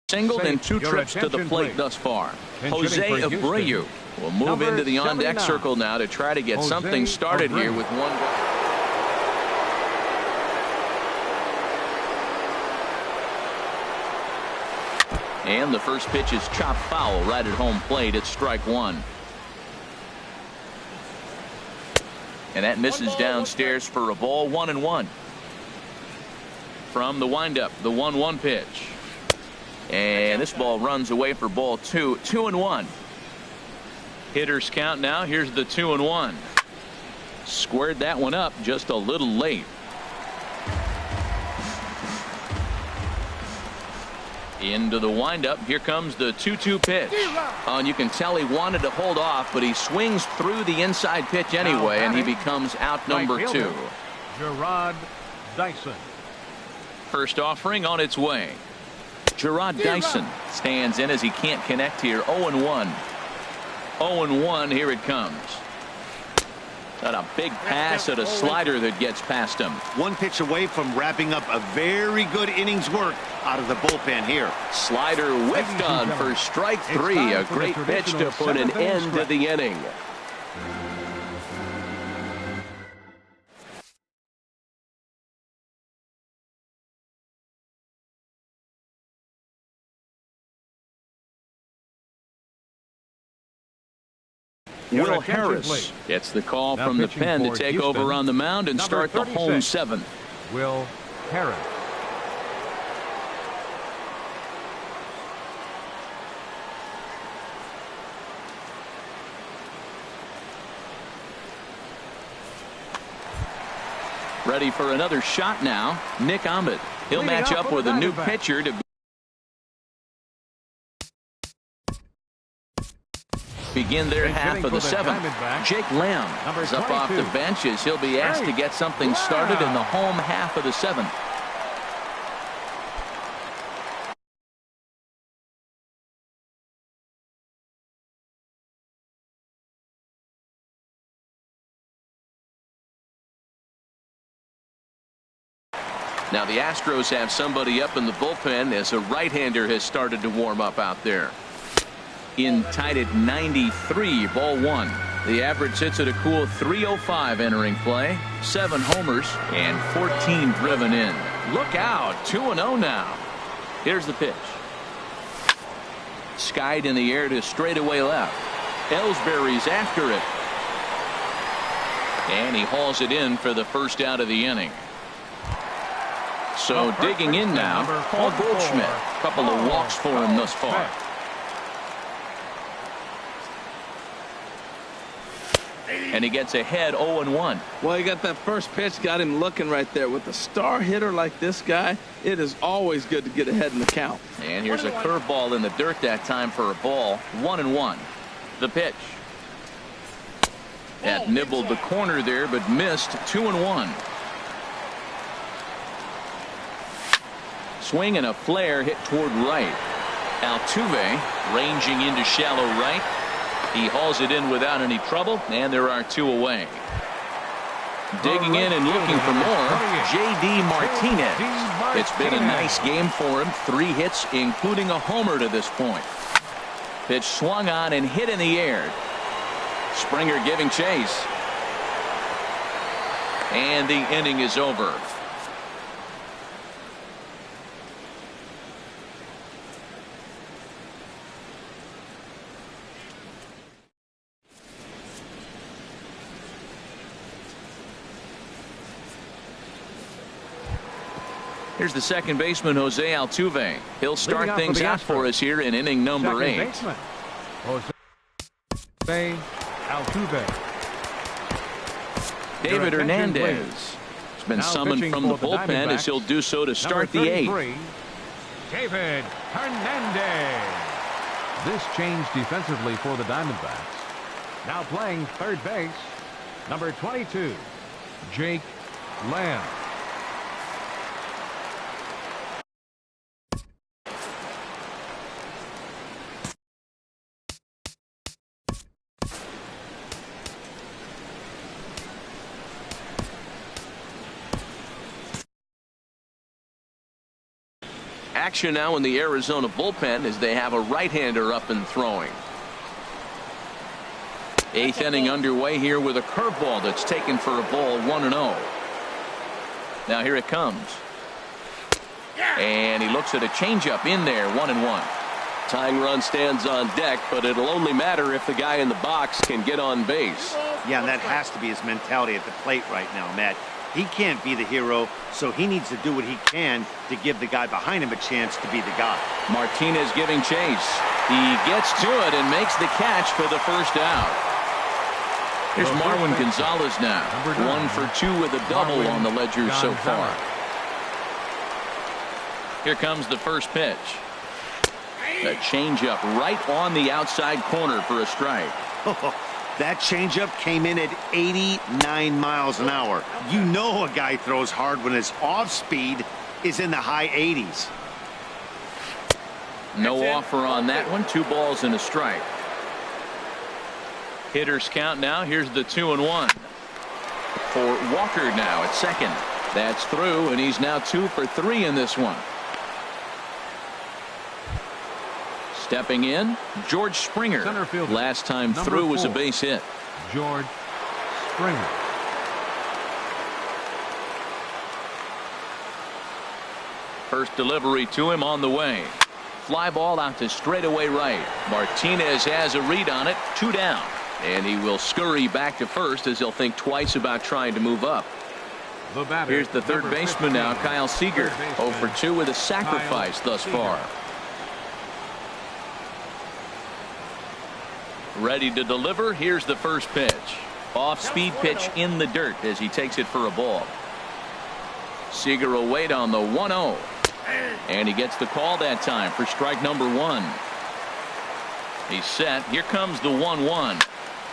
singled and 2 trips to the plate thus far. Jose Abreu will move into the on-deck circle now to try to get something started here with one. And the first pitch is chopped foul right at home plate. It's strike 1. And that misses downstairs for a ball. 1-1. From the windup, the 1-1 pitch. And this ball runs away for ball 2. 2-1. Hitters count now. Here's the 2-1. Squared that one up just a little late. Into the windup. Here comes the 2-2 pitch. Oh, and you can tell he wanted to hold off, but he swings through the inside pitch anyway, and he becomes out number 2. Gerard Dyson. First offering on its way. Gerard Dyson stands in as he can't connect here. 0-1. 0-1. Here it comes. Got a big pass at a slider that gets past him. One pitch away from wrapping up a very good innings work out of the bullpen here. Slider whiffed on for strike 3. A great pitch to put an end to the inning. Will Harris gets the call from the pen to take over on the mound and start the home 7th. Will Harris. Ready for another shot now. Nick Ahmed. He'll match up with a new pitcher to begin their half of the 7th. Jake Lamb is up off the bench as he'll be asked to get something started in the home half of the 7th. Now the Astros have somebody up in the bullpen as a right-hander has started to warm up out there. In tied at 93, ball 1. The average sits at a cool 305 entering play. 7 homers and 14 driven in. Look out, 2-0 now. Here's the pitch. Skied in the air to straightaway left. Ellsbury's after it. And he hauls it in for the first out of the inning. So digging in now, Paul Goldschmidt. A couple of walks for him thus far. And he gets ahead 0-1. Well, he got that first pitch, got him looking right there. With a star hitter like this guy, it is always good to get ahead in the count. And here's a curveball in the dirt that time for a ball. 1-1. The pitch. That nibbled the corner there, but missed. 2-1. Swing and a flare hit toward right. Altuve ranging into shallow right. He hauls it in without any trouble, and there are 2 away. Digging in and looking for more, J.D. Martinez. It's been a nice game for him. 3 hits, including a homer to this point. Pitch swung on and hit in the air. Springer giving chase. And the inning is over. Here's the second baseman, Jose Altuve. He'll start things out for us here in inning number 8. Jose Altuve. David Hernandez has been summoned from the bullpen as he'll do so to start the 8th. David Hernandez. This changed defensively for the Diamondbacks. Now playing third base, number 22, Jake Lamb. Action now in the Arizona bullpen as they have a right-hander up and throwing. 8th inning underway here with a curveball that's taken for a ball. 1-0. Now here it comes. And he looks at a changeup in there. 1-1. Tying run stands on deck, but it'll only matter if the guy in the box can get on base. Yeah, and that has to be his mentality at the plate right now, Matt. He can't be the hero, so he needs to do what he can to give the guy behind him a chance to be the guy. Martinez giving chase. He gets to it and makes the catch for the first out. Here's Marwin Gonzalez now. 1 for 2 with a double on the ledger so far. Here comes the first pitch. A changeup right on the outside corner for a strike. That changeup came in at 89 miles an hour. You know a guy throws hard when his off speed is in the high 80s. No offer on that one. 2 balls and a strike. Hitters count now. Here's the 2-1 for Walker now at second. That's through, and he's now 2 for 3 in this one. Stepping in, George Springer. Center fielder, last time number through was a 4, base hit. George Springer. First delivery to him on the way. Fly ball out to straightaway right. Martinez has a read on it. 2 down. And he will scurry back to first as he'll think twice about trying to move up. Here's the third baseman now, Kyle Seager. 0 for 2 with a sacrifice thus far. Ready to deliver. Here's the first pitch. Off-speed pitch in the dirt as he takes it for a ball. Seager will wait on the 1-0. And he gets the call that time for strike number 1. He's set. Here comes the 1-1.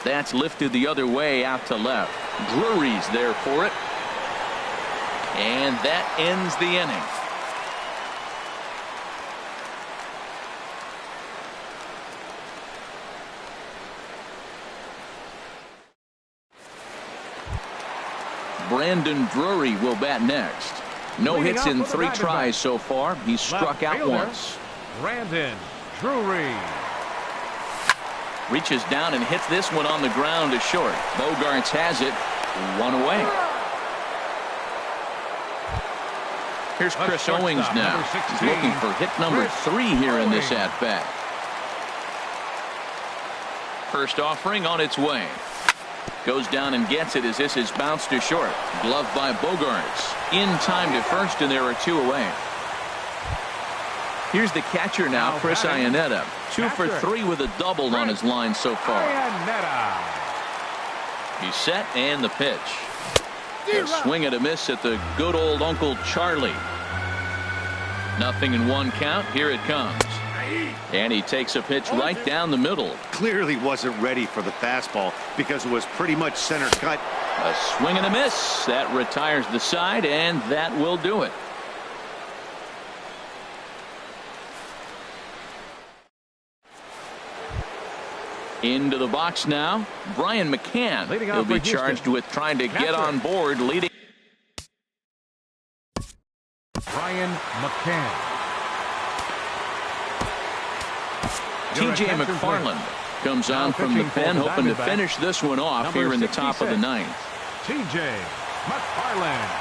That's lifted the other way out to left. Drury's there for it. And that ends the inning. Brandon Drury will bat next. No hits in 3 tries so far. He's struck out once. Brandon Drury reaches down and hits this one on the ground to short. Bogarts has it. 1 away. Here's Chris Owings now. He's looking for hit number 3 here in this at-bat. First offering on its way. Goes down and gets it as this is bounced to short. Glove by Bogarts. In time to first, and there are 2 away. Here's the catcher now, Chris Iannetta. 2 for 3 with a double on his line so far. He's set, and the pitch. A swing and a miss at the good old Uncle Charlie. 0-1 count. Here it comes. And he takes a pitch right down the middle. Clearly wasn't ready for the fastball because it was pretty much center cut. A swing and a miss. That retires the side, and that will do it. Into the box now, Brian McCann. He'll be charged with trying to get on board, leading. Brian McCann. T.J. McFarland comes on from the pen, hoping to finish this one off here in the top of the 9th. T.J. McFarland.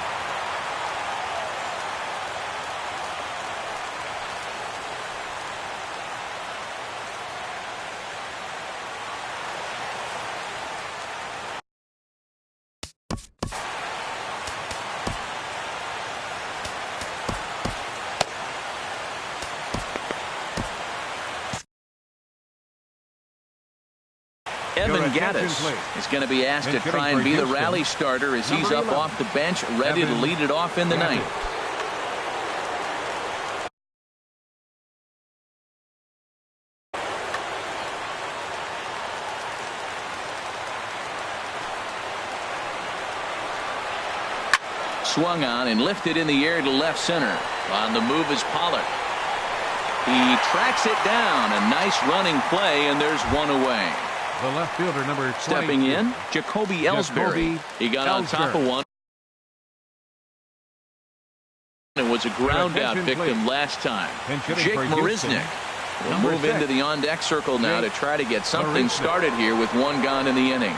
Evan Gattis is going to be asked to try and be the rally starter as he's up off the bench, ready to lead it off in the 9th. Swung on and lifted in the air to left center. On the move is Pollard. He tracks it down. A nice running play, and there's 1 away. The left fielder, number 20. Stepping in, Jacoby Ellsbury. He got on top of one. It was a ground out victim last time. Jake Marisnick will move into the on-deck circle now to try to get something started here with 1 gone in the inning.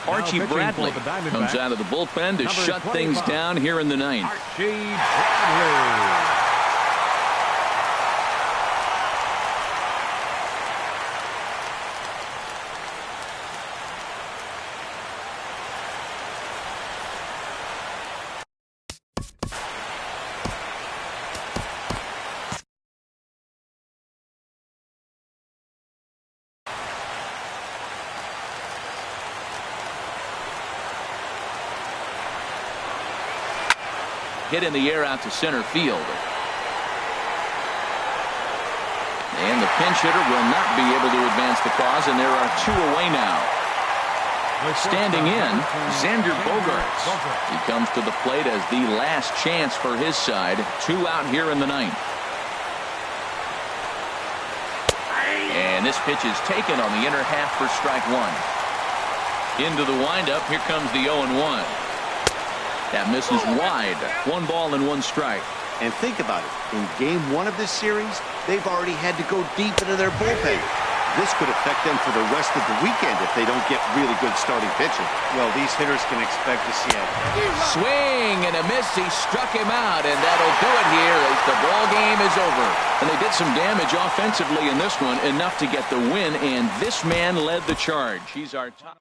Archie Bradley comes out of the bullpen to shut things down here in the 9th. Archie Bradley. hit in the air out to center field. And the pinch hitter will not be able to advance the cause, and there are 2 away now. Standing in, Xander Bogaerts. He comes to the plate as the last chance for his side. 2 out here in the 9th. And this pitch is taken on the inner half for strike 1. Into the windup. Here comes the 0-1. That misses wide. 1 ball and 1 strike. And think about it. In game 1 of this series, they've already had to go deep into their bullpen. This could affect them for the rest of the weekend if they don't get really good starting pitching. Well, these hitters can expect to see a Swing and a miss. He struck him out, and that'll do it here as the ball game is over. And they did some damage offensively in this one, enough to get the win, and this man led the charge. He's our top.